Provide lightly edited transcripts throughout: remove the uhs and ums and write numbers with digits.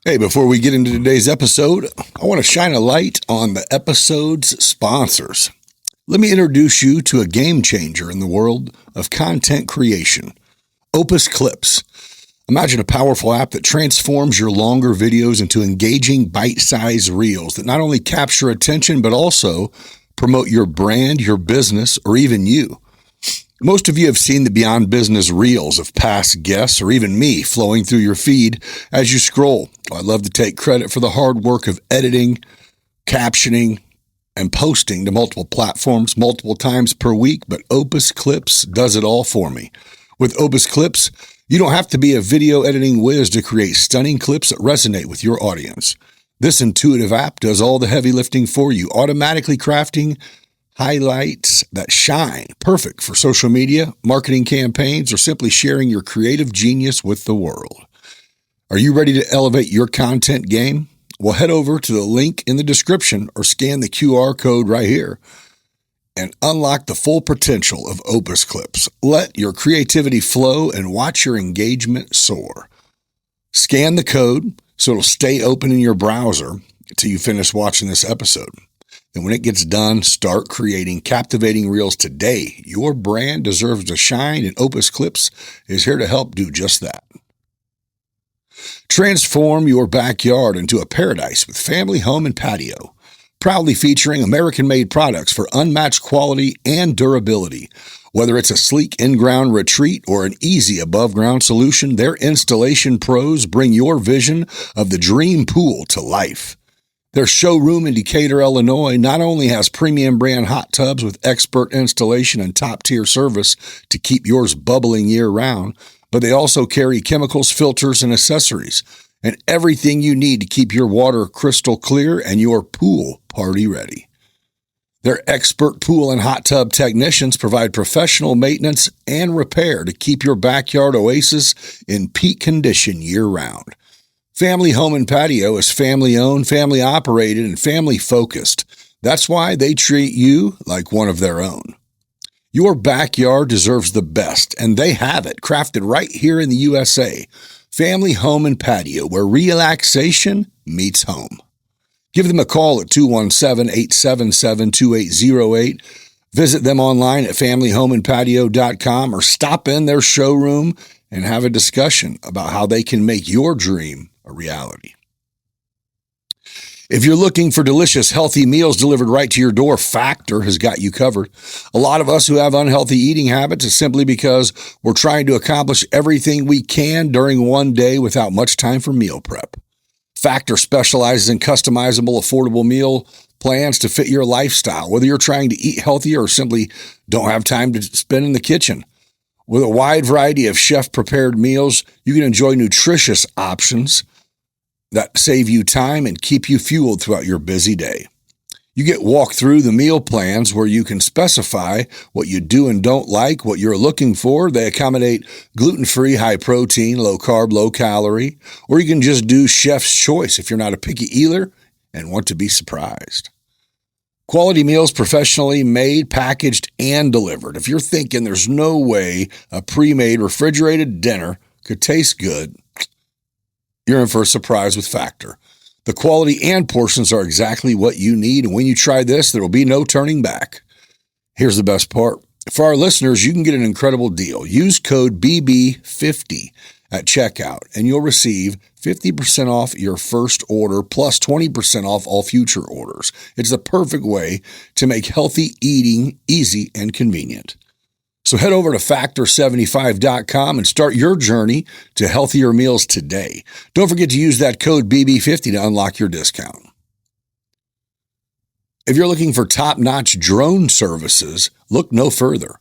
Hey, before we get into today's episode, I want to shine a light on the episode's sponsors. Let me introduce you to a game changer in the world of content creation, Opus Clips. Imagine a powerful app that transforms your longer videos into engaging bite-sized reels that not only capture attention, but also promote your brand, your business, or even you. Most of you have seen the Beyond Business reels of past guests or even me flowing through your feed as you scroll. I love to take credit for the hard work of editing, captioning, and posting to multiple platforms multiple times per week, but Opus Clips does it all for me. With Opus Clips, you don't have to be a video editing whiz to create stunning clips that resonate with your audience. This intuitive app does all the heavy lifting for you, automatically crafting highlights that shine, perfect for social media, marketing campaigns, or simply sharing your creative genius with the world. Are you ready to elevate your content game? Well, head over to the link in the description or scan the QR code right here and unlock the full potential of Opus Clips. Let your creativity flow and watch your engagement soar. Scan the code so it'll stay open in your browser until you finish watching this episode. And when it gets done, start creating captivating reels today. Your brand deserves to shine, and Opus Clips is here to help do just that. Transform your backyard into a paradise with Family Home and Patio. Proudly featuring American-made products for unmatched quality and durability. Whether it's a sleek in-ground retreat or an easy above-ground solution, their installation pros bring your vision of the dream pool to life. Their showroom in Decatur, Illinois, not only has premium brand hot tubs with expert installation and top-tier service to keep yours bubbling year-round, but they also carry chemicals, filters, and accessories, and everything you need to keep your water crystal clear and your pool party ready. Their expert pool and hot tub technicians provide professional maintenance and repair to keep your backyard oasis in peak condition year-round. Family Home and Patio is family-owned, family-operated, and family-focused. That's why they treat you like one of their own. Your backyard deserves the best, and they have it, crafted right here in the USA. Family Home and Patio, where relaxation meets home. Give them a call at 217-877-2808. Visit them online at familyhomeandpatio.com or stop in their showroom and have a discussion about how they can make your dream a reality. If you're looking for delicious, healthy meals delivered right to your door, Factor has got you covered. A lot of us who have unhealthy eating habits is simply because we're trying to accomplish everything we can during one day without much time for meal prep. Factor specializes in customizable, affordable meal plans to fit your lifestyle, whether you're trying to eat healthier or simply don't have time to spend in the kitchen. With a wide variety of chef-prepared meals, you can enjoy nutritious options that save you time and keep you fueled throughout your busy day. You get walk through the meal plans where you can specify what you do and don't like, what you're looking for. They accommodate gluten-free, high-protein, low-carb, low-calorie, or you can just do chef's choice if you're not a picky eater and want to be surprised. Quality meals professionally made, packaged, and delivered. If you're thinking there's no way a pre-made refrigerated dinner could taste good, you're in for a surprise with Factor. The quality and portions are exactly what you need, and when you try this, there will be no turning back. Here's the best part. For our listeners, you can get an incredible deal. Use code BB50 at checkout, and you'll receive 50% off your first order plus 20% off all future orders. It's the perfect way to make healthy eating easy and convenient. So head over to Factor75.com and start your journey to healthier meals today. Don't forget to use that code BB50 to unlock your discount. If you're looking for top-notch drone services, look no further.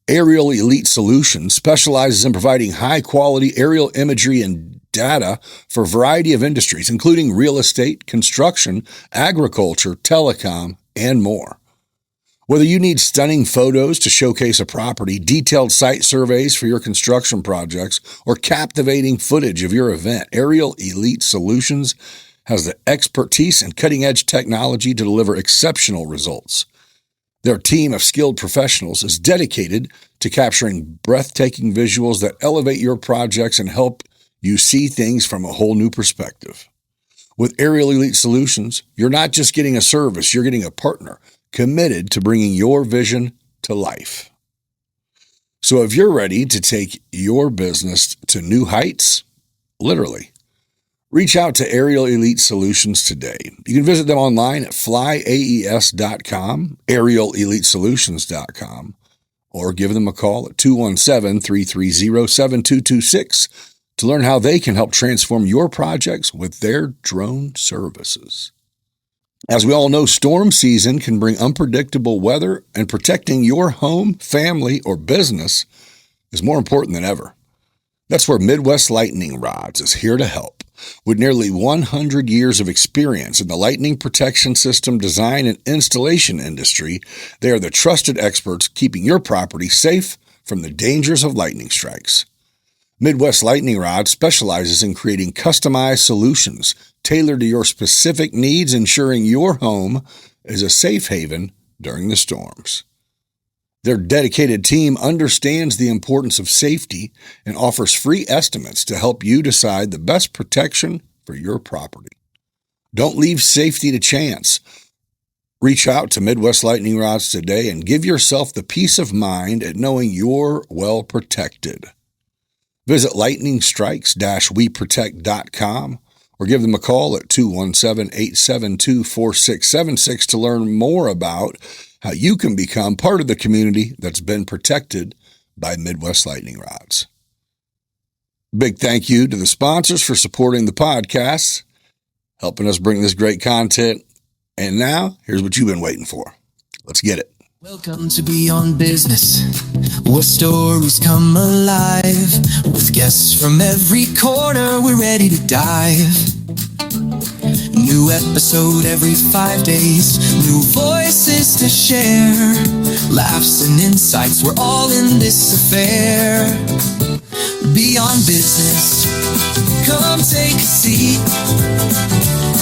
Aerial Elite Solutions specializes in providing high-quality aerial imagery and data for a variety of industries, including real estate, construction, agriculture, telecom, and more. Whether you need stunning photos to showcase a property, detailed site surveys for your construction projects, or captivating footage of your event, Aerial Elite Solutions has the expertise and cutting-edge technology to deliver exceptional results. Their team of skilled professionals is dedicated to capturing breathtaking visuals that elevate your projects and help you see things from a whole new perspective. With Aerial Elite Solutions, you're not just getting a service, you're getting a partner committed to bringing your vision to life. So if you're ready to take your business to new heights, literally, reach out to Aerial Elite Solutions today. You can visit them online at flyaes.com, aerialelitesolutions.com, or give them a call at 217-330-7226 to learn how they can help transform your projects with their drone services. As we all know, storm season can bring unpredictable weather, and protecting your home, family, or business is more important than ever. That's where Midwest Lightning Rods is here to help. With nearly 100 years of experience in the lightning protection system design and installation industry, they are the trusted experts keeping your property safe from the dangers of lightning strikes. Midwest Lightning Rod specializes in creating customized solutions tailored to your specific needs, ensuring your home is a safe haven during the storms. Their dedicated team understands the importance of safety and offers free estimates to help you decide the best protection for your property. Don't leave safety to chance. Reach out to Midwest Lightning Rods today and give yourself the peace of mind at knowing you're well protected. Visit lightningstrikes-weprotect.com or give them a call at 217-872-4676 to learn more about how you can become part of the community that's been protected by Midwest Lightning Rods. Big thank you to the sponsors for supporting the podcast, helping us bring this great content. And now, here's what you've been waiting for. Let's get it. Welcome to Beyond Business, where stories come alive. With guests from every corner, we're ready to dive. New episode every 5 days, new voices to share. Laughs and insights, we're all in this affair. Beyond Business, come take a seat.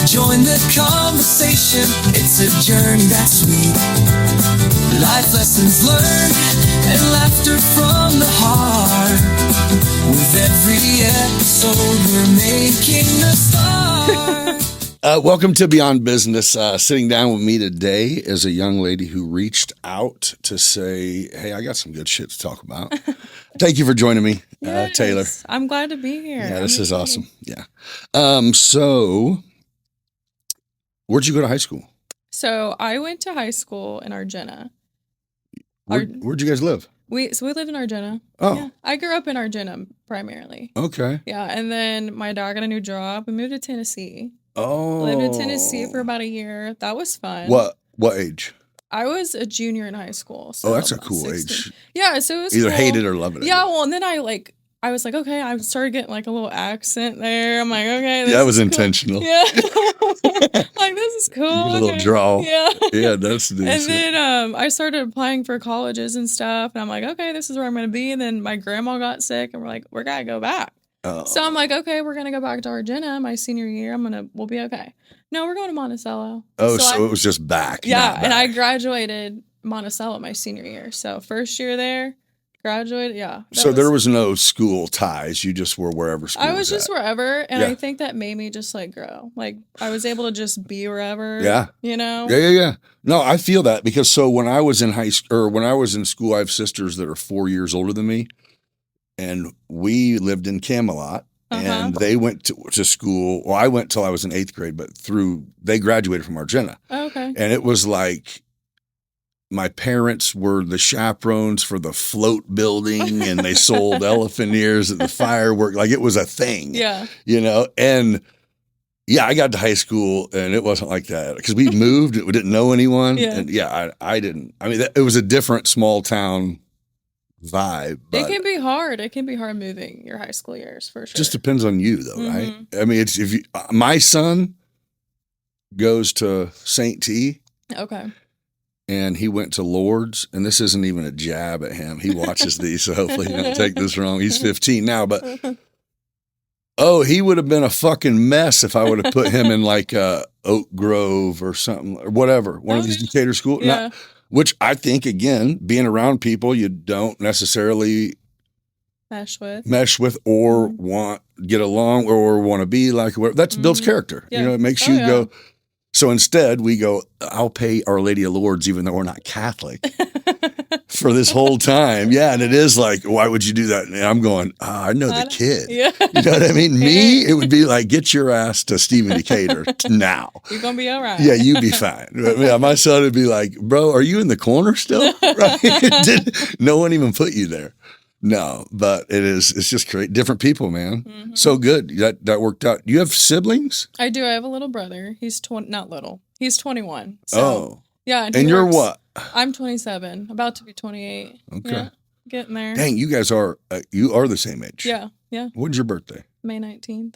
Join the conversation, it's a journey that's sweet. Life lessons learned and laughter from the heart. With every episode, we're making a start. Welcome to Beyond Business. Sitting down with me today is a young lady who reached out to say, hey, I got some good shit to talk about. Thank you for joining me, Yes, Taylor. I'm glad to be here. Yeah, this is awesome. Yeah. So where'd you go to high school? So I went to high school in Argenna. Where'd you guys live? We lived in Argenna. Oh. Yeah. I grew up in Argenna primarily. Okay. Yeah, and then my dad got a new job. We moved to Tennessee. Oh. Lived in Tennessee for about a year. That was fun. What age? I was a junior in high school. So That's a about cool 16. age. Yeah, so it was Either cool. hate it or love it. Yeah, well, and then I was like, okay, I started getting like a little accent there. I'm like, okay. That was cool. intentional. Yeah. Like, this is cool. You get a little draw. Yeah. Yeah, that's decent. And then I started applying for colleges and stuff. And I'm like, okay, this is where I'm going to be. And then my grandma got sick and we're like, we're going to go back. Oh. So I'm like, okay, we're going to go back to Argenna my senior year. We'll be okay. No, we're going to Monticello. Oh, so it was just back. Yeah. And I graduated Monticello my senior year. So first year there, graduated. Yeah. So there was no school ties. You just were wherever school I was just wherever. And Yeah. I think that made me just like grow. Like I was able to just be wherever. Yeah. You know? Yeah. No, I feel that because when I was in high school or when I was in school, I have sisters that are 4 years older than me. And we lived in Camelot. And they went to school. Well, I went till I was in 8th grade, but they graduated from Argenna. Oh, okay. And it was like my parents were the chaperones for the float building and they sold elephant ears at the firework. Like it was a thing. Yeah. You know? And yeah, I got to high school and it wasn't like that because we moved. We didn't know anyone. Yeah. And yeah, I didn't. I mean, it was a different small town vibe. It can be hard. It can be hard moving your high school years for sure. Just depends on you though, right? I mean, it's my son goes to St. T. Okay. And he went to Lourdes, and this isn't even a jab at him. He watches these, so hopefully he don't take this wrong. He's 15 now, but he would have been a fucking mess if I would have put him in like Oak Grove or something or whatever, one of these Decatur schools. Yeah. Which I think, again, being around people you don't necessarily mesh with, or get along or want to be like whatever. That's builds character. Yeah. You know, it makes you go. So instead, we go, I'll pay Our Lady of Lourdes, even though we're not Catholic, for this whole time. Yeah. And it is like, why would you do that? And I'm going, I know the kid. Yeah. You know what I mean? Me, it would be like, get your ass to Stephen Decatur now. You're going to be all right. Yeah, you'd be fine. Yeah, my son would be like, bro, are you in the corner still? Right? No one even put you there. No, but it's just great. Different people, man. Mm-hmm. So good. That worked out. You have siblings? I do. I have a little brother. He's not little. He's 21. So, yeah. And you're what? I'm 27, about to be 28. Okay. Yeah, getting there. Dang, you guys are the same age. Yeah. When's your birthday? May 19th.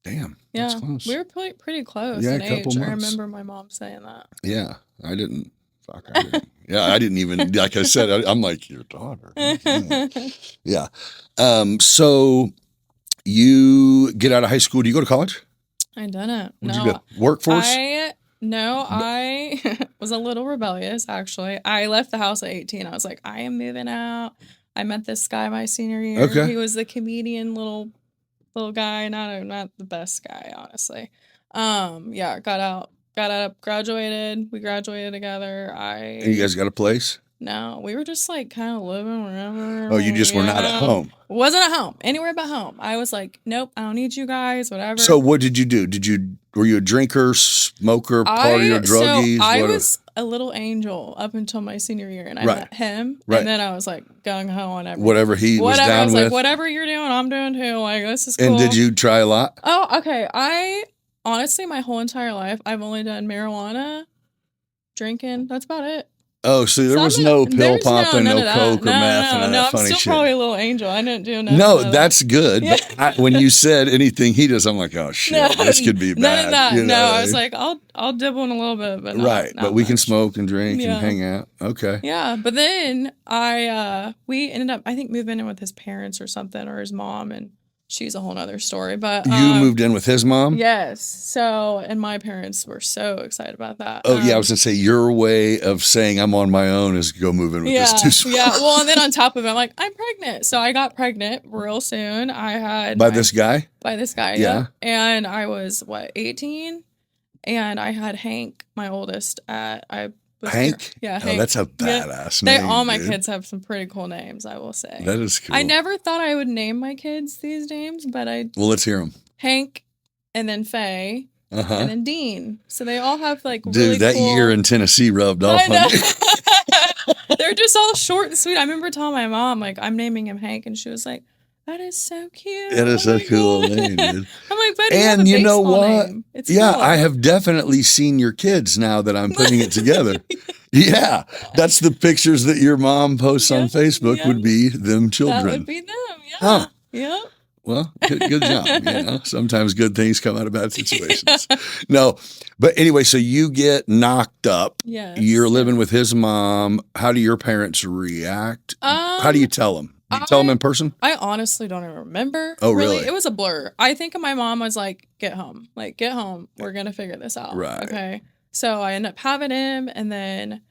Damn. Yeah. That's close. We were pretty close in age. months. I remember my mom saying that. Yeah. I didn't. Yeah, I didn't even, like I said, I'm like, your daughter. Yeah. So you get out of high school. Do you go to college? I didn't. Where'd you go? Workforce? I was a little rebellious, actually. I left the house at 18. I was like, I am moving out. I met this guy my senior year. Okay. He was the comedian little guy. Not the best guy, honestly. Yeah, got out, graduated. We graduated together. And you guys got a place? No, we were just like kind of living wherever. Oh, you just were not at home? Wasn't at home. Anywhere but home. I was like, nope, I don't need you guys, whatever. So what did you do? Were you a drinker, smoker, party, or druggies? So I was a little angel up until my senior year, and I met him, and then I was like gung-ho on everything. Whatever he was down I was with? Like, whatever you're doing, I'm doing too. Like, this is cool. And did you try a lot? Oh, okay. Honestly, my whole entire life, I've only done marijuana, drinking. That's about it. Oh, so there was no pill popping, no coke or meth, and that funny shit. I'm still probably a little angel. I didn't do nothing. No, that's good. Yeah. But when you said anything he does, I'm like, oh shit, this could be bad. None of that. You know, I was like, I'll dibble in a little bit, but not but we much. Can smoke and drink and hang out. Okay. Yeah, but then we ended up, I think, moving in with his parents or something, or his mom, and she's a whole nother story. But you moved in with his mom? Yes. So, and my parents were so excited about that. Oh, yeah. I was going to say, your way of saying I'm on my own is go move in with this two. Yeah. Well, and then on top of it, I'm like, I'm pregnant. So I got pregnant real soon. I had. By this guy? By this guy. Yeah. And I was, 18? And I had Hank, my oldest, Hank? Yeah, Hank. Oh, that's a badass name. All my kids have some pretty cool names, I will say. That is cool. I never thought I would name my kids these names, but I... Well, let's hear them. Hank, and then Faye, and then Dean. So they all have really Dude, that cool... year in Tennessee rubbed off on me. They're just all short and sweet. I remember telling my mom, like, I'm naming him Hank, and she was like, that is so cute. It is a cool name, dude. I'm like, but and you know what? Name. It's cool. I have definitely seen your kids now that I'm putting it together. Yeah, that's the pictures that your mom posts on Facebook would be them children. That would be them, yeah. Huh. Yeah. Well, good job. You know, sometimes good things come out of bad situations. No, but anyway, so you get knocked up. Yes. You're living with his mom. How do your parents react? How do you tell them? Do you tell them in person? I honestly don't even remember. Oh, really? It was a blur. I think my mom was like, get home. Like, get home. We're going to figure this out. Right. Okay. So I ended up having him. And then,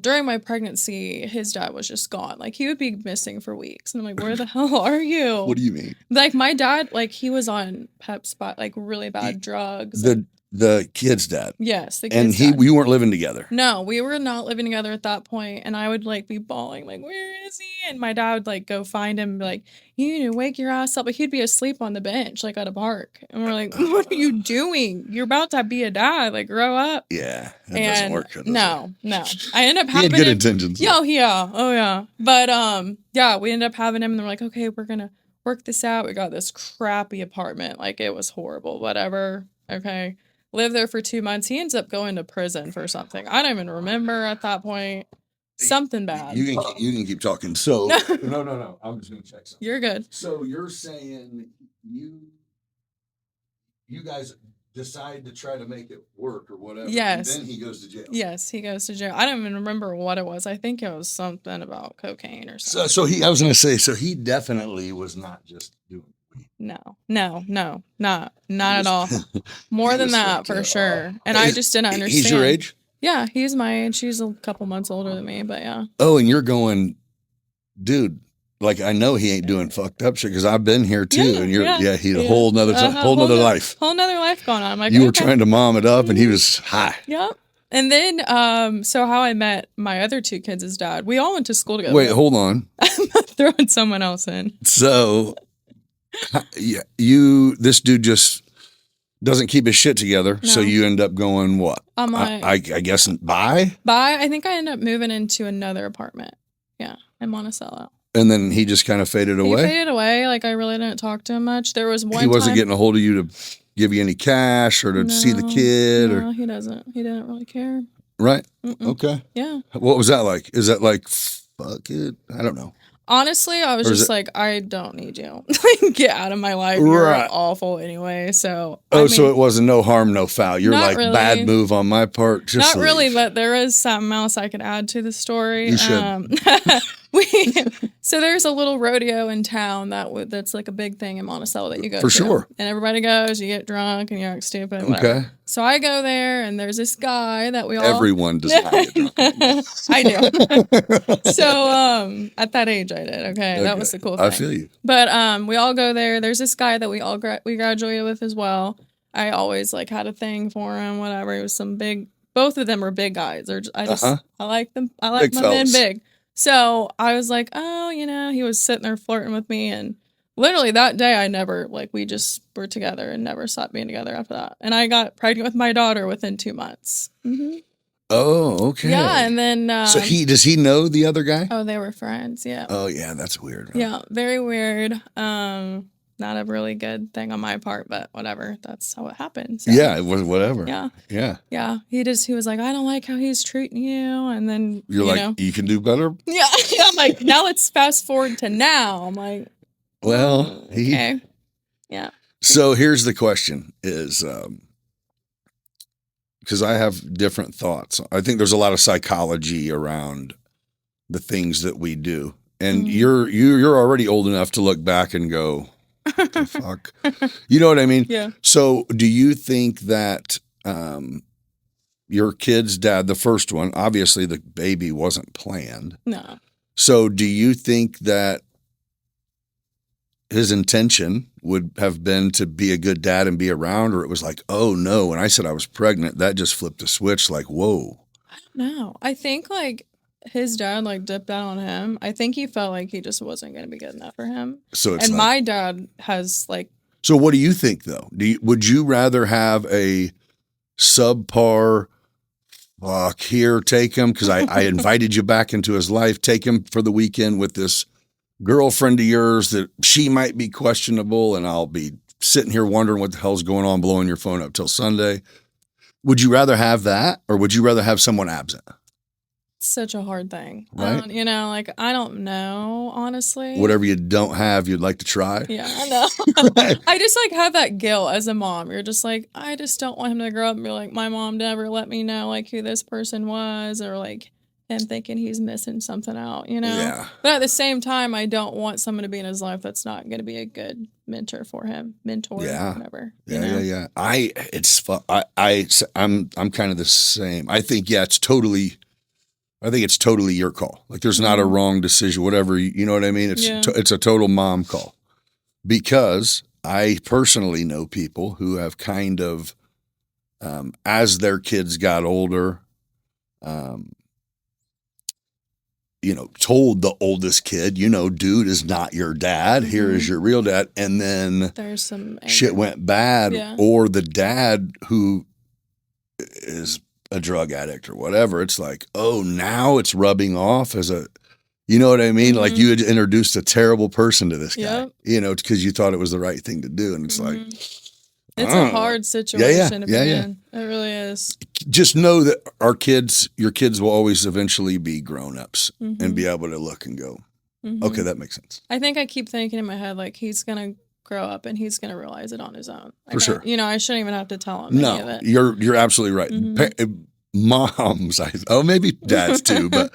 during my pregnancy, his dad was just gone. Like, he would be missing for weeks. And I'm like, where the hell are you? What do you mean? Like, my dad, like, he was on Pep Spot, like, really bad drugs. The kid's dad. Yes, the kid's dad. And you weren't living together. No, we were not living together at that point. And I would like be bawling, like, where is he? And my dad would like go find him, like, you need to wake your ass up. Like, he'd be asleep on the bench, like at a park. And we're like, what are you doing? You're about to be a dad. Like, grow up. Yeah, that doesn't work. No. I ended up having he had good intentions. Oh yeah. But we ended up having him, and they're like, okay, we're gonna work this out. We got this crappy apartment. Like, it was horrible. Whatever. Okay. Lived there for 2 months. He ends up going to prison for something. I don't even remember at that point. Something bad. You can keep talking. So no. I'm just gonna check something. You're good. So you're saying you guys decide to try to make it work or whatever. Yes. And then he goes to jail. Yes, he goes to jail. I don't even remember what it was. I think it was something about cocaine or something. So I was gonna say, so he definitely was not just doing. No, not at all. More than that, for sure. And I just didn't understand. He's your age? Yeah, he's my age. He's a couple months older than me, but yeah. Oh, and you're going, dude, like, I know he ain't doing fucked up shit because I've been here too. Yeah, and you're, yeah, he's a yeah. whole nother life. Whole nother life going on. I'm like, You were okay. trying to mom it up and he was high. Yep. And then, so how I met my other two kids' dad, we all went to school together. Wait, hold on. I'm throwing someone else in. So, yeah, this dude just doesn't keep his shit together. No. So you end up going what? I'm like, I guess buy? I think I ended up moving into another apartment. Yeah, in Monticello. And then he just kind of faded away? He faded away. Like, I really didn't talk to him much. There was one He wasn't time, getting a hold of you to give you any cash or to see the kid? No, or he doesn't. He didn't really care. Right? Mm-mm. Okay. Yeah. What was that like? Is that like, fuck it? I don't know. Honestly, I was just like, I don't need you. Get out of my life. Right. You're awful anyway. So So it wasn't no harm, no foul. You're like, really. bad move on my part. Just not really, leave. but there is something else I could add to the story. You should. So there's a little rodeo in town that's like a big thing in Monticello that you go For to. sure. And everybody goes, you get drunk and you act stupid. Whatever. Okay. So I go there and there's this guy that we all Everyone does not get drunk. I do. So at that age I did. Okay. That was the cool thing. I feel you. But we all go there. There's this guy that we all we graduated with as well. I always like had a thing for him, whatever. It was some big, both of them are big guys. I like them. I like Big my fellas. men big. So I was like, oh, he was sitting there flirting with me. And literally that day I never, we just were together and never stopped being together after that. And I got pregnant with my daughter within 2 months. Mm-hmm. Oh, okay. Yeah. And then. So does he know the other guy? Oh, they were friends. Yeah. Oh, yeah. That's weird. Huh? Yeah. Very weird. Not a really good thing on my part, but whatever. That's how it happened. So. Yeah, it was whatever. Yeah. Yeah. Yeah. He was like, I don't like how he's treating you. And then You're like, you can do better? Yeah. I'm like, now let's fast forward to now. I'm like, well, okay. Yeah. So here's the question is, because I have different thoughts. I think there's a lot of psychology around the things that we do. And you're already old enough to look back and go, what the fuck? You know what I mean? Yeah. So do you think that your kid's dad, the first one, obviously the baby wasn't planned. No. So do you think that his intention would have been to be a good dad and be around, or it was like, oh no, when I said I was pregnant, that just flipped a switch like, whoa. I don't know. I think his dad dipped out on him. I think he felt like he just wasn't going to be good enough for him. So it's my dad has So what do you think though? Would you rather have a subpar, fuck, here, take him, because I invited you back into his life, take him for the weekend with this girlfriend of yours that she might be questionable, and I'll be sitting here wondering what the hell's going on, blowing your phone up till Sunday. Would you rather have that, or would you rather have someone absent? such a hard thing. Right. I don't know, honestly. Whatever you don't have, you'd like to try. Yeah, I know. Right. I just have that guilt as a mom. You're just like, I just don't want him to grow up and be like, my mom never let me know who this person was, or him thinking he's missing something out, Yeah. But at the same time, I don't want someone to be in his life that's not going to be a good mentor for him, Yeah. or whatever. Yeah. I'm kind of the same. I think it's totally your call. There's not a wrong decision, whatever, you know what I mean? It's a total mom call, because I personally know people who have kind of, as their kids got older, told the oldest kid, dude is not your dad. Mm-hmm. Here is your real dad. And then there's some anger. Shit went bad, Yeah. or the dad who is a drug addict or whatever. It's like, oh, now it's rubbing off as you know what I mean? Mm-hmm. You had introduced a terrible person to this guy, Yep. because you thought it was the right thing to do. And it's Mm-hmm. it's a hard situation to be yeah. in. It really is. Just know that your kids will always eventually be grown-ups Mm-hmm. and be able to look and go, Mm-hmm. okay, that makes sense. I think I keep thinking in my head, he's going to grow up and he's going to realize it on his own. For sure. I shouldn't even have to tell him any of No, it. you're absolutely right. Mm-hmm. Moms, maybe dads too, but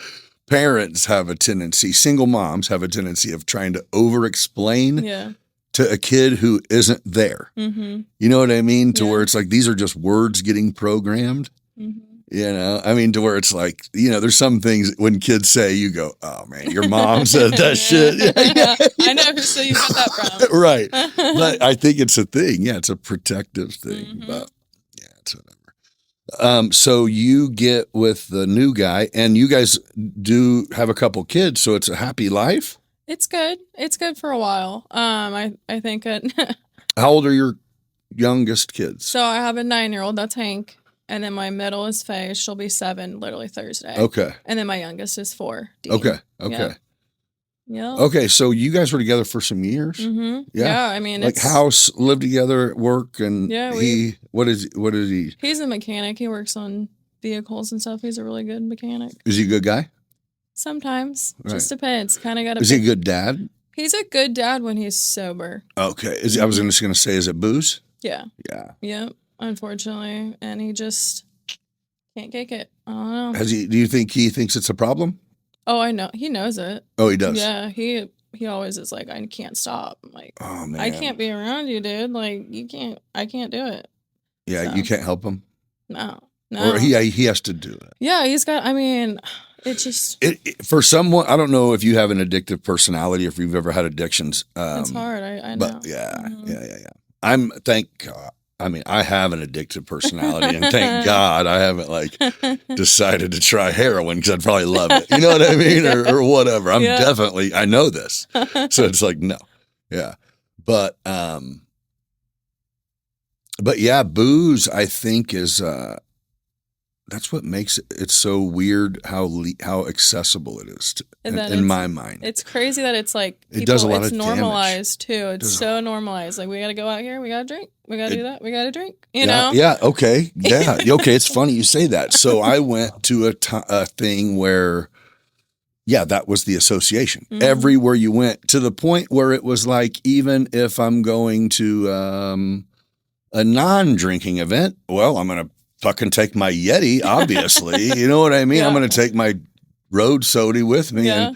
parents have a tendency, single moms have a tendency of trying to over-explain Yeah. to a kid who isn't there. Mm-hmm. You know what I mean? To Yeah. where it's these are just words getting programmed. Mm-hmm. I mean, to where it's like, there's some things when kids say, you go, oh man, your mom said that shit. I know who you got that from. Right. But I think it's a thing. Yeah, it's a protective thing. But yeah, it's whatever. So you get with the new guy, and you guys do have a couple kids, so it's a happy life. It's good. It's good for a while. I think it. How old are your youngest kids? So I have a 9-year-old. That's Hank. And then my middle is Faye. She'll be 7 literally Thursday. Okay. And then my youngest is 4. Dean. Okay. Yeah. Okay, so you guys were together for some years. Mm-hmm. Yeah. I mean, like house, live together at work, and what is he? He's a mechanic. He works on vehicles and stuff. He's a really good mechanic. Is he a good guy? Sometimes, right. Just depends. Kind of got. Is he a good dad? He's a good dad when he's sober. Okay. I was just going to say, is it booze? Yeah. Yeah. Yep. Unfortunately, and he just can't kick it. I don't know. Do you think he thinks it's a problem? Oh, I know. He knows it. Oh, he does. Yeah. He always is like, I can't stop. I'm like, oh man, I can't be around you, dude. Like, you can't. I can't do it. Yeah, so. You can't help him. No. Or he has to do it. Yeah, he's got. I mean, it's just for someone. I don't know if you have an addictive personality, or if you've ever had addictions. It's hard. I know. But yeah. Thank God. I mean, I have an addictive personality, and thank God I haven't decided to try heroin, because I'd probably love it. You know what I mean? Or whatever. I know this. So it's like, no. Yeah. But yeah, booze, I think, is, that's what makes it so weird how accessible it is in my mind. It's crazy that it's like it does a lot of normalized too. It's so normalized. Like, we got to go out here, we got to drink, we got to do that, we got to drink. You know? Yeah. Okay. Yeah. Okay. It's funny you say that. So I went to a thing where, that was the association. Mm-hmm. Everywhere you went, to the point where it was like, even if I'm going to a non-drinking event, well, I'm going to fucking take my Yeti, obviously. You know what I mean? Yeah. I'm going to take my road soda with me. Yeah.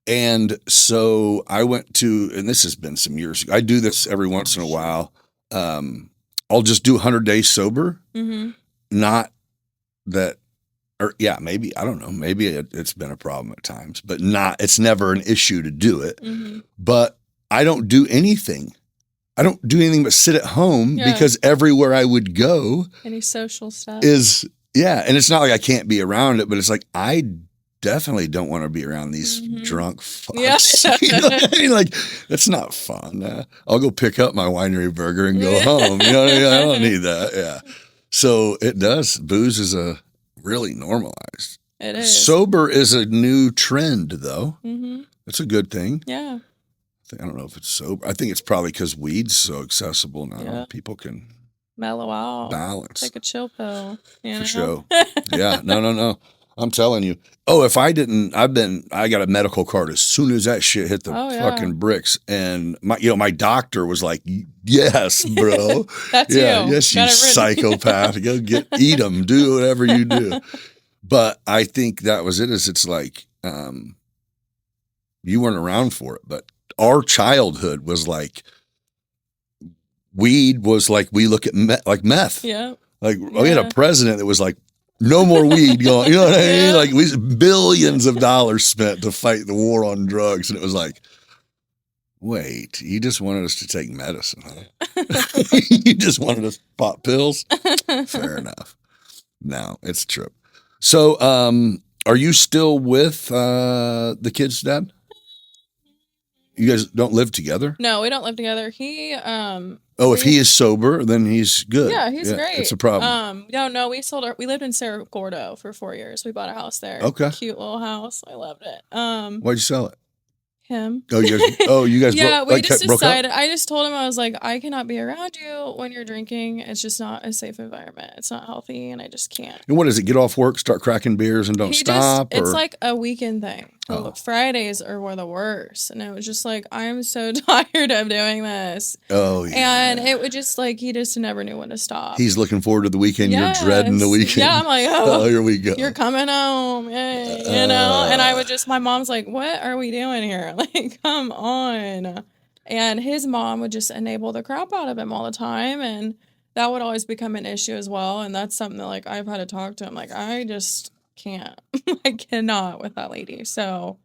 And so I went to, and this has been some years ago. I do this every once in a while. I'll just do 100 days sober. Mm-hmm. Not that, or maybe, I don't know. Maybe it's been a problem at times, but it's never an issue to do it. Mm-hmm. But I don't do anything. I don't do anything but sit at home, because everywhere I would go, any social stuff is, and it's not like I can't be around it, but it's like, I definitely don't want to be around these drunk fucks. Yeah. You know what I mean? Like, that's not fun. I'll go pick up my winery burger and go home. You know what I mean? I don't need that. Yeah. So it does. Booze is really normalized. It is. Sober is a new trend, though. Mm-hmm. That's a good thing. Yeah. I don't know if it's sober. I think it's probably because weed's so accessible now. Yeah. People can mellow out, balance, take a chill pill. For sure. Yeah. No. I'm telling you. Oh, if I didn't, I got a medical card as soon as that shit hit the fucking bricks. And my doctor was like, yes, bro. That's you. Yes, you psychopath. Go eat them. Do whatever you do. But I think that was it. It's like, you weren't around for it, but our childhood was like, weed was like, we look at meth. Yeah. Like, we had a president that was like, no more weed going. You know what I mean? Like, billions of dollars spent to fight the war on drugs. And it was like, wait, he just wanted us to take medicine, huh? He just wanted us to pop pills? Fair enough. No, it's a trip. So, are you still with the kids' dad? You guys don't live together? No, we don't live together. He, if he is sober, then he's good. Yeah, he's great. It's a problem. No, we lived in Cerro Gordo for 4 years. We bought a house there. Okay. Cute little house. I loved it. Why'd you sell it? Him. Oh, you guys yeah, we just decided. Broke up? I just told him, I was like, I cannot be around you when you're drinking. It's just not a safe environment. It's not healthy, and I just can't. And what is it? Get off work, start cracking beers, and don't stop? It's like a weekend thing. Oh. Fridays were the worst, and it was just like, I'm so tired of doing this. Oh yeah. And it would just like, he just never knew when to stop. He's looking forward to the weekend. Yes. You're dreading the weekend. Yeah, I'm like, oh, here we go. You're coming home, yay, you know. And I would just, my mom's like, what are we doing here? Like, come on. And his mom would just enable the crap out of him all the time, and that would always become an issue as well. And that's something that like I've had to talk to him. Like I just can't. I cannot with that lady. So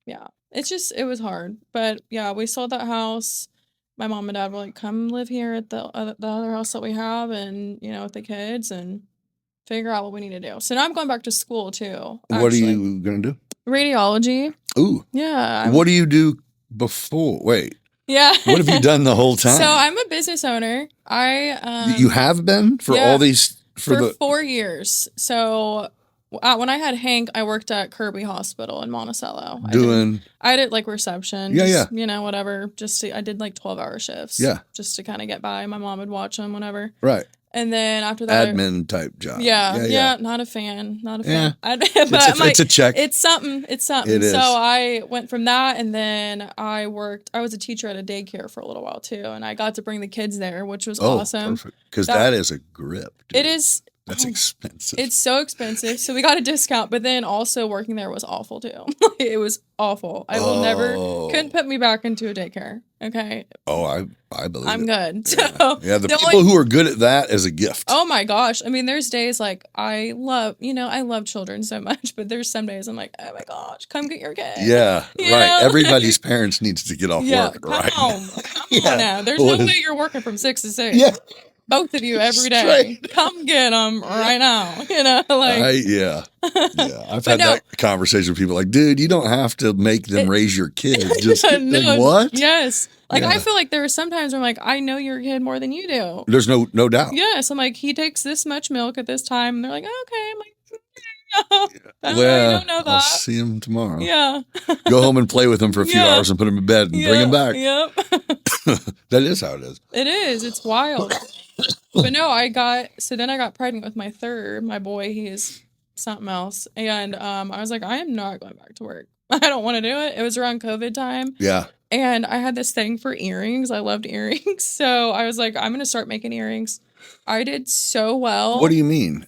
yeah. It was hard. But yeah, we sold that house. My mom and dad were like, come live here at the other house that we have and, with the kids and figure out what we need to do. So now I'm going back to school too. What are you going to do? Radiology. Ooh. Yeah. What do you do before? Wait. Yeah. What have you done the whole time? So I'm a business owner. You have been for all these for 4 years. So when I had Hank, I worked at Kirby Hospital in Monticello. I did like reception. Yeah. Whatever. I did like 12-hour shifts. Yeah. Just to kind of get by. My mom would watch them, whatever. Right. And then after that, admin type job. Yeah. Not a fan. Yeah. It's a check. It's something. It So is. I went from that, and then I was a teacher at a daycare for a little while too, and I got to bring the kids there, which was awesome. Perfect. Because that is a grip. Dude. It is. That's expensive. It's so expensive. So we got a discount, but then also working there was awful too. It was awful. I will couldn't put me back into a daycare. Okay. Oh, I believe I'm good. Yeah. So The people who are good at that is a gift. Oh my gosh. I mean, there's days like I love children so much, but there's some days I'm like, oh my gosh, come get your kid. Yeah. You right. know? Everybody's parents needs to get off work. Come Right. on. Come on now. There's no way you're working from 6 to 6. Yeah. Both of you every day. Come get them right now. Yeah. I've had that conversation with people like, dude, you don't have to make them raise your kids. Just what? Yes. I feel like there are some times where I'm like, I know your kid more than you do. There's no doubt. Yes. I'm like, he takes this much milk at this time. And they're like, okay. I'm like, I don't know that. I'll see him tomorrow. Yeah. Go home and play with him for a few hours and put him in bed and bring him back. Yep. That is how it is. It is. It's wild. But no, then I got pregnant with my third, my boy. He's something else. And I was like, I am not going back to work. I don't want to do it. It was around COVID time. Yeah. And I had this thing for earrings. I loved earrings. So I was like, I'm going to start making earrings. I did so well. What do you mean?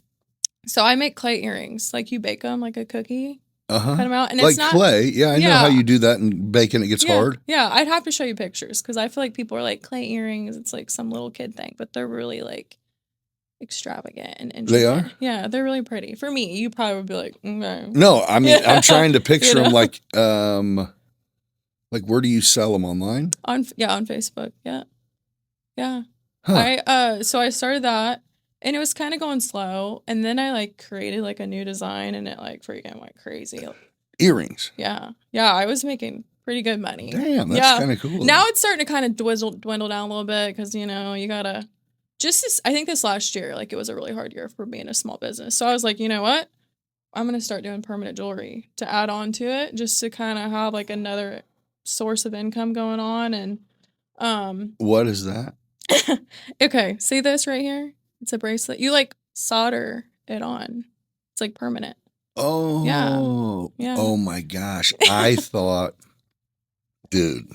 So I make clay earrings. Like you bake them like a cookie. Uh-huh. Cut them out. And like it's not clay. Yeah, I know how you do that and baking it gets hard. Yeah, I'd have to show you pictures because I feel like people are like clay earrings. It's like some little kid thing, but they're really like extravagant and interesting. They are? Yeah, they're really pretty. For me, you probably would be like, okay. No, I mean, I'm trying to picture them like where do you sell them online? On Facebook. Yeah. Yeah. Huh. So I started that. And it was kind of going slow. And then I created a new design and it freaking went crazy. Earrings. Yeah. Yeah. I was making pretty good money. Damn, that's kind of cool. Now it's starting to kind of dwindle down a little bit because, you gotta I think this last year, it was a really hard year for being a small business. So I was like, you know what? I'm going to start doing permanent jewelry to add on to it just to kind of have another source of income going on. And, what is that? Okay. See this right here? It's a bracelet. You solder it on. It's permanent. Oh. Yeah. Oh my gosh. I thought, dude,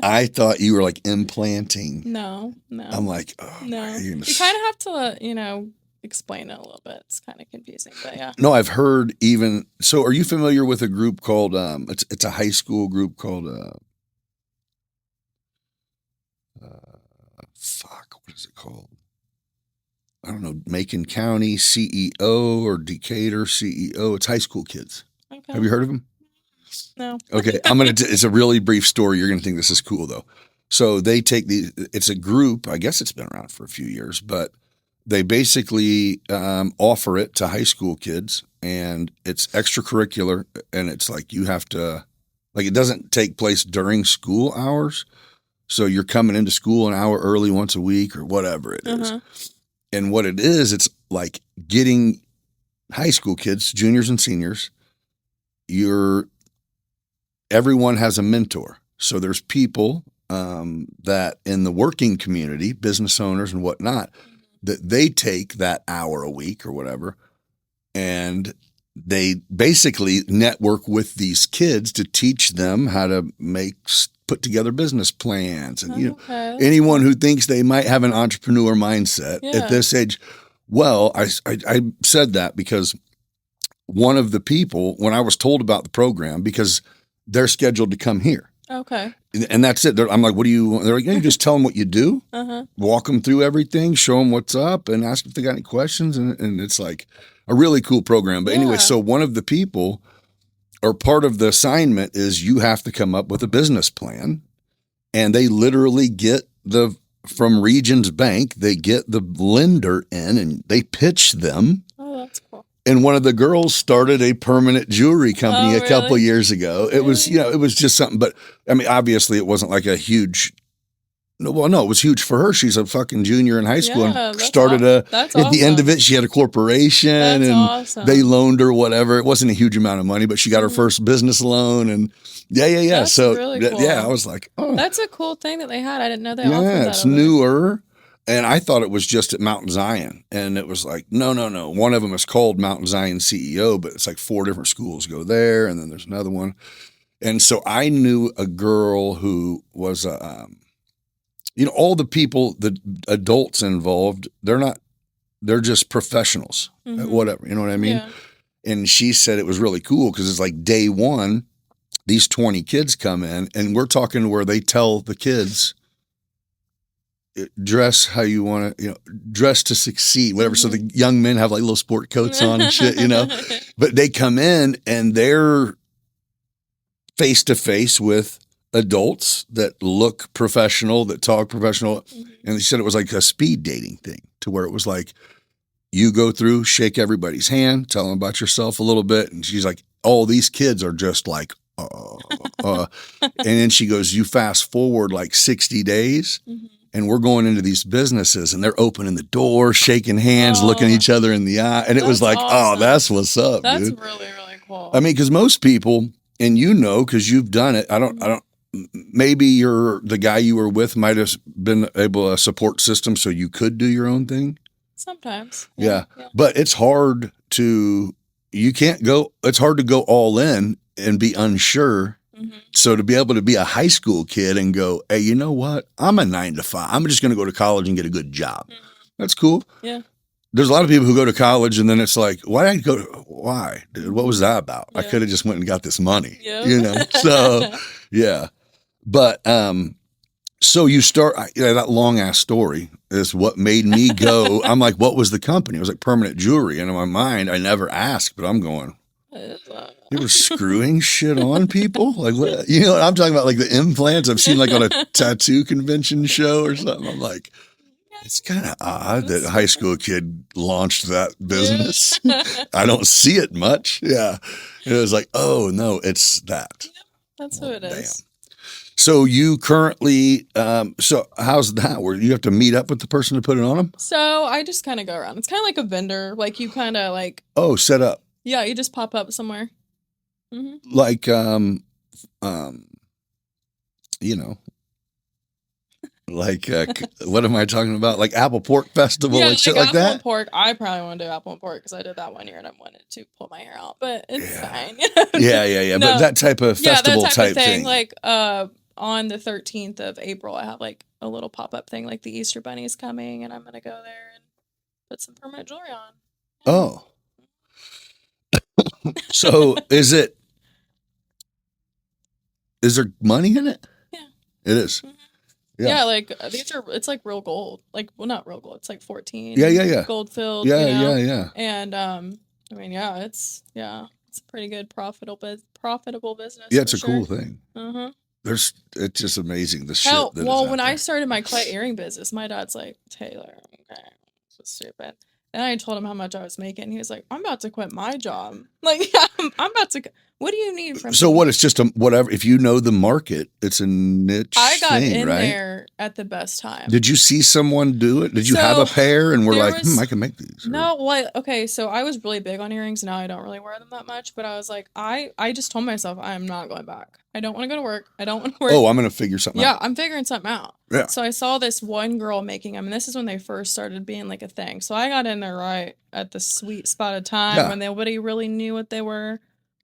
I thought you were implanting. No. I'm like, oh, no. You kind of have to, explain it a little bit. It's kind of confusing, but yeah. No, I've heard even. So are you familiar with a group called, it's a high school group called, what is it called? I don't know, Macon County CEO or Decatur CEO. It's high school kids. Okay. Have you heard of them? No. Okay. It's a really brief story. You're going to think this is cool though. So they take it's a group, I guess it's been around for a few years, but they basically offer it to high school kids and it's extracurricular and it's you have to, it doesn't take place during school hours. So you're coming into school an hour early once a week or whatever it is. Uh-huh. And what it is, it's getting high school kids, juniors and seniors, everyone has a mentor. So there's people that in the working community, business owners and whatnot, that they take that hour a week or whatever, and they basically network with these kids to teach them how to put together business plans. And anyone who thinks they might have an entrepreneur mindset at this age. Well, I said that because one of the people, when I was told about the program, because they're scheduled to come here Okay. And that's it. I'm like, what do you want? They're like, you just tell them what you do, walk them through everything, show them what's up, and ask if they got any questions. And it's like a really cool program. But anyway, so one of the people or part of the assignment is you have to come up with a business plan. And they literally get from Regions Bank, they get the lender in and they pitch them. Oh, that's cool. And one of the girls started a permanent jewelry company a couple years ago. It was, it was just something, but I mean, obviously it wasn't like a huge, it was huge for her. She's a fucking junior in high school and started at the end of it, she had a corporation and they loaned her whatever. It wasn't a huge amount of money, but she got her first business loan and That's so really cool. I was like, oh, that's a cool thing that they had. I didn't know they offered that. Yeah, it's newer. And I thought it was just at Mount Zion. And it was like, no. One of them is called Mount Zion CEO, but it's like 4 different schools go there. And then there's another one. And so I knew a girl who was, all the people, the adults involved, they're just professionals, whatever. You know what I mean? Yeah. And she said it was really cool because it's like day one, these 20 kids come in and we're talking where they tell the kids, dress how you want to, dress to succeed, whatever. So the young men have like little sport coats on and shit, but they come in and they're face to face with adults that look professional, that talk professional. And they said it was like a speed dating thing to where it was like, you go through, shake everybody's hand, tell them about yourself a little bit. And she's like, oh, these kids are just like, and then she goes, you fast forward like 60 days and we're going into these businesses and they're opening the door, shaking hands, looking each other in the eye. And it was like, awesome. Oh, that's what's up, that's dude. Really, really cool. I mean, because most people, and because you've done it, maybe the guy you were with might have been able a support system so you could do your own thing. Sometimes. Yeah. But it's hard it's hard to go all in and be unsure. So to be able to be a high school kid and go, hey, you know what? I'm a 9 to 5. I'm just going to go to college and get a good job. That's cool. Yeah. There's a lot of people who go to college and then it's like, why, dude? What was that about? I could have just went and got this money, So yeah. But, so you start, that long ass story is what made me go. I'm like, what was the company? It was like Permanent Jewelry. And in my mind, I never asked, but I'm going, you were screwing shit on people? Like, what? I'm talking about like the implants I've seen like on a tattoo convention show or something. I'm like, it's kind of odd that a high school kid launched that business. I don't see it much. Yeah. And it was like, oh no, it's that. That's who it is. So you currently, so how's that? Where you have to meet up with the person to put it on them? So I just kind of go around. It's kind of like a vendor. Like you kind of like. Oh, set up. Yeah, you just pop up somewhere. Like, like, what am I talking about? Like Apple Pork Festival, like shit like that? Apple Pork. I probably want to do Apple Pork because I did that one year and I wanted to pull my hair out, but it's fine. Yeah. No, but that type of festival type thing. Like, on the 13th of April, I have like a little pop-up thing, like the Easter Bunny is coming and I'm going to go there and put some permanent jewelry on. Oh. So is there money in it? Yeah. It is. Yeah, like it's like real gold. Like, well, not real gold. It's like 14. Yeah. Gold filled. Yeah. And I mean, it's a pretty good profitable business. Yeah, it's a cool thing. It's just amazing the shit. When I started my clay earring business, my dad's like, Taylor, okay, this is stupid. And I told him how much I was making. And he was like, I'm about to quit my job. Like, I'm about to. What do you need from me? So what? It's just whatever. If you know the market, it's a niche I got thing, in right? there at the best time. Did you see someone do it? Did you have a pair and we're like, I can make these? No, okay, so I was really big on earrings. Now I don't really wear them that much. But I was like, I just told myself I am not going back. I don't want to go to work. I don't want to work. Oh, I'm going to figure something out. Yeah, I'm figuring something out. Yeah. So I saw this one girl making them, and this is when they first started being like a thing. So I got in there right at the sweet spot of time when nobody really knew what they were.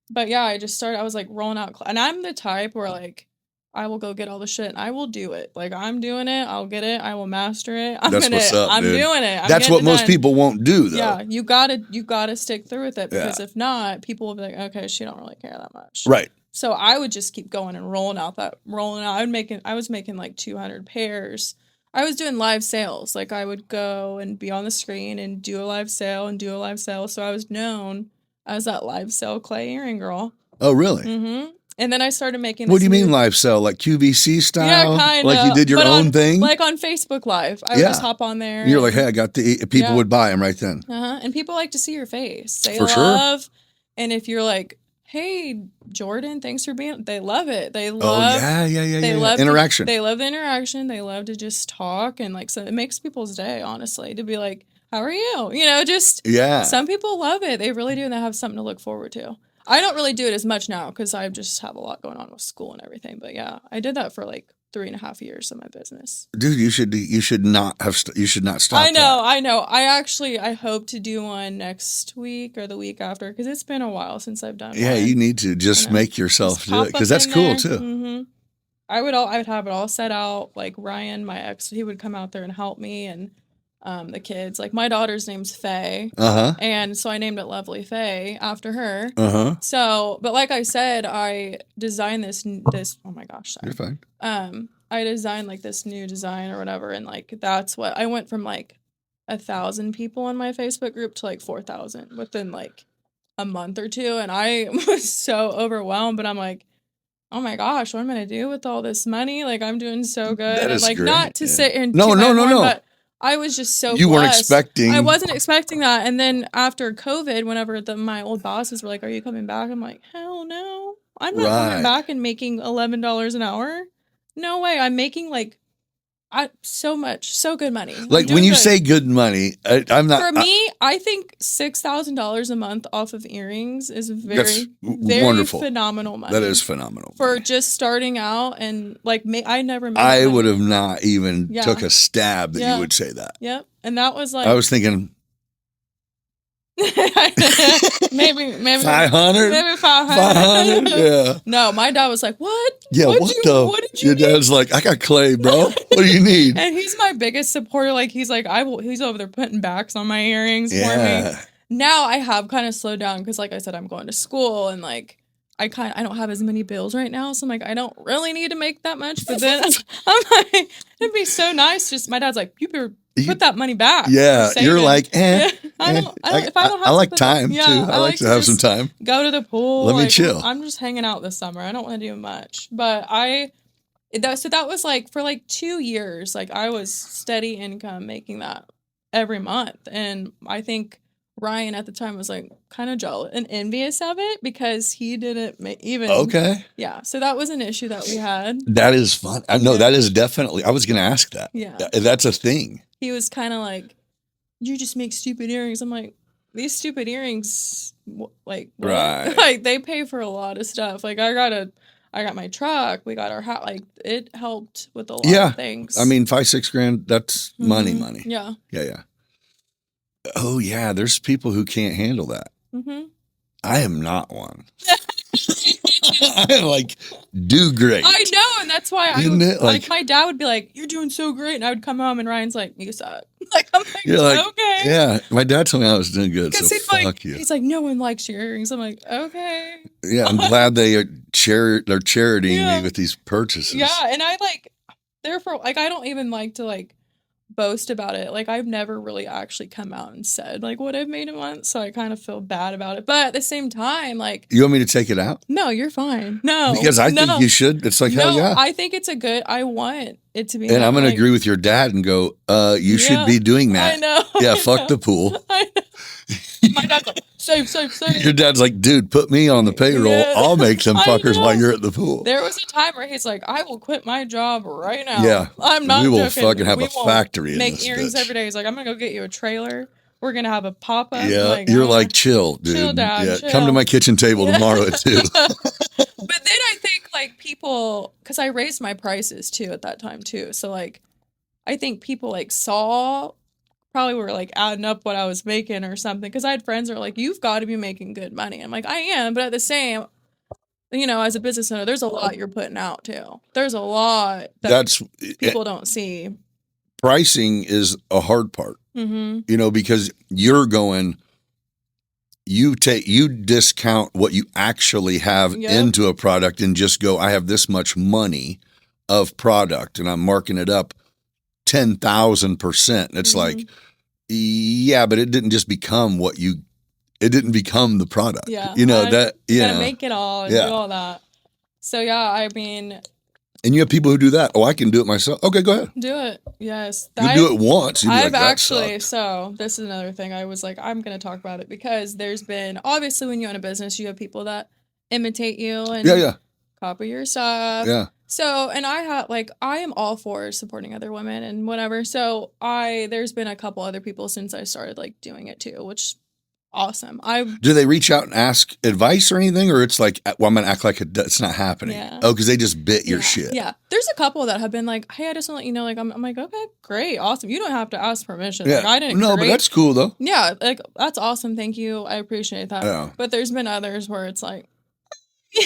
But yeah, I was like rolling out. And I'm the type where like, I will go get all the shit and I will do it. Like I'm doing it. I'll get it. I will master it. I'm doing it. That's what most people won't do though. Yeah. You gotta stick through with it because if not, people will be like, okay, she don't really care that much. Right. So I would just keep going and rolling out. I was making like 200 pairs. I was doing live sales. Like I would go and be on the screen and do a live sale and do a live sale. So I was known as that live sale clay earring girl. Oh, really? Mm-hmm. And then I started making. What do you mean live sell? Like QVC style? Yeah, kind of. Like you did your own thing? Like on Facebook Live. I would just hop on there. And you're like, hey, I got people would buy them right then. And people like to see your face. They For love. Sure. And if you're like, hey, Jordan, thanks for being, they love it. They love. They love interaction. They love the interaction. They love to just talk. And like, so it makes people's day, honestly, to be like, how are you? You know, just. Yeah. Some people love it. They really do. And they have something to look forward to. I don't really do it as much now because I just have a lot going on with school and everything. But yeah, I did that for like 3.5 years of my business. Dude, you should not stop. I know. I hope to do one next week or the week after because it's been a while since I've done one. Yeah, you need to just make yourself do it because that's cool too. Mm-hmm. I would have it all set out. Like Ryan, my ex, he would come out there and help me and the kids. Like my daughter's name's Faye. And so I named it Lovely Faye after her. So, but like I said, I designed this, oh my gosh, sorry. You're fine. I designed like this new design or whatever. And like, that's what I went from like 1,000 people in my Facebook group to like 4,000 within like a month or two. And I was so overwhelmed, but I'm like, oh my gosh, what am I going to do with all this money? Like I'm doing so good. That is and like, great. not to sit here and no. But I was just so You weren't blessed. expecting. I wasn't expecting that. And then after COVID, whenever my old bosses were like, are you coming back? I'm like, hell no. I'm not coming back and making $11 an hour. No way. I'm making like so good money. Like when you say good money, I'm not. For me, I think $6,000 a month off of earrings is very wonderful, phenomenal money. That is phenomenal for just starting out and like I never. Made I money. would have not even took a stab that you would say that. Yep, and that was like I was thinking. maybe 500, maybe 500. Yeah. No, my dad was like, "What? Yeah, what did you? Your dad's like, I got clay, bro. What do you need?" And he's my biggest supporter. Like he's like, he's over there putting backs on my earrings for me. Now I have kind of slowed down because, like I said, I'm going to school and like I don't have as many bills right now, so I'm like, I don't really need to make that much. But then I'm like, it'd be so nice. Just my dad's like, you better put that money back. Yeah, you're like, I like time too. I like to have some time. Go to the pool. Let me chill. I'm just hanging out this summer. I don't want to do much, but that was like for like 2 years. Like I was steady income making that every month, and I think Ryan at the time was like kind of jealous and envious of it because he didn't even. Okay. Yeah. So that was an issue that we had. That is fun. I know that is definitely, I was going to ask that. Yeah. That's a thing. He was kind of like, you just make stupid earrings. I'm like, these stupid earrings, like, right. Like they pay for a lot of stuff. Like I got my truck. We got our house. Like it helped with a lot of things. I mean, $5-6 grand, that's money. Yeah. Yeah. Oh, yeah. There's people who can't handle that. Mm-hmm. I am not one. I like do great. I know, and that's why like my dad would be like, "You're doing so great," and I would come home and Ryan's like, "You suck." Like I'm like, you're like, okay. Yeah, my dad told me I was doing good, so fuck you. He's like, "No one likes your earrings." I'm like, okay. Yeah, I'm glad they're charitying me with these purchases. Yeah, and I like, therefore, like I don't even like to like boast about it. Like I've never really actually come out and said like what I've made in months, so I kind of feel bad about it. But at the same time, like, you want me to take it out? No, you're fine. No, because I think you should. It's like hell yeah. I think it's I want it to be. And I'm going to agree with your dad and go, you should be doing that. I know. Yeah, fuck the pool. I know. My dad's like, save. Your dad's like, dude, put me on the payroll. Yeah. I'll make some fuckers while you're at the pool. There was a time where he's like, I will quit my job right now. Yeah. I'm not We will joking. fucking have a factory in make this earrings bitch. every day. He's like, I'm going to go get you a trailer. We're going to have a pop-up. Yeah. Like, you're like, chill, dude. Chill, Dad. Yeah. Chill. Come to my kitchen table tomorrow at 2. But then I think like people, because I raised my prices too at that time too. So like, I think people like probably were like adding up what I was making or something. Because I had friends that were like, you've got to be making good money. I'm like, I am. But at the same, as a business owner, there's a lot you're putting out too. There's a lot that people don't see. Pricing is a hard part, because you're going, you discount what you actually have Yep. into a product and just go, I have this much money of product and I'm marking it up 10,000%. It's like, yeah, but it didn't just become it didn't become the product. Yeah. You know, You gotta make it all and do all that. So yeah, I mean. And you have people who do that. Oh, I can do it myself. Okay, go ahead. Do it. Yes. You do it once. You'd be I've like, that actually, sucked. so this is another thing I was like, I'm going to talk about it because there's been, obviously when you own a business, you have people that imitate you and copy your stuff. Yeah. So, and I am all for supporting other women and whatever. So there's been a couple other people since I started like doing it too, which awesome. Do they reach out and ask advice or anything, or it's like, well, I'm gonna act like it's not happening? Yeah. Oh, because they just bit your shit. Yeah, there's a couple that have been like, hey, I just want to let you know, like, I'm like, okay, great, awesome. You don't have to ask permission. Yeah. Like, I didn't. No, but that's cool though. Yeah, like that's awesome. Thank you. I appreciate that. Yeah. But there's been others where it's like,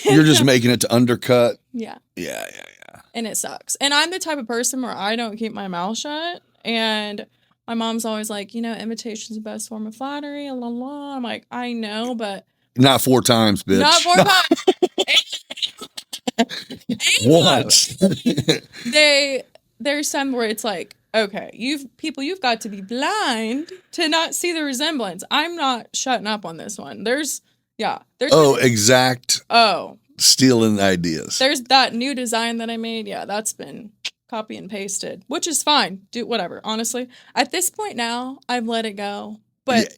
you're just making it to undercut. Yeah. Yeah. And it sucks. And I'm the type of person where I don't keep my mouth shut. And my mom's always like, imitation's the best form of flattery, la la. I'm like, I know, but Not 4 times, bitch. not 4 times. Once. There's some where it's like, okay, you've got to be blind to not see the resemblance. I'm not shutting up on this one. There's stealing ideas. There's that new design that I made. Yeah, that's been copy and pasted, which is fine. Do whatever. Honestly, at this point now, I've let it go. But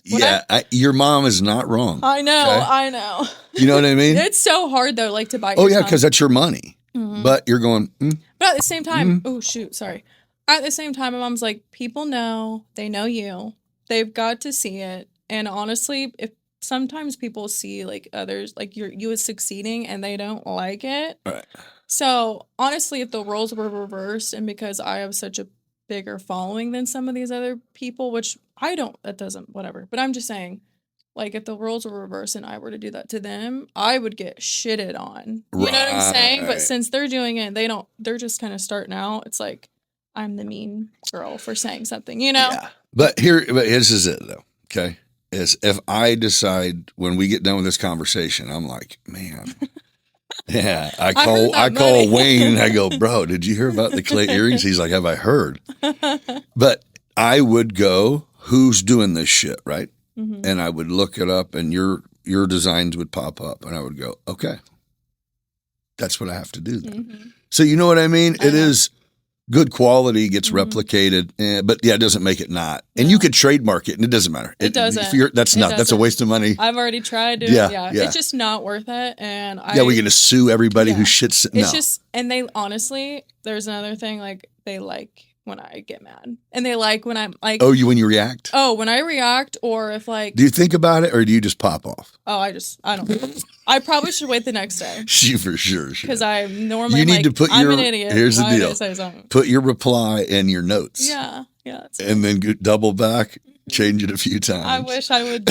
your mom is not wrong. I know. Okay? I know. You know what I mean? It's so hard though, like to buy. Oh yeah, because that's your money. Mm-hmm. But you're going. But at the same time, oh shoot, sorry. At the same time, my mom's like, people know, they know you. They've got to see it. And honestly, if sometimes people see like others, like you as succeeding, and they don't like it. Right. So honestly, if the roles were reversed, and because I have such a bigger following than some of these other people, which I don't, that doesn't, whatever. But I'm just saying, like, if the roles were reversed and I were to do that to them, I would get shitted on. You know what I'm saying? But since they're doing it, they're just kind of starting out. It's like, I'm the mean girl for saying something, Yeah. But this is it though. Okay. Is if I decide when we get done with this conversation, I'm like, man. Yeah, I call Wayne and I go, bro, did you hear about the clay earrings? He's like, have I heard? But I would go, who's doing this shit, right? Mm-hmm. And I would look it up, and your designs would pop up, and I would go, okay, that's what I have to do then. Mm-hmm. So you know what I mean? It is good quality, gets replicated, but yeah, it doesn't make it not. And you could trademark it, and it doesn't matter. It doesn't. That's a waste of money. I've already tried to. Yeah. It's just not worth it. And we're going to sue everybody who shits. It's just, and they honestly, there's another thing, like they like when I get mad, and they like when I'm like, when you react? Oh, when I react, or if like, do you think about it, or do you just pop off? Oh, I don't. I probably should wait the next day. She for sure. Because I normally you need to put I'm an idiot. Here's the deal. Put your reply in your notes. Yeah. And then double back, change it a few times. I wish I would.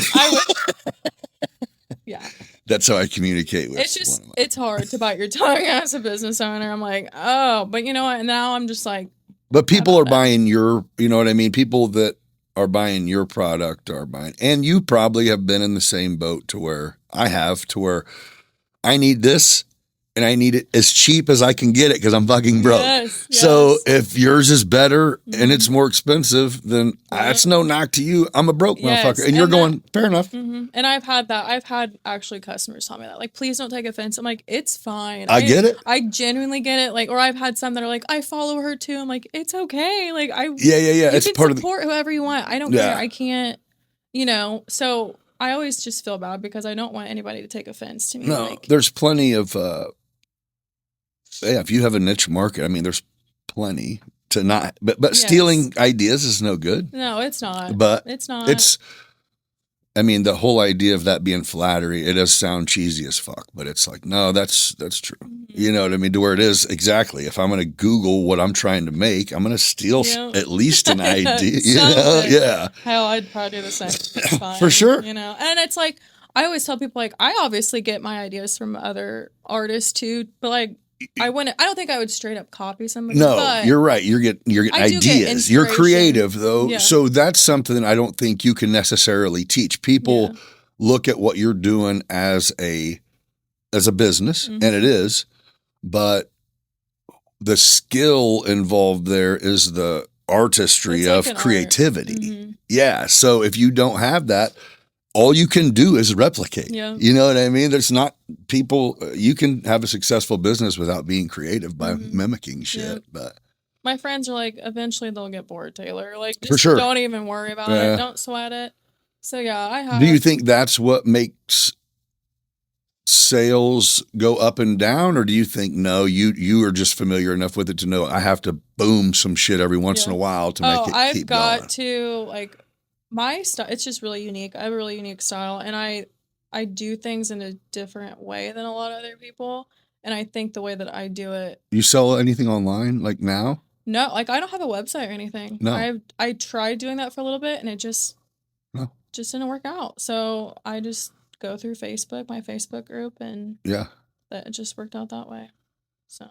Yeah. That's how I communicate with. It's just it's hard to bite your tongue as a business owner. I'm like, oh, but you know what? Now I'm just like. But people are buying your, you know what I mean? People that are buying your product are buying, and you probably have been in the same boat to where I need this and I need it as cheap as I can get it because I'm fucking broke. Yes. So if yours is better and it's more expensive, then that's no knock to you. I'm a broke motherfucker. And you're going, fair enough. Mm-hmm. And I've had that. I've had actually customers tell me that. Like, please don't take offense. I'm like, it's fine. I get it. I genuinely get it. Like, or I've had some that are like, I follow her too. I'm like, it's okay. Like, yeah. It's can part support whoever you want. I don't care. I can't, so I always just feel bad because I don't want anybody to take offense to me. No, there's plenty of, if you have a niche market, I mean, there's plenty to not, but stealing ideas is no good. No, it's not. But it's not. I mean, the whole idea of that being flattery, it does sound cheesy as fuck, but it's like, no, that's true. Mm-hmm. You know what I mean? To where it is exactly. If I'm going to Google what I'm trying to make, I'm going to steal at least an idea. Yeah. Hell, I'd probably do the same. It's fine, for sure. And it's like, I always tell people, like, I obviously get my ideas from other artists too, but like, I don't think I would straight up copy somebody. No, but you're right. You're getting ideas. You're creative though. Yeah. So that's something I don't think you can necessarily teach. People look at what you're doing as a business, and it is, but the skill involved there is the artistry It's like of an art. creativity. Yeah. So if you don't have that, all you can do is replicate. Yeah. You know what I mean? There's not people, you can have a successful business without being creative by mimicking shit. But my friends are like, eventually they'll get bored, Taylor. Like, For just sure. don't even worry about it. Don't sweat it. So yeah, I have. do you think that's what makes sales go up and down, or do you think no, you are just familiar enough with it to know I have to boom some shit every once in a while to make it I've keep got going? to, like, my style, it's just really unique. I have a really unique style, and I do things in a different way than a lot of other people. And I think the way that I do it, You sell anything online like now? no, like, I don't have a website or anything. No. I tried doing that for a little bit, and it just No. didn't work out. So I just go through Facebook, my Facebook group, and Yeah. that it just worked out that way. So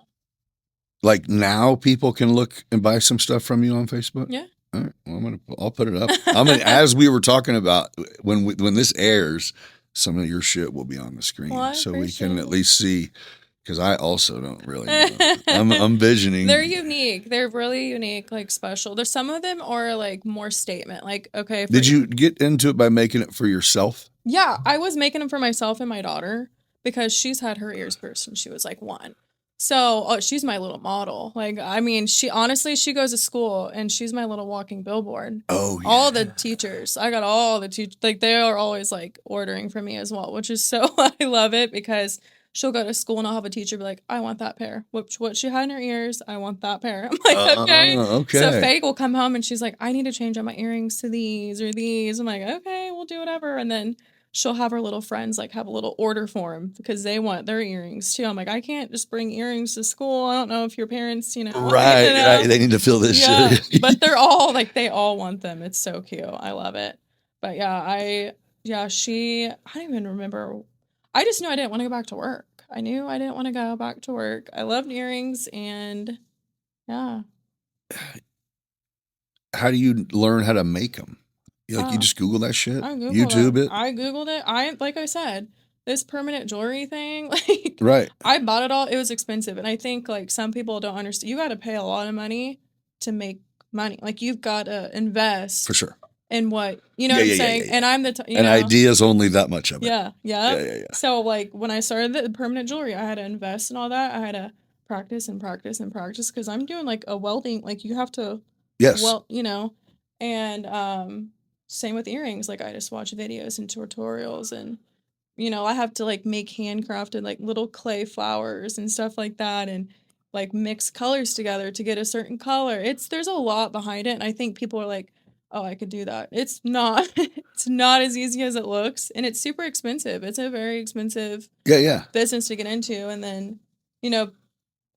Like now people can look and buy some stuff from you on Facebook? yeah. All right. Well, I'll put it up. I mean, as we were talking about, when this airs, some of your shit will be on the screen, Well, I so we appreciate can it. at least see. Because I also don't really know. I'm visioning. They're unique. They're really unique, like special. There's some of them are like more statement. Like, okay. Did you get into it by making it for yourself? Yeah, I was making them for myself and my daughter because she's had her ears pierced since she was like 1. So she's my little model. Like, I mean, she goes to school and she's my little walking billboard. Oh, yeah. All the teachers, I got all the teachers, like they are always like ordering from me as well, which is so, I love it because she'll go to school and I'll have a teacher be like, I want that pair. What she had in her ears, I want that pair. I'm like, okay. Okay. So Faye will come home and she's like, I need to change out my earrings to these or these. I'm like, okay, we'll do whatever. And then she'll have her little friends like have a little order form because they want their earrings too. I'm like, I can't just bring earrings to school. I don't know if your parents, Right, you know. right. They need to feel this shit. But they're all like, they all want them. It's so cute. I love it. But yeah, I don't even remember. I just knew I didn't want to go back to work. I knew I didn't want to go back to work. I loved earrings and yeah. How do you learn how to make them? You just Google that shit? I Googled YouTube it? I Googled it. Like I said, this permanent jewelry thing, like Right. I bought it all. It was expensive. And I think like some people don't understand. You got to pay a lot of money to make money. Like you've got to invest. For sure. In what, you know what I'm saying? Yeah. And I'm the, An idea is only that much of it. Yeah. So like when I started the permanent jewelry, I had to invest in all that. I had to practice because I'm doing like a welding, like you have to, well, and same with earrings. Like I just watch videos and tutorials and, I have to like make handcrafted like little clay flowers and stuff like that and like mix colors together to get a certain color. There's a lot behind it. And I think people are like, oh, I could do that. It's not. It's not as easy as it looks, and it's super expensive. It's a very expensive business to get into, and then,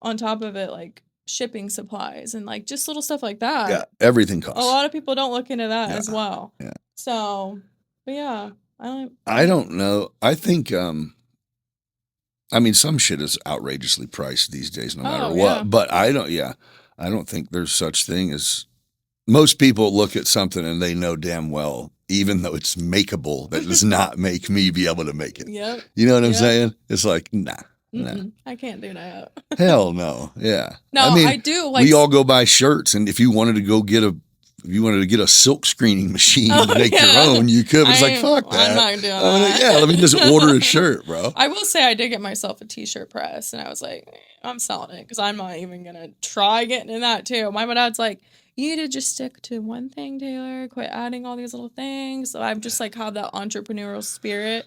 on top of it, like shipping supplies and like just little stuff like that. Yeah, everything costs. A lot of people don't look into that as well. Yeah. So, but yeah, I don't know. I think, I mean, some shit is outrageously priced these days, no matter what. Yeah. But I don't think there's such thing as. Most people look at something and they know damn well, even though it's makeable, that does not make me be able to make it. Yep. You know what I'm saying? It's like, nah. I can't do that. Hell no. Yeah. No, I mean, I do. Like, we all go buy shirts, and if you wanted to get a silk screening machine to make your own, you could. But it's like, fuck that. I'm not doing that. Yeah, let me just order a shirt, bro. I will say I did get myself a t-shirt press, and I was like, I'm selling it because I'm not even going to try getting in that too. My dad's like, you need to just stick to one thing, Taylor. Quit adding all these little things. So I'm just like have that entrepreneurial spirit.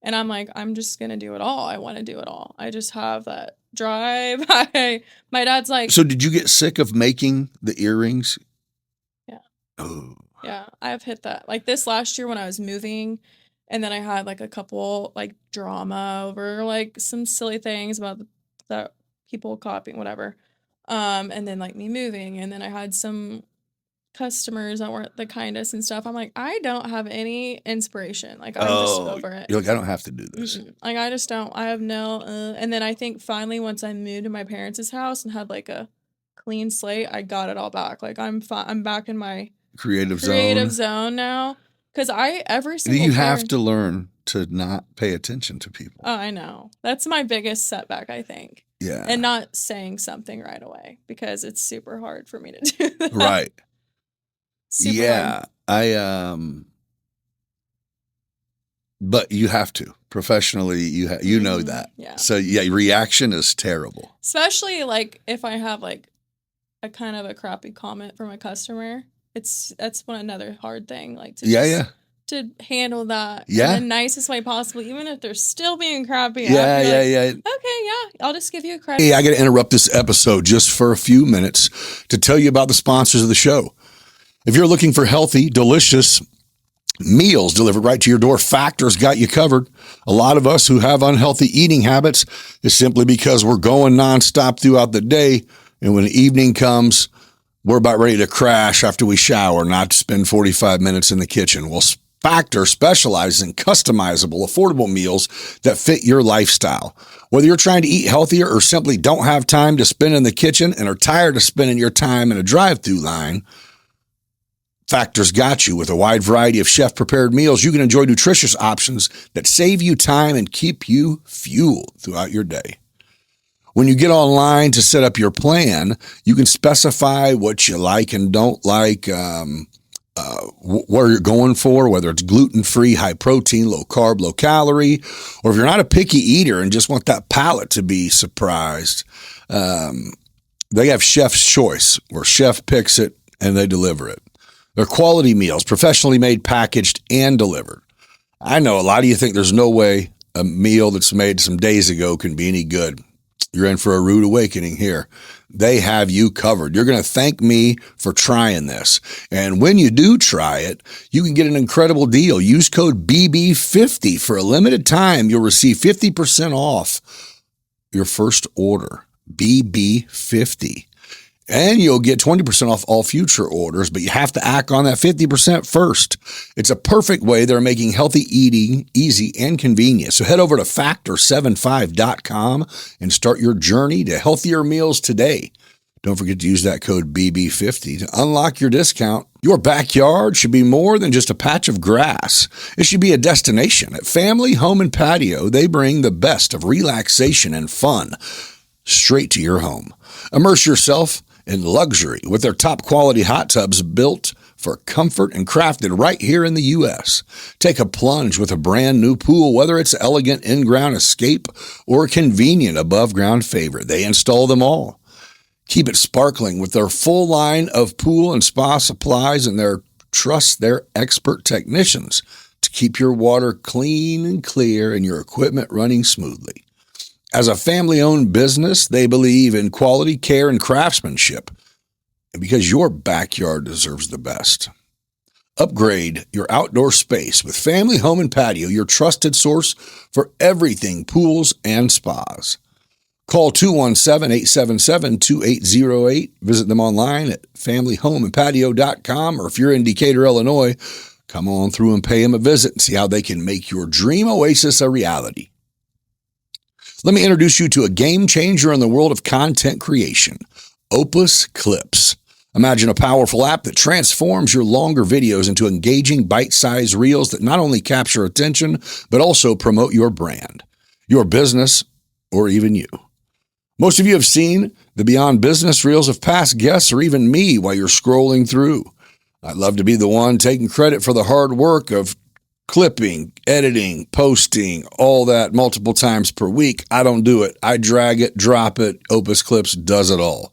And I'm like, I'm just going to do it all. I want to do it all. I just have that drive. My dad's like. So did you get sick of making the earrings? Yeah. Oh. Yeah, I've hit that. Like this last year when I was moving, and then I had like a couple like drama over like some silly things about that people copying, whatever. And then like me moving, and then I had some customers that weren't the kindest and stuff. I'm like, I don't have any inspiration. Like I'm just over it. You're like, I don't have to do this. Like I just don't. I have no. And then I think finally once I moved to my parents' house and had like a clean slate, I got it all back. Like I'm back in my creative zone now. Because every single You pair, have to learn to not pay attention to people. Oh, I know. That's my biggest setback, I think. Yeah. And not saying something right away because it's super hard for me to do that. Right. Super Yeah. hard. But you have to professionally. You know that. Yeah. So yeah, reaction is terrible. Especially like if I have like a kind of a crappy comment from a customer, that's another hard thing. Like to handle that in the nicest way possible, even if they're still being crappy. Yeah. Okay, yeah, I'll just give you a credit. Hey, I got to interrupt this episode just for a few minutes to tell you about the sponsors of the show. If you're looking for healthy, delicious meals delivered right to your door, Factor's got you covered. A lot of us who have unhealthy eating habits is simply because we're going nonstop throughout the day. And when the evening comes, we're about ready to crash after we shower, not to spend 45 minutes in the kitchen. Well, Factor specializes in customizable, affordable meals that fit your lifestyle. Whether you're trying to eat healthier or simply don't have time to spend in the kitchen and are tired of spending your time in a drive-through line, Factor's got you. With a wide variety of chef-prepared meals, you can enjoy nutritious options that save you time and keep you fueled throughout your day. When you get online to set up your plan, you can specify what you like and don't like, what you're going for, whether it's gluten-free, high-protein, low-carb, low-calorie, or if you're not a picky eater and just want that palate to be surprised, they have Chef's Choice, where chef picks it and they deliver it. They're quality meals, professionally made, packaged, and delivered. I know a lot of you think there's no way a meal that's made some days ago can be any good. You're in for a rude awakening here. They have you covered. You're going to thank me for trying this. And when you do try it, you can get an incredible deal. Use code BB50 for a limited time. You'll receive 50% off your first order. BB50. And you'll get 20% off all future orders, but you have to act on that 50% first. It's a perfect way they're making healthy eating easy and convenient. So head over to factor75.com and start your journey to healthier meals today. Don't forget to use that code BB50 to unlock your discount. Your backyard should be more than just a patch of grass. It should be a destination. At Family Home and Patio, they bring the best of relaxation and fun straight to your home. Immerse yourself in luxury with their top quality hot tubs built for comfort and crafted right here in the U.S. Take a plunge with a brand new pool, whether it's elegant in-ground escape or a convenient above-ground favorite. They install them all. Keep it sparkling with their full line of pool and spa supplies, and trust their expert technicians to keep your water clean and clear and your equipment running smoothly. As a family-owned business, they believe in quality care and craftsmanship, and because your backyard deserves the best. Upgrade your outdoor space with Family Home and Patio, your trusted source for everything pools and spas. Call 217-877-2808. Visit them online at familyhomeandpatio.com, or if you're in Decatur, Illinois, come on through and pay them a visit and see how they can make your dream oasis a reality. Let me introduce you to a game changer in the world of content creation, Opus Clips. Imagine a powerful app that transforms your longer videos into engaging bite-sized reels that not only capture attention, but also promote your brand, your business, or even you. Most of you have seen the Beyond Business reels of past guests or even me while you're scrolling through. I'd love to be the one taking credit for the hard work of clipping, editing, posting, all that multiple times per week. I don't do it. I drag it, drop it. Opus Clips does it all.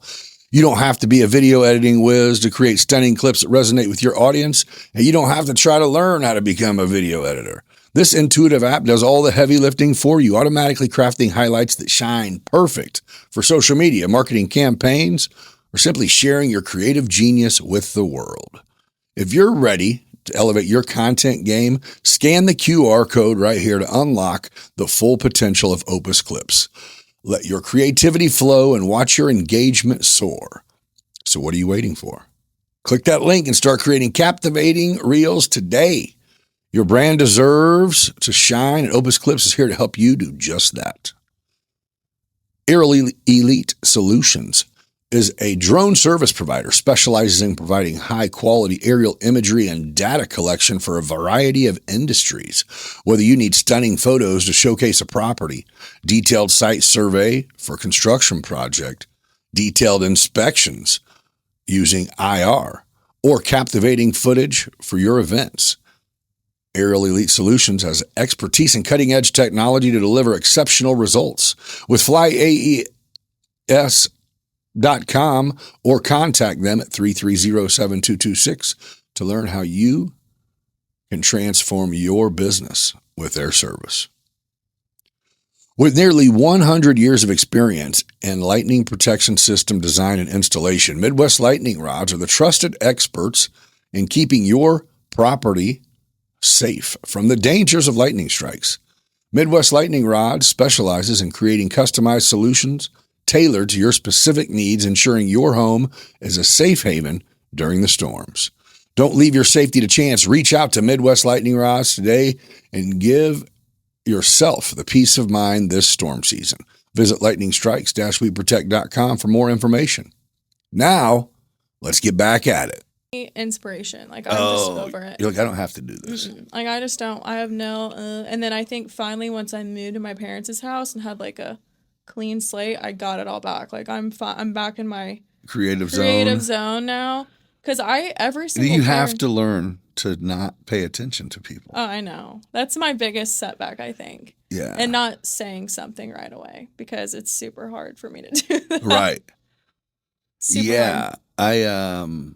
You don't have to be a video editing whiz to create stunning clips that resonate with your audience, and you don't have to try to learn how to become a video editor. This intuitive app does all the heavy lifting for you, automatically crafting highlights that shine perfect for social media, marketing campaigns, or simply sharing your creative genius with the world. If you're ready to elevate your content game, scan the QR code right here to unlock the full potential of Opus Clips. Let your creativity flow and watch your engagement soar. So what are you waiting for? Click that link and start creating captivating reels today. Your brand deserves to shine, and Opus Clips is here to help you do just that. Eerily Elite Solutions. is a drone service provider specializes in providing high-quality aerial imagery and data collection for a variety of industries. Whether you need stunning photos to showcase a property, detailed site survey for a construction project, detailed inspections using IR, or captivating footage for your events, Aerial Elite Solutions has expertise in cutting-edge technology to deliver exceptional results. With FlyAES.com or contact them at 330-7226 to learn how you can transform your business with their service. With nearly 100 years of experience in lightning protection system design and installation, Midwest Lightning Rods are the trusted experts in keeping your property safe from the dangers of lightning strikes. Midwest Lightning Rods specializes in creating customized solutions tailored to your specific needs, ensuring your home is a safe haven during the storms. Don't leave your safety to chance. Reach out to Midwest Lightning Rods today and give yourself the peace of mind this storm season. Visit lightningstrikes-weprotect.com for more information. Now, let's get back at it. Inspiration. Like, I'm just over it. You're like, I don't have to do this. Like, I just don't. I have no. And then I think finally, once I moved to my parents' house and had like a clean slate, I got it all back. Like, I'm back in my creative zone now. Because every single you have to learn to not pay attention to people. Oh, I know. That's my biggest setback, I think. Yeah. And not saying something right away because it's super hard for me to do that. Right. Super hard.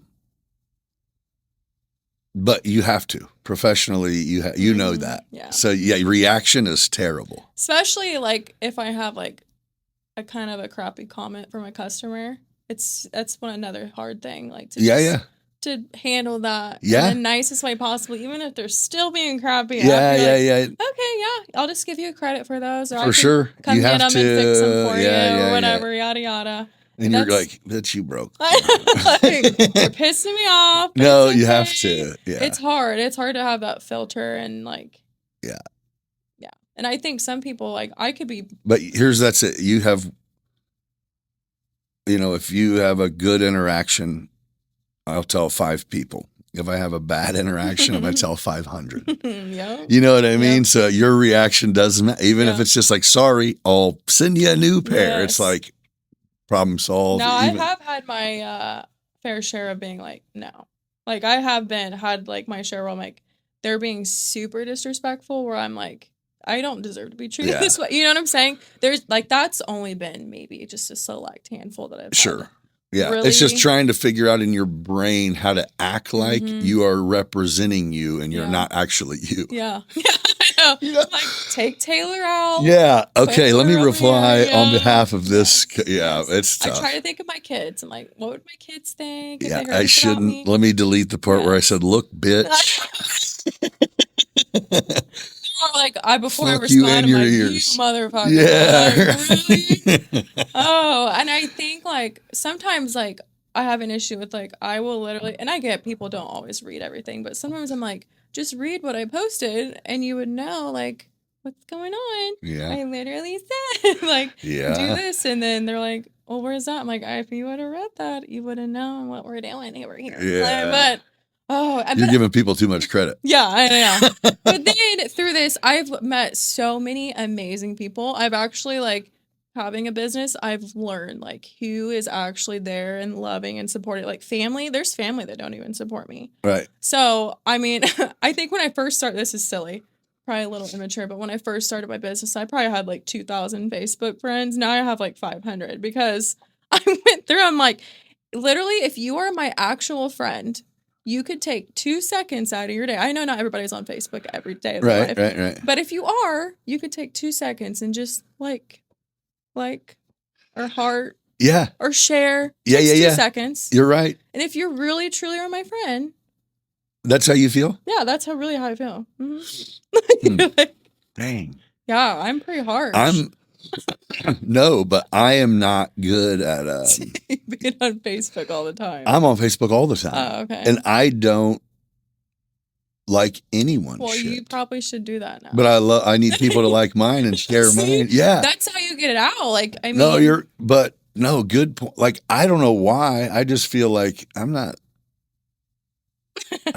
But you have to professionally. You know that. Yeah. So reaction is terrible. Especially like if I have like a kind of a crappy comment from a customer. That's another hard thing. Like to to handle that in the nicest way possible, even if they're still being crappy. Okay, I'll just give you credit for those, or I can come you get them to, and fix them for you, or whatever, yada yada. And you're like, bitch, you broke. Like, you're pissing me off. No, you have to. Yeah. It's hard. It's hard to have that filter and like. Yeah. Yeah. And I think some people, like, I could be. But that's it. You have, if you have a good interaction, I'll tell 5 people. If I have a bad interaction, I'm going to tell 500. Yeah. You know what I mean? So your reaction doesn't matter. Even if it's just like, sorry, I'll send you a new pair. It's like, problem solved. Now, I have had my fair share of being like, no. Like, I have had like my share where I'm like, they're being super disrespectful, where I'm like, I don't deserve to be treated this way. You know what I'm saying? There's like, that's only been maybe just a select handful that I've had. Yeah. Really? It's just trying to figure out in your brain how to act like you are representing you and you're not actually you. Yeah. I know. Like, take Taylor out. Yeah. Okay. Let me reply on behalf of this. Yeah. It's tough. I try to think of my kids. I'm like, what would my kids think? Yeah. I shouldn't. Let me delete the part where I said, look, bitch. Like, before I respond, I'm like, ears. You motherfucker. Yeah. Like, really? Oh, and I think, like, sometimes, like, I have an issue with, like, I will literally, and I get people don't always read everything, but sometimes I'm like, just read what I posted, and you would know, like, what's going on. Yeah. I literally said, like, do this, and then they're like, well, where's that? I'm like, if you would have read that, you would have known what we're doing over here. Yeah. But, you're giving people too much credit. Yeah, I know. But then through this, I've met so many amazing people. I've actually, like, having a business, I've learned, like, who is actually there and loving and supporting. Like, family, there's family that don't even support me. Right. So, I mean, I think when I first started, this is silly, probably a little immature, but when I first started my business, I probably had, like, 2,000 Facebook friends. Now I have, like, 500 because I went through, I'm like, literally, if you are my actual friend, you could take 2 seconds out of your day. I know not everybody's on Facebook every day of their life. Right. But if you are, you could take 2 seconds and just like, or heart. Yeah. Or share. Yeah. 2 seconds. You're right. And if you're really, truly are my friend. That's how you feel? Yeah, that's how I feel. Mm-hmm. Dang. Yeah, I'm pretty harsh. No, but I am not good at being on Facebook all the time. I'm on Facebook all the time. Oh, okay. And I don't like anyone. Well, you probably should do that now. But I need people to like mine and share mine. Yeah. That's how you get it out. Like, I mean. No, but no, good point. Like, I don't know why. I just feel like I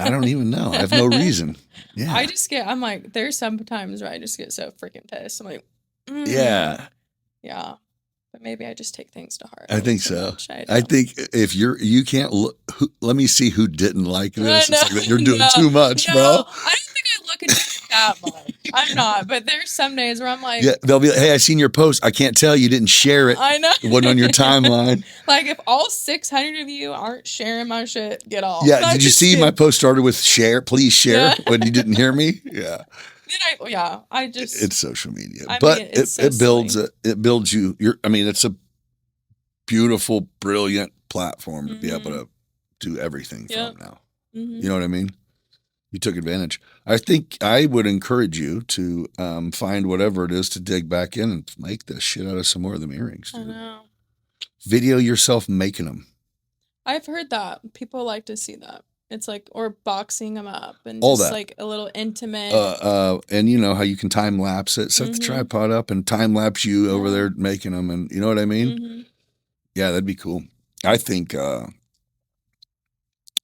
don't even know. I have no reason. Yeah. I'm like, there's some times where I just get so freaking pissed. I'm like, Yeah. Yeah. But maybe I just take things to heart. I think so. Much. I think if you can't look, let me see who didn't like this. No, It's like, you're doing too much, bro. I don't think I look at it that much. I'm not, but there's some days where I'm like, Yeah, they'll be like, hey, I seen your post. I can't tell you didn't share it. I know. It wasn't on your timeline. Like, if all 600 of you aren't sharing my shit, get off. Yeah, did you see my post started with share? Please share when you didn't hear me? Yeah. It's social media, I but mean, it's it builds silly. it builds you. It's a beautiful, brilliant platform to be able to do everything from now. You know what I mean? You took advantage. I think I would encourage you to find whatever it is to dig back in and make the shit out of some more of them earrings. Dude. I know. Video yourself making them. I've heard that. People like to see that. It's like, or boxing them up and All just that. like a little intimate. And you know how you can time lapse it, set the tripod up and time lapse you over there making them. And you know what I mean? Yeah, that'd be cool. I think, I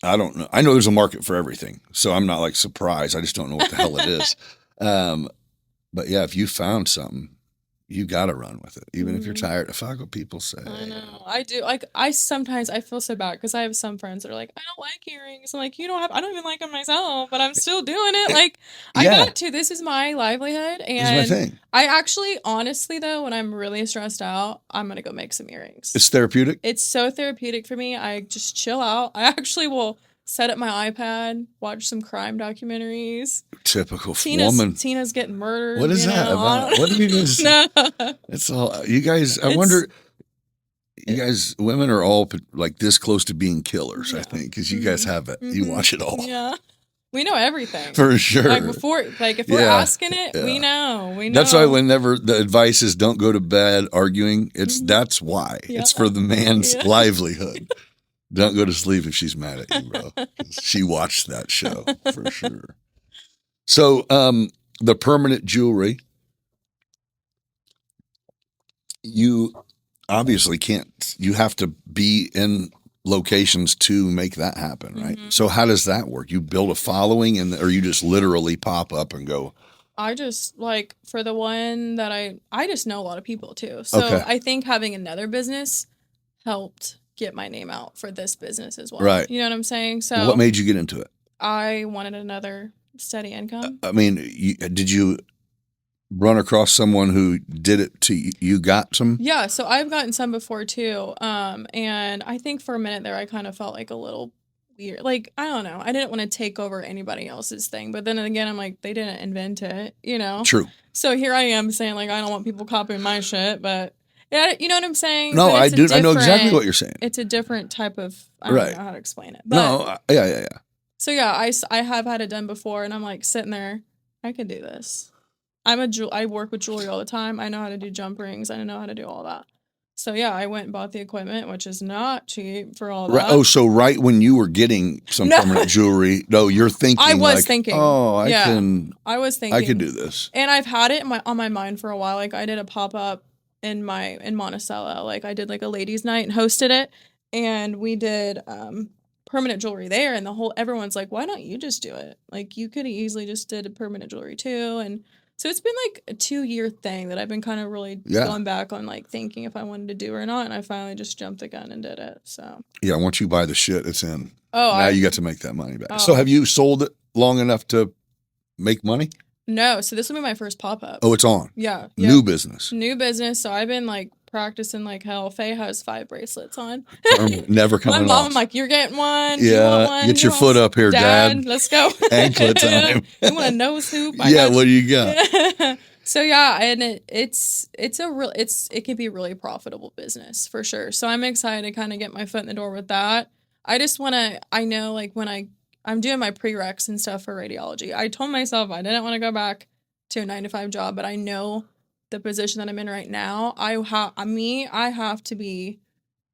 don't know. I know there's a market for everything, so I'm not like surprised. I just don't know what the hell it is. But yeah, if you found something, you got to run with it, even if you're tired. Fuck what people say. I know. I do. Like, I feel so bad because I have some friends that are like, I don't like earrings. I'm like, I don't even like them myself, but I'm still doing it. Like, I got to. This is my livelihood. And it's my thing. I actually, honestly, though, when I'm really stressed out, I'm going to go make some earrings. It's therapeutic? It's so therapeutic for me. I just chill out. I actually will set up my iPad, watch some crime documentaries. Typical woman. Tina's getting murdered. What is that about? What have you guys? No. It's all you guys. I wonder. You guys, women are all like this close to being killers. I think because you guys have it. You watch it all. Yeah. We know everything. For sure. Like if we're asking it, we know. That's why whenever the advice is don't go to bed arguing, that's why. Yeah. It's for the man's livelihood. Don't go to sleep if she's mad at you, bro. She watched that show for sure. So the permanent jewelry, you obviously can't. You have to be in locations to make that happen, right? So how does that work? You build a following, or you just literally pop up and go? I just for the one that I just know a lot of people too. So I think having another business helped get my name out for this business as well. Right. You know what I'm saying? So what made you get into it? I wanted another steady income. I mean, did you run across someone who did it to you? You got some? Yeah. So I've gotten some before too. And I think for a minute there, I kind of felt like a little weird. Like, I don't know. I didn't want to take over anybody else's thing. But then again, I'm like, they didn't invent it, you know? True. So here I am saying like, I don't want people copying my shit, but yeah, you know what I'm saying? No, I do. I know exactly what you're saying. It's a different type of, I don't know how to explain it. But, no, yeah. So yeah, I have had it done before, and I'm like sitting there, I can do this. I work with jewelry all the time. I know how to do jump rings. I know how to do all that. So yeah, I went and bought the equipment, which is not cheap for all that. Right. Oh, so right when you were getting some permanent jewelry, you're thinking. I was thinking. Oh, I was thinking. I could do this. And I've had it on my mind for a while. Like I did a pop up in Monticello. Like I did like a ladies' night and hosted it, and we did permanent jewelry there, and everyone's like, why don't you just do it? Like you could have easily just did a permanent jewelry too. And so it's been like a 2-year thing that I've been kind of really going back on, like thinking if I wanted to do or not, and I finally just jumped the gun and did it. So yeah, once you buy the shit, it's in. Now you got to make that money back. So have you sold it long enough to make money? No, so this will be my first pop-up. Oh, it's on? Yeah. New business. So I've been like practicing like hell. Faye has 5 bracelets on. Never coming off. My mom, I'm like, you're getting one. Yeah, you want one? get your foot up here, Dad. Let's go. Anklet time. You want a nose hoop? Yeah, what do you got? So yeah, and it can be a really profitable business for sure. So I'm excited to kind of get my foot in the door with that. I know like when I'm doing my prereqs and stuff for radiology. I told myself I didn't want to go back to a 9-to-5 job, but I know the position that I'm in right now. I have to be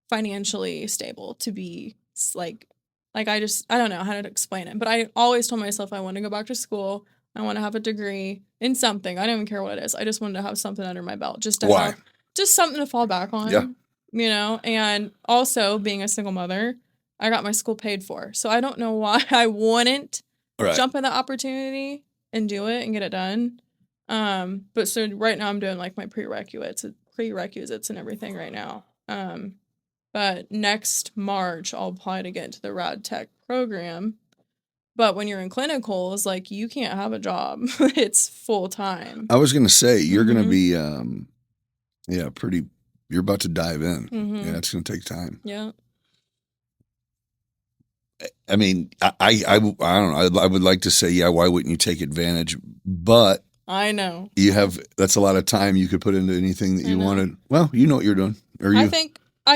financially stable to be like I don't know how to explain it, but I always told myself I want to go back to school. I want to have a degree in something. I don't even care what it is. I just wanted to have something under my belt, just to have just something to fall back on. you know, and also being a single mother, I got my school paid for. So I don't know why I wouldn't jump in the opportunity and do it and get it done. But so right now I'm doing like my prerequisites and everything right now. But next March I'll apply to get into the rad tech program. But when you're in clinicals, like you can't have a job. It's full time. I was going to say, you're going to be, you're about to dive in. Mm-hmm. Yeah, it's going to take time. Yeah. I mean, I don't know. I would like to say, yeah, why wouldn't you take advantage? But I know. That's a lot of time you could put into anything that you wanted. Well, you know what you're doing. Or you, I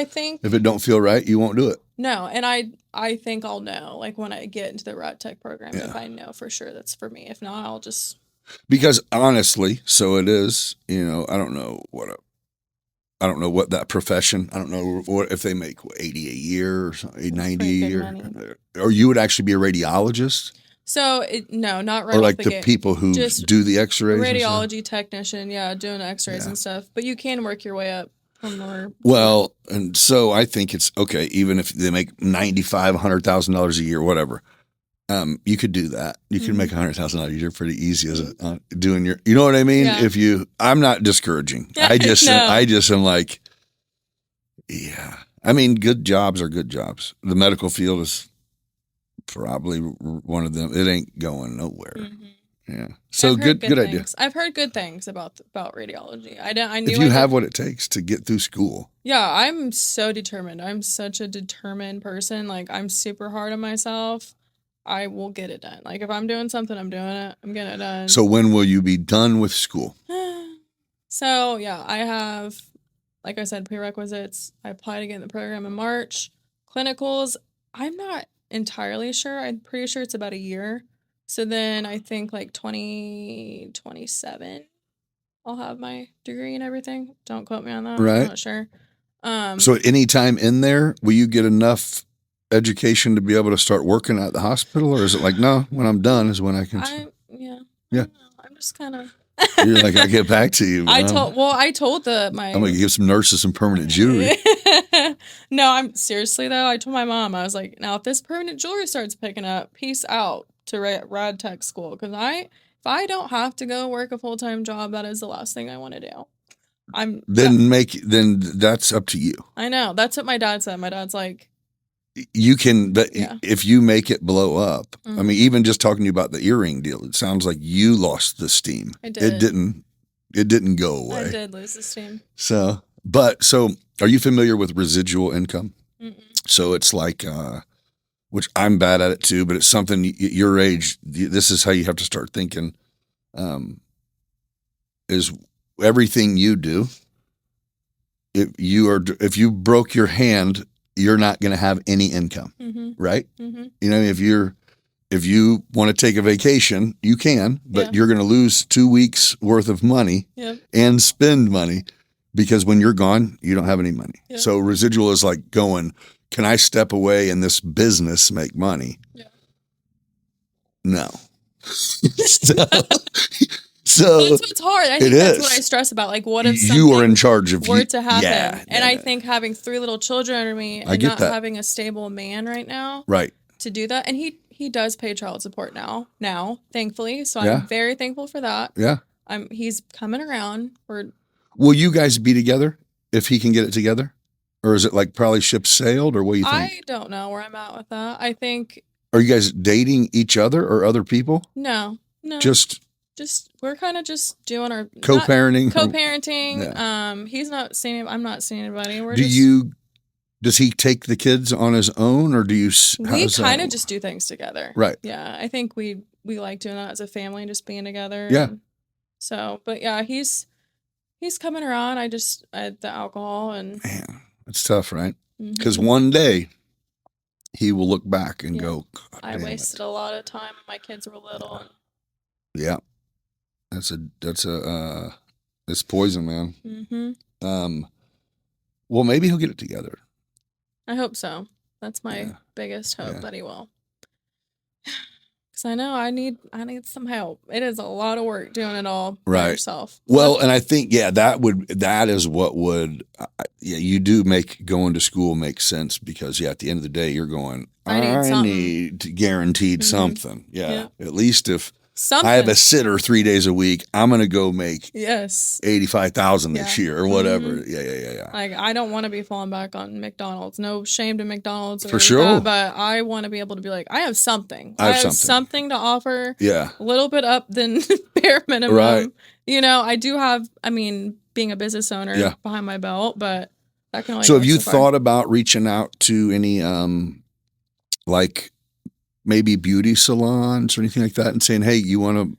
think if it don't feel right, you won't do it. No, and I think I'll know, like when I get into the rad tech program, if I know for sure that's for me. If not, I'll just. Because honestly, so it is, you know, I don't know what that profession, I don't know what if they make 80 a year or something, 90 a year. Money. Or you would actually be a radiologist? So, no, not right Or like off the people who do the x-rays? Radiology technician, doing x-rays and stuff. But you can work your way up from more. Well, and so I think it's okay, even if they make $95,000, $100,000 a year, whatever. You could do that. You can make $100,000 a year pretty easy as doing your, you know what I mean? Yeah. I'm not discouraging. I just am like, yeah. I mean, good jobs are good jobs. The medical field is probably one of them. It ain't going nowhere. Mm-hmm. Yeah. So good idea. I've heard good things about radiology. I knew if you have what it takes to get through school. Yeah, I'm so determined. I'm such a determined person. Like I'm super hard on myself. I will get it done. Like if I'm doing something, I'm doing it. I'm getting it done. So when will you be done with school? So yeah, I have, like I said, prerequisites. I applied to get in the program in March. Clinicals, I'm not entirely sure. I'm pretty sure it's about a year. So then I think like 2027, I'll have my degree and everything. Don't quote me on that. Right. I'm not sure. So at any time in there, will you get enough education to be able to start working at the hospital, or is it like, no, when I'm done is when I can? Yeah. I'm just kind of. You're like, I'll get back to you. I told I'm going to give some nurses some permanent jewelry. No, I'm seriously though. I told my mom, I was like, now if this permanent jewelry starts picking up, peace out to rad tech school. Because if I don't have to go work a full-time job, that is the last thing I want to do. Then that's up to you. I know. That's what my dad said. My dad's like, you can, but if you make it blow up, I mean, even just talking to you about the earring deal, it sounds like you lost the steam. I did. It didn't go away. I did lose the steam. So are you familiar with residual income? Mm-mm. So it's like, which I'm bad at it too, but it's something at your age, this is how you have to start thinking, is everything you do, if you broke your hand, you're not going to have any income, right? Mm-hmm. You know, if you want to take a vacation, you can, but you're going to lose 2 weeks worth of money and spend money because when you're gone, you don't have any money. Yep. So residual is like going, can I step away in this business, make money? Yeah. No. So that's what's hard. I think that's what I stress about. Like, what if you are in charge of were to happen? And I think having 3 little children under me and not having a stable man right now, right, to do that, and he does pay child support now, thankfully. So I'm very thankful for that. Yeah, he's coming around. Will you guys be together if he can get it together, or is it like probably ship sailed, or what do you think? I don't know where I'm at with that. I think. Are you guys dating each other or other people? No. Just we're kind of just doing our co-parenting. Yeah. He's not seeing. I'm not seeing anybody. Does he take the kids on his own, or do you? We kind of just do things together. Right. Yeah, I think we like doing that as a family, just being together. Yeah. But yeah, he's coming around. I the alcohol and. Man, it's tough, right? Because one day. He will look back and go, I wasted a lot of time when my kids were little. Yeah. It's poison, man. Mm-hmm. Well, maybe he'll get it together. I hope so. That's my biggest hope that he will. Because I know I need some help. It is a lot of work doing it all by Right. yourself. Well, and I think, that is what would, you do make going to school make sense because, at the end of the day, you're going, I need something. need guaranteed something. Yeah. At least if Something. I have a sitter 3 days a week, I'm going to go make yes. 85,000 this year or whatever. Mm-hmm. Yeah. Like, I don't want to be falling back on McDonald's. No shame to McDonald's. For sure. But I want to be able to be like, I have something. I have something to offer. Yeah. A little bit up than bare minimum. Right. I do have, being a business owner behind my belt, but that can only So go have you so far. thought about reaching out to any, like maybe beauty salons or anything like that and saying, hey, you want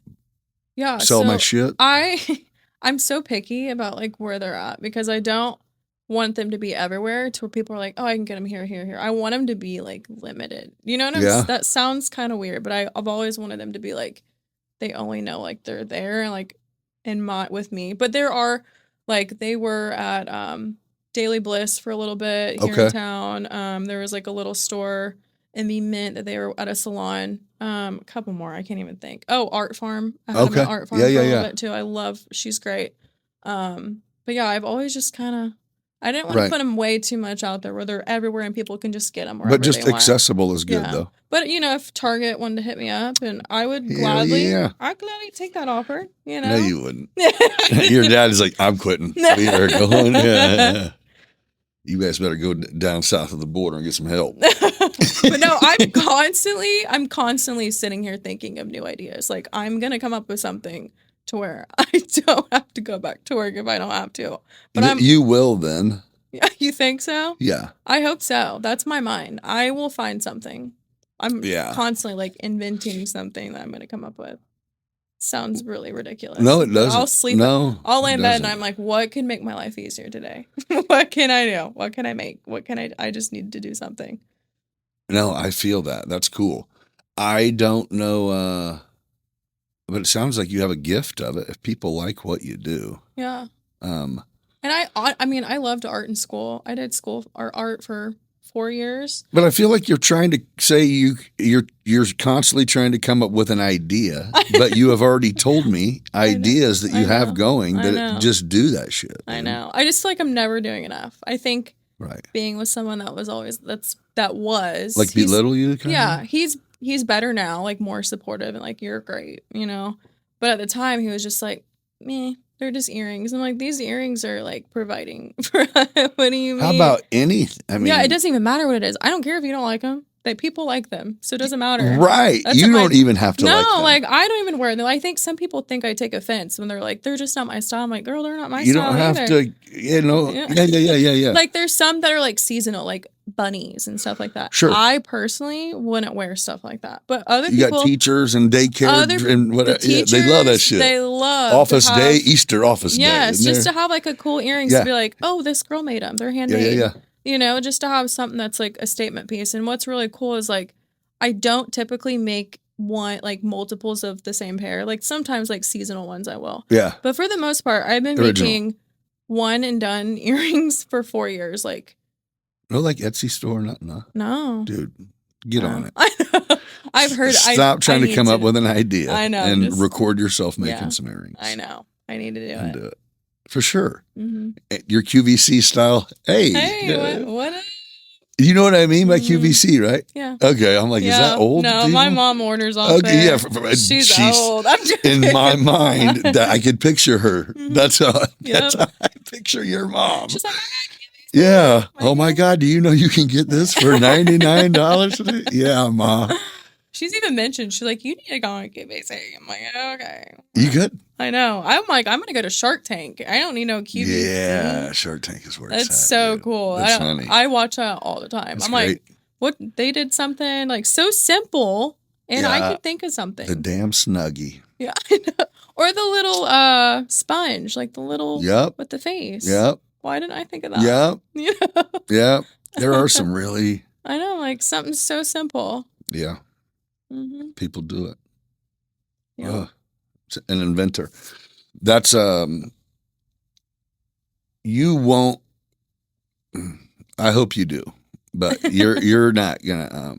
to sell my shit? I'm so picky about like where they're at because I don't want them to be everywhere to where people are like, oh, I can get them here, here, here. I want them to be like limited. You know what I'm saying? That sounds kind of weird, but I've always wanted them to be like, they only know like they're there and like with me. But there are like, they were at Daily Bliss for a little bit here in town. There was like a little store in the Mint that they were at a salon. A couple more. I can't even think. Oh, Art Farm. I had them at Art Farm for a little bit too. She's great. But yeah, I've always just kind of, I didn't want to put them way too much out there where they're everywhere and people can just get them wherever But just they want. accessible is good though. But if Target wanted to hit me up, and I would gladly take that offer. No, you wouldn't. Your dad is like, I'm quitting. We are going. Yeah. You guys better go down south of the border and get some help. But no, I'm constantly sitting here thinking of new ideas. Like, I'm going to come up with something to where I don't have to go back to work if I don't have to. But you will then. You think so? Yeah. I hope so. That's my mind. I will find something. I'm constantly like inventing something that I'm going to come up with. Sounds really ridiculous. No, it doesn't. I'll sleep. No, I'll lay in bed and I'm like, what can make my life easier today? What can I do? What can I make? I just need to do something. No, I feel that. That's cool. I don't know, but it sounds like you have a gift of it if people like what you do. Yeah. And I loved art in school. I did art for 4 years. But I feel like you're trying to say you're constantly trying to come up with an idea, but you have already told me ideas that you have going that just do that shit. I know. I just feel like I'm never doing enough. I think being with someone that was always like belittle you. Yeah, he's better now, like more supportive and like you're great, But at the time he was just like, meh. They're just earrings. I'm like, these earrings are like providing for what do you mean? How about anything? It doesn't even matter what it is. I don't care if you don't like them. People like them. So it doesn't matter. Right. You don't even have to like them. No, like I don't even wear them. I think some people think I take offense when they're like, they're just not my style. I'm like, girl, they're not my style. You don't have to, Yeah. Like there's some that are like seasonal, like bunnies and stuff like that. Sure. I personally wouldn't wear stuff like that. But other people. You got teachers and daycare and whatever. They love that shit. They love Office day, Easter office day. Yes, just to have like a cool earrings to be like, oh, this girl made them. They're handmade. Yeah. Just to have something that's like a statement piece. And what's really cool is like, I don't typically make multiples of the same pair. Like sometimes like seasonal ones I will. Yeah. But for the most part, I've been making one and done earrings for 4 years. Like, no, like Etsy store, nothing. No. Dude, get on it. I've heard. Stop trying to come up with an idea. I know. And record yourself making some earrings. I know. I need to do it. For sure. Mm-hmm. Your QVC style. Hey, what? You know what I mean by QVC, right? Yeah. Okay, I'm like, is that old? No, people? my mom orders off there. Yeah, she's old. I'm joking. In my mind, that I could picture her. Mm-hmm. That's how I picture your mom. She's like, yeah. Oh my God, do you know you can get this for $99? Yeah, Ma. She's even mentioned, she's like, you need to go on QVC. I'm like, okay. You good? I know. I'm like, I'm going to go to Shark Tank. I don't need no QVC. Yeah, Shark Tank is where it's at. That's so cool. That's funny. I watch that all the time. That's I'm great. like, what? They did something like so simple and I could think of something. The damn Snuggie. Yeah, I know. Or the little sponge, like the little with the face. Yep. Why didn't I think of that? Yep. Yep. There are some really. I know, like something so simple. Yeah. Mm-hmm. People do it. Yeah. An inventor. That's you won't. I hope you do, but you're not gonna.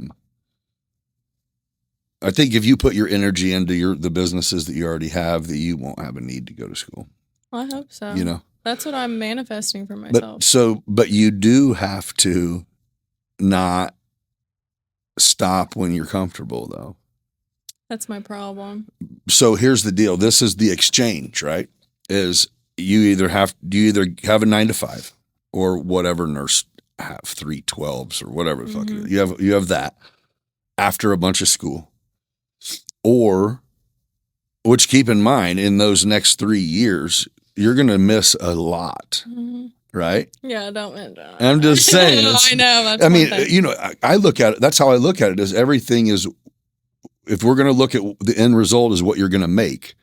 I think if you put your energy into the businesses that you already have, that you won't have a need to go to school. I hope so. You know, that's what I'm manifesting for myself. But you do have to not stop when you're comfortable, though. That's my problem. So here's the deal. This is the exchange, right? Is you either have a 9 to 5 or whatever nurse have 3 12s or whatever the fuck it is. You have that after a bunch of school, or which keep in mind in those next 3 years you're gonna miss a lot, right? Yeah, don't mention that. I'm just saying. I know. That's I mean, one thing. you know, I look at it. That's how I look at it. Is everything is. If we're going to look at the end result is what you're going to make,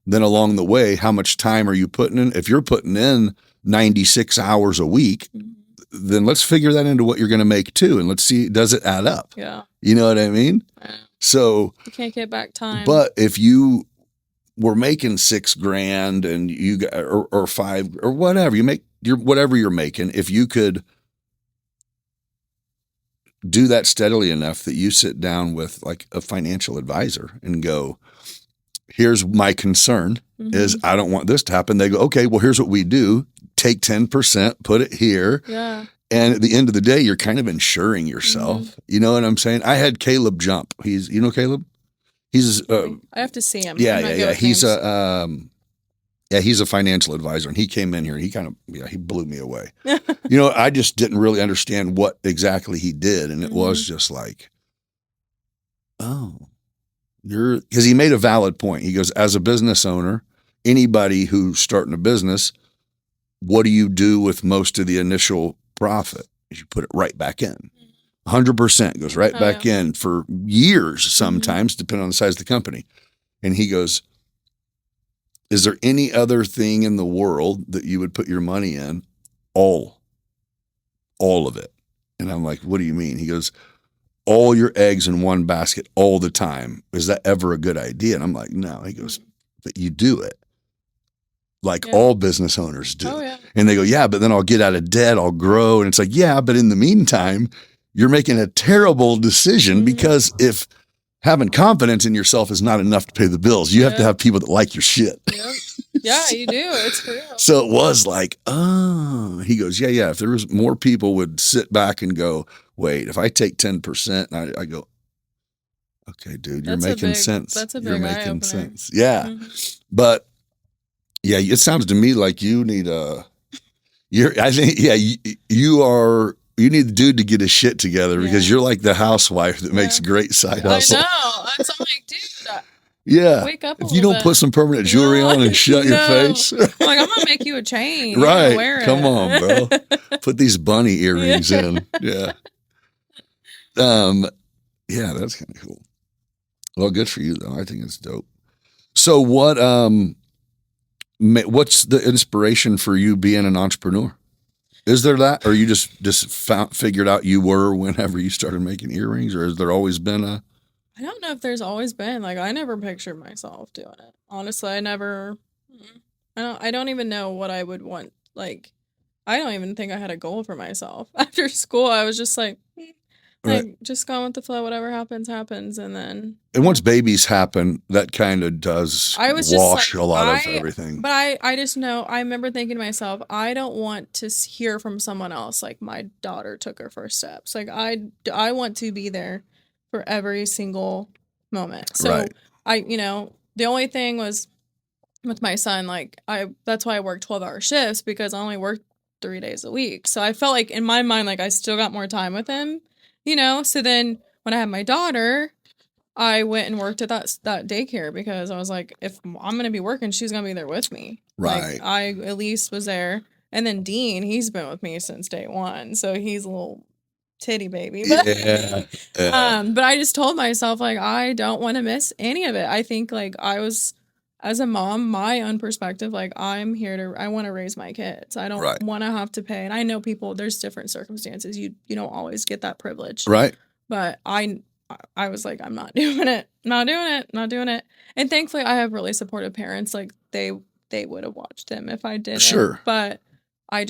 then along the way, how much time are you putting in? If you're putting in 96 hours a week, then let's figure that into what you're going to make too. And let's see, does it add up? Yeah. You know what I mean? Yeah. So you can't get back time. But if you were making $6,000 and you got, or 5 or whatever, whatever you're making, if you could do that steadily enough that you sit down with like a financial advisor and go, here's my concern is I don't want this to happen. They go, okay, well, here's what we do. Take 10%, put it here. Yeah. And at the end of the day, you're kind of insuring yourself. You know what I'm saying? I had Caleb jump. You know Caleb? He's I have to see him. Yeah. He's he's a financial advisor, and he came in here and he blew me away. You know, I just didn't really understand what exactly he did. And it was just like, because he made a valid point. He goes, as a business owner, anybody who's starting a business, what do you do with most of the initial profit? You put it right back in. 100% goes right back in for years, sometimes, depending on the size of the company. And he goes, is there any other thing in the world that you would put your money in? All of it. And I'm like, what do you mean? He goes, all your eggs in one basket all the time. Is that ever a good idea? And I'm like, no. He goes, but you do it. Like all business owners do. And they go, yeah, but then I'll get out of debt. I'll grow. And it's like, yeah, but in the meantime, you're making a terrible decision because if having confidence in yourself is not enough to pay the bills, you have to have people that like your shit. Yeah, you do. It's real. So it was like, he goes, yeah. If there was more people would sit back and go, wait, if I take 10%, and I go, okay, dude, you're making sense. That's a big You're making eye-opener. sense. Yeah. But yeah, it sounds to me like you need you need the dude to get his shit together because you're like the housewife that makes great side hustle. I know. That's I'm like, dude. Wake up if you don't put some permanent jewelry on and shut your face. I'm like, I'm going to make you a chain. Right. Wear Come it. on, bro. Put these bunny earrings in. Yeah. Yeah, that's kind of cool. Well, good for you though. I think it's dope. So what's the inspiration for you being an entrepreneur? Is there that, or you just figured out you were whenever you started making earrings, or has there always been a? I don't know if there's always been, like, I never pictured myself doing it. Honestly, I don't even know what I would want. Like, I don't even think I had a goal for myself. After school, I was just like just going with the flow. Whatever happens, happens. And then. And once babies happen, that kind of does wash a lot of everything. But I just know, I remember thinking to myself, I don't want to hear from someone else, like my daughter took her first steps. Like, I want to be there for every single moment. So the only thing was with my son, like that's why I worked 12-hour shifts, because I only worked 3 days a week. So I felt like in my mind, like I still got more time with him, So then when I had my daughter, I went and worked at that daycare because I was like, if I'm going to be working, she's going to be there with me. Right. Like, I at least was there. And then Dean, he's been with me since day one. So he's a little titty baby. But, but I just told myself, like, I don't want to miss any of it. I think, like, I was, as a mom, my own perspective, like, I want to raise my kids. I don't want to have to pay. And I know there's different circumstances. You don't always get that privilege. Right. But I was like, I'm not doing it. Not doing it. And thankfully, I have really supportive parents. Like, they would have watched them if I didn't. Sure. But I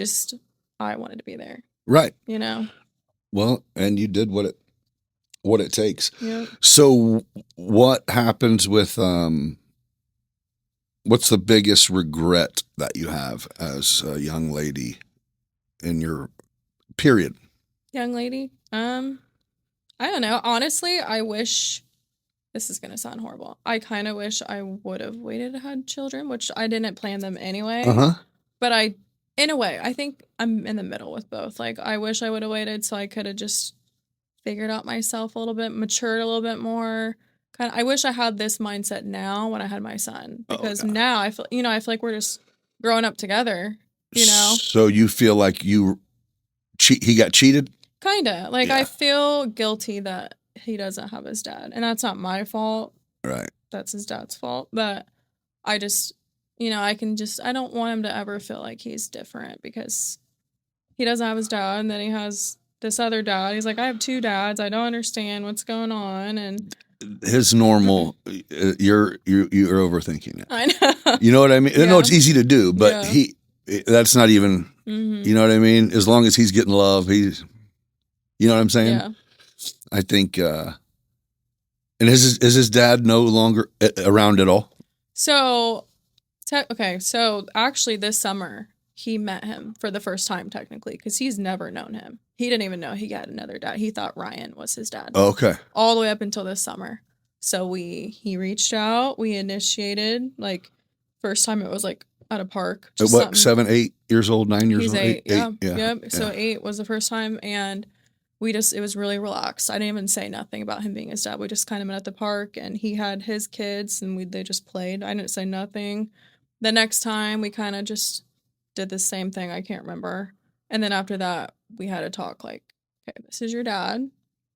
wanted to be there. Right. You know? Well, and you did what it what it takes. Yeah. So what happens with what's the biggest regret that you have as a young lady in your period? Young lady. I don't know. Honestly, I wish this is gonna sound horrible. I kind of wish I would have waited and had children, which I didn't plan them anyway. But in a way, I think I'm in the middle with both. Like, I wish I would have waited so I could have just figured out myself a little bit, matured a little bit more. I wish I had this mindset now when I had my son, because now I feel like we're just growing up together. So you feel like he got cheated? Kinda. Like, I feel guilty that he doesn't have his dad, and that's not my fault. Right. That's his dad's fault. But I just, I don't want him to ever feel like he's different because he doesn't have his dad, and then he has this other dad. He's like, I have two dads. I don't understand what's going on. And his normal, you're overthinking it. I know. You know what I mean? Yeah. No, it's easy to do, but that's not even, you know what I mean? As long as he's getting love, you know what I'm saying? Yeah. I think, and is his dad no longer around at all? So, so actually this summer, he met him for the first time, technically, because he's never known him. He didn't even know he had another dad. He thought Ryan was his dad. Oh, okay. All the way up until this summer. So he reached out. We initiated, like, first time it was, like, at a park. At what, 7, 8 years old, 9 years he's old? Eight. Yeah. Yep. So 8 was the first time, and it was really relaxed. I didn't even say nothing about him being his dad. We just kind of met at the park, and he had his kids, and they just played. I didn't say nothing. The next time, we kind of just did the same thing. I can't remember. And then after that, we had a talk like, okay, this is your dad.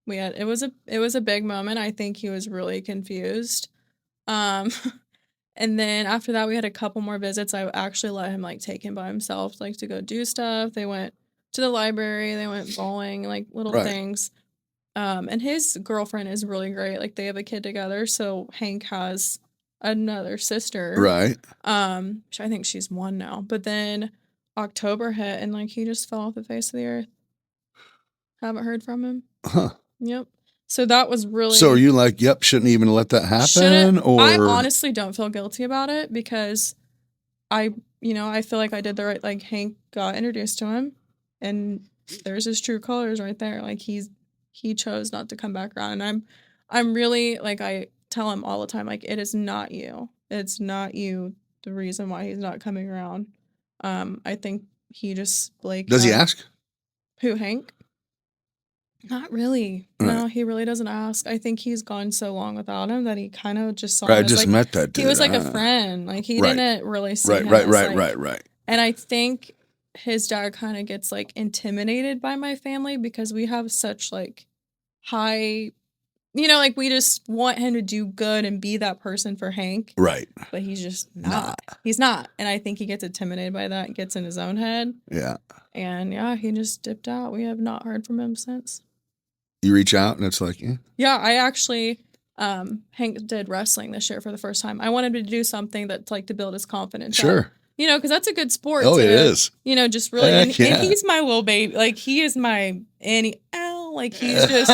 It was a big moment. I think he was really confused. And then after that, we had a couple more visits. I actually let him like take him by himself, like to go do stuff. They went to the library, they went bowling, like little things. And his girlfriend is really great. Like, they have a kid together. So Hank has another sister. Right. Which I think she's 1 now. But then October hit, and like he just fell off the face of the earth. Haven't heard from him. Huh. Yep. So that was really. So are you like, yep, shouldn't even let that happen? Or I honestly don't feel guilty about it because I feel like I did the right. Like, Hank got introduced to him, and there's his true colors right there. Like, he chose not to come back around, and I'm really, like, I tell him all the time, like, it is not you. It's not you. The reason why he's not coming around. I think he just Does he ask? Who, Hank? Not really. Right. No, he really doesn't ask. I think he's gone so long without him that he kind of just saw him. I just like, met that dude. He was like a friend. Like, he didn't really see him. Right. And I think his dad kind of gets like intimidated by my family because we have such like high, like, we just want him to do good and be that person for Hank. Right. But he's just not. He's not. And I think he gets intimidated by that and gets in his own head. Yeah. And he just dipped out. We have not heard from him since. You reach out and it's like, Yeah, I actually, Hank did wrestling this year for the first time. I wanted him to do something that's like to build his confidence. Sure. Because that's a good sport. Oh, it is. Just really, and he's my little baby. Like, he is my Annie L. Like, he's just,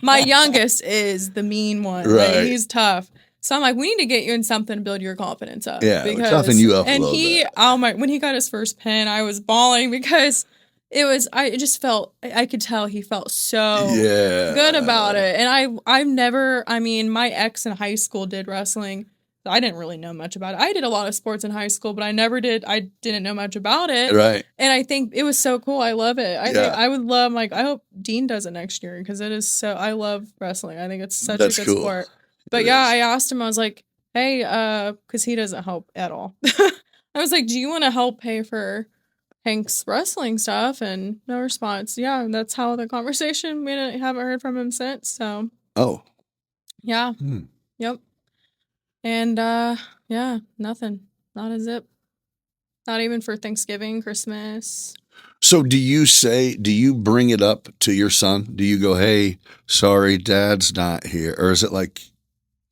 my youngest is the mean one. Right. Like, he's tough. So I'm like, we need to get you in something to build your confidence up. Yeah, we're toughen you up and a little bit. When he got his first pin, I was bawling because I just felt, I could tell he felt so good about it. And I've never, my ex in high school did wrestling. I didn't really know much about it. I did a lot of sports in high school, but I didn't know much about it. Right. And I think it was so cool. I love it. I would love, like, I hope Dean does it next year because it is so, I love wrestling. I think it's such a good sport. But I asked him, I was like, hey, because he doesn't help at all. I was like, do you want to help pay for Hank's wrestling stuff? And no response. Yeah, and that's how the conversation, we haven't heard from him since. So. Oh. Yeah. Yep. And, nothing. Not a zip. Not even for Thanksgiving, Christmas. So do you bring it up to your son? Do you go, hey, sorry, Dad's not here? Or is it like,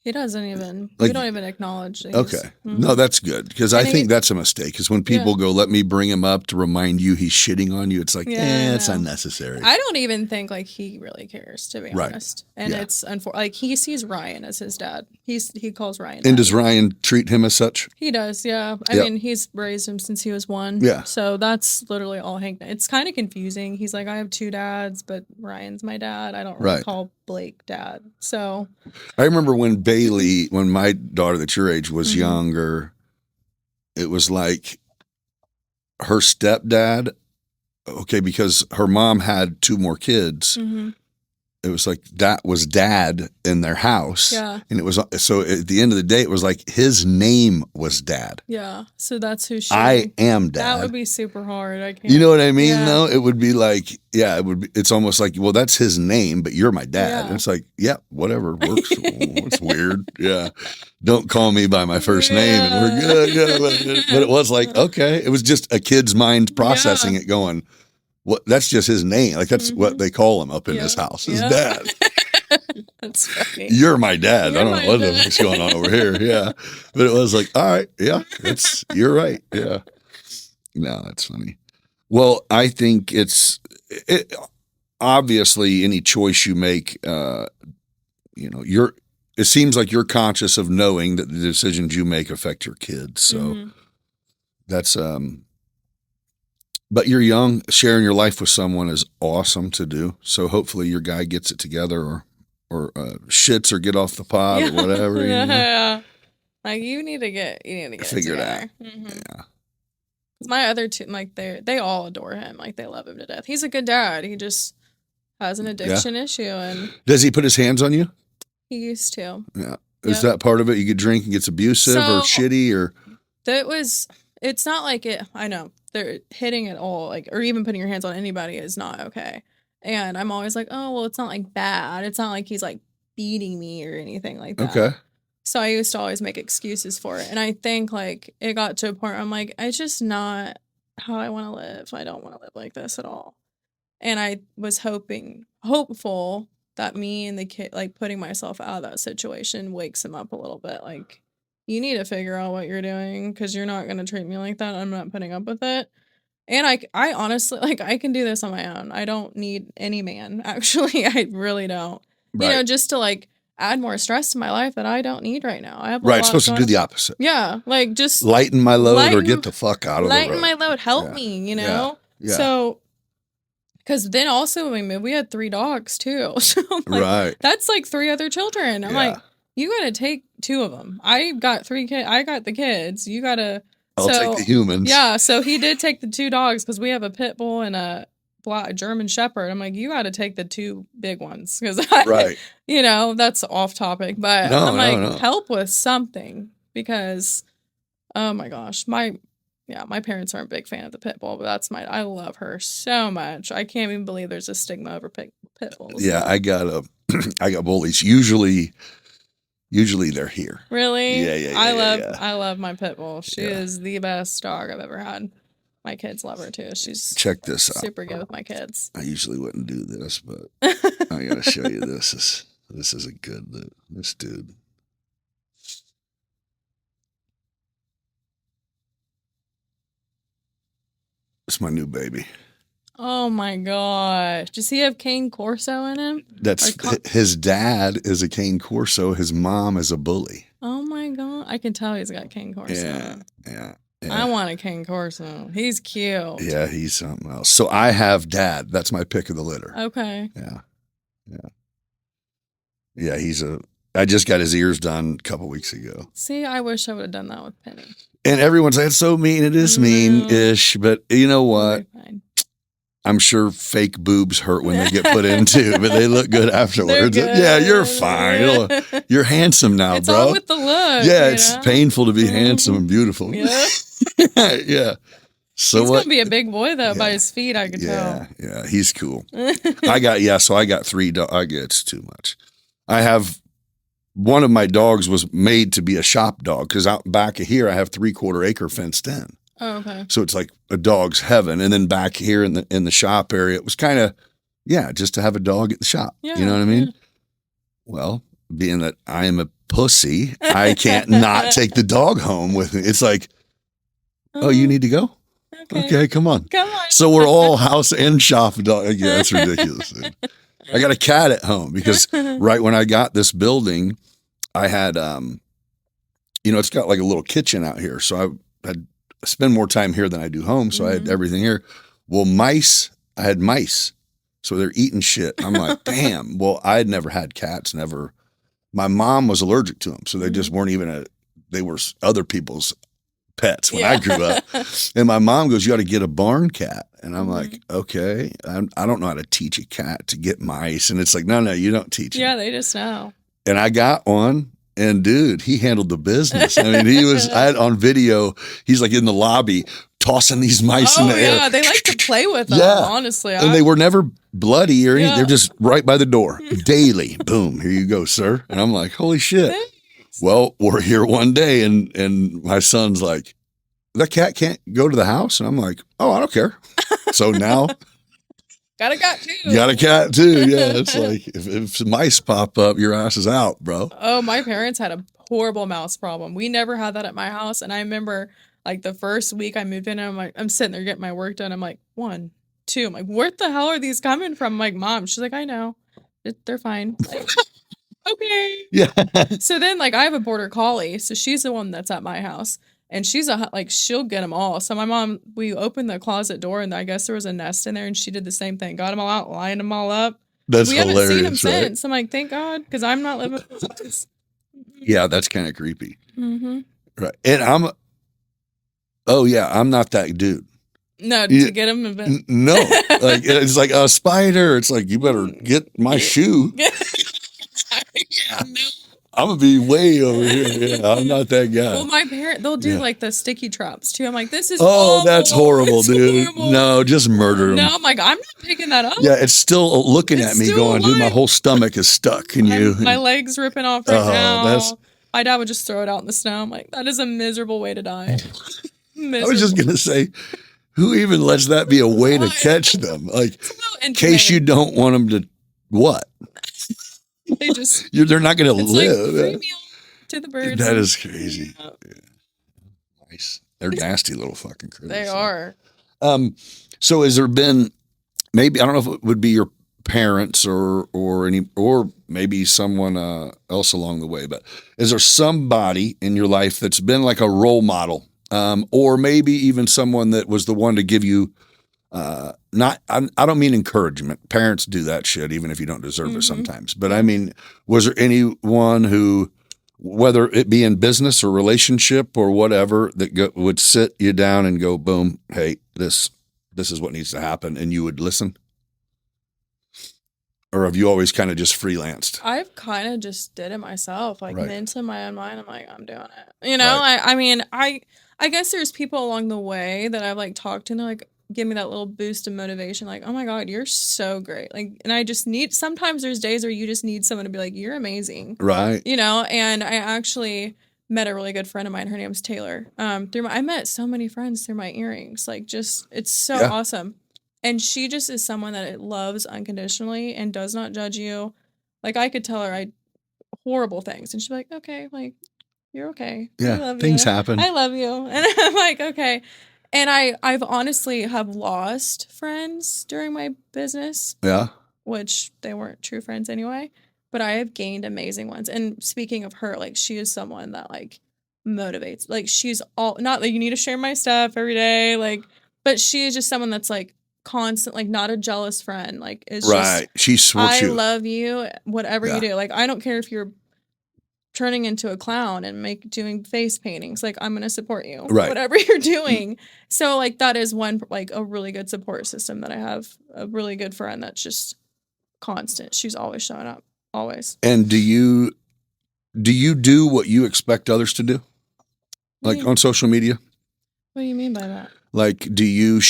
He doesn't even. Like- we don't even acknowledge. that Okay. he's- No, that's good. Because I And think he- that's a mistake. Because when people go, let me bring him up to remind you he's shitting on you, it's like, Yeah, I it's know. unnecessary. I don't even think like he really cares, to be Right. honest. And Yeah. it's like he sees Ryan as his dad. He calls Ryan. And Daddy. does Ryan treat him as such? He does, yeah. I Yep. mean, he's raised him since he was 1. Yeah. So that's literally all Hank. It's kind of confusing. He's like, I have 2 dads, but Ryan's my dad. I don't really Right. call Blake dad. So I remember when when my daughter that's your age was Mm-hmm. younger, it was like her stepdad, okay, because her mom had 2 more kids. mhm. It was like that was dad in their house. Yeah. And it was, so at the end of the day, it was like his name was dad. Yeah. So that's who she. I am That dad. would be super hard. I can't. You know what I mean? Yeah. Though it would be like, it would be, it's almost like, well, that's his name, but you're my dad. Yeah. And it's like, yeah, whatever works. It's weird. Yeah. Don't call me by my first name and we're good. Yeah. But it was like, okay. It was just a kid's mind processing it going, what? That's just his name. Like that's what they call him up in this house. His dad. That's funny. You're my dad. You're I don't my know what the dad. fuck's going on over here. Yeah. But it was like, all right. Yeah. You're right. Yeah. No, that's funny. Well, I think obviously any choice you make, it seems like you're conscious of knowing that the decisions you make affect your kids. So Mhm. that's, but you're young, sharing your life with someone is awesome to do. So hopefully your guy gets it together or shits or get off the pot or whatever. You know? Yeah. Like you need to get Figure it together. Yeah. My other 2, like they all adore him. Like they love him to death. He's a good dad. He just has an addiction issue, and Does he put his hands on you? he used to. Yeah. Is that part of it? You get drink and gets abusive or So- shitty or? It's not like it. I know they're hitting it all, like, or even putting your hands on anybody is not okay. And I'm always like, oh well, it's not like bad. It's not like he's like beating me or anything like that. Okay. So I used to always make excuses for it. And I think like it got to a point where I'm like, it's just not how I want to live. I don't want to live like this at all. And I was hopeful that me and the kid, like putting myself out of that situation wakes him up a little bit. Like, you need to figure out what you're doing because you're not going to treat me like that. I'm not putting up with it. And I honestly, like, I can do this on my own. I don't need any man. Actually, I really don't. Right. You know, just to like add more stress to my life that I don't need right now. I have a Right. lot Supposed to going do the on. opposite. Yeah, like just Lighten my load or Lighten- get the fuck out of the road. lighten my load. Help Yeah. me, you know? Yeah. So, because then also when we moved, we had 3 dogs too. So I'm like, Right. that's like 3 other children. I'm like, you got to take 2 of them. I got 3 kids. I got the kids. You got to. I'll take the humans. Yeah. So he did take the 2 dogs because we have a pit bull and a German Shepherd. I'm like, you got to take the 2 big ones because Right. you know, that's off topic, but No, I'm like, no. help with something because, oh my gosh, my parents aren't a big fan of the pit bull, but I love her so much. I can't even believe there's a stigma over pit bulls. Yeah. I got bullies. Usually they're here. Really? Yeah. I love my pit bull. She Yeah. is the best dog I've ever had. My kids love her too. She's Check this out. super good with my kids. I usually wouldn't do this, but I got to show you this. This is a good look. This dude. It's my new baby. Oh my gosh. Does he have Cane Corso in him? That's his dad is a Cane Corso. His mom is a bully. Oh my god. I can tell he's got Cane Corso. Yeah. I want a Cane Corso. He's cute. Yeah, he's something else. So I have dad. That's my pick of the litter. Okay. Yeah, I just got his ears done a couple weeks ago. See, I wish I would have done that with Penny. And everyone's like, it's so mean. It is mean-ish. But you know what? Fine. I'm sure fake boobs hurt when they get put into, but they look good afterwards. They're good. Yeah, you're fine. You're handsome now, It's bro. all with the look. Yeah, you it's know? painful to be handsome and beautiful. Yeah. Yeah. So He's what? gonna be a big boy though by his feet. I could Yeah, he's cool. tell. I got 3 dogs. It's too much. I have one of my dogs was made to be a shop dog because out back of here I have 3/4 acre fenced in. Oh, okay. So it's like a dog's heaven. And then back here in the shop area, it was kind of, just to have a dog at the shop. Yeah, You know what I mean? yeah. Well, being that I am a pussy, I can't not take the dog home with me. It's like, oh, you need to go? Okay, come on. Come on. So we're all house and shop dog. Yeah, that's ridiculous. Dude. I got a cat at home because right when I got this building, I had, it's got like a little kitchen out here. So I spend more time here than I do home. So I had everything here. Well, I had mice. So they're eating shit. I'm like, damn. Well, I had never had cats, never. My mom was allergic to them. So they just weren't even they were other people's pets when I grew up. And my mom goes, you got to get a barn cat. And I'm like, okay, I don't know how to teach a cat to get mice. And it's like, no, you don't teach them. Yeah, they just know. And I got one. And dude, he handled the business. I mean, I had on video, he's like in the lobby tossing these mice in the air. Yeah, they like to play with them, honestly. And they were never bloody or anything. Yeah. They're just right by the door daily. Boom, here you go, sir. And I'm like, holy shit. Thanks. Well, we're here one day and my son's like, that cat can't go to the house. And I'm like, oh, I don't care. So now got a cat too. you got a cat too. Yeah. It's like if mice pop up, your ass is out, bro. Oh, my parents had a horrible mouse problem. We never had that at my house. And I remember like the first week I moved in, I'm sitting there getting my work done. I'm like, 1, 2. I'm like, where the hell are these coming from? I'm like, Mom. She's like, I know. They're fine. Like, okay. Yeah. So then like I have a border collie. So she's the one that's at my house. And she'll get them all. So my mom, we opened the closet door and I guess there was a nest in there and she did the same thing. Got them all out, lined them all up. That's we hilarious. haven't seen them right? since. I'm like, thank God, because I'm not living with this. Yeah, that's kind of creepy. Mm-hmm. Right. And I'm not that dude. No, to get them. No. Like, it's like a spider. It's like, you better get my shoe. Yeah. I'm going to be way over here. Yeah, I'm not that guy. Well, my parents, they'll do like the sticky traps too. I'm like, this is Oh, awful. that's horrible, It's dude. horrible. No, just murder them. No, I'm like, I'm not picking that up. Yeah, it's still looking It's at me still going, dude, my alive. whole stomach is stuck in you. My leg's ripping off right now. that's- My dad would just throw it out in the snow. I'm like, that is a miserable way to die. I was just going to say, who even lets that be a way to catch them? Like, in case you don't want them to, what? They just, They're not going to it's live. like free meal to the birds. That is crazy. Yeah. Yeah. Nice. They're nasty little fucking critters. They are. So has there been maybe, I don't know if it would be your parents or maybe someone else along the way, but is there somebody in your life that's been like a role model, or maybe even someone that was the one to give you I don't mean encouragement. Parents do that shit even if you don't deserve it sometimes. But I mean, was there anyone who, whether it be in business or relationship or whatever, that would sit you down and go, boom, hey, this is what needs to happen, and you would listen? Or have you always kind of just freelanced? I've kind of just did it myself, like into my own mind. I'm like, I'm doing it. You know, Right. I mean, I guess there's people along the way that I've like talked to and they're like, give me that little boost of motivation. Like, oh my God, you're so great. Like, and I just sometimes there's days where you just need someone to be like, you're amazing. Right. You know, and I actually met a really good friend of mine. Her name's Taylor. I met so many friends through my earrings. Like, just, it's so awesome. And she just is someone that loves unconditionally and does not judge you. Like, I could tell her horrible things and she'd be like, okay, like, you're okay. I Yeah. love Things you. happen. I love you. And I'm like, okay. And I've honestly have lost friends during my business. Yeah. Which they weren't true friends anyway. But I have gained amazing ones. And speaking of her, like, she is someone that like motivates. Like, she's not like, you need to share my stuff every day. Like, but she is just someone that's like constant, like not a jealous friend. Like, it's right. She supports you. I love you, whatever you do. Like, I don't care if you're turning into a clown and doing face paintings. Like, I'm going to support you. Right. Whatever you're doing. So like, that is one, like a really good support system that I have. A really good friend that's just constant. She's always showing up. Always. And do you do what you expect others to do? Like on social media? What do you mean by that? Like, do you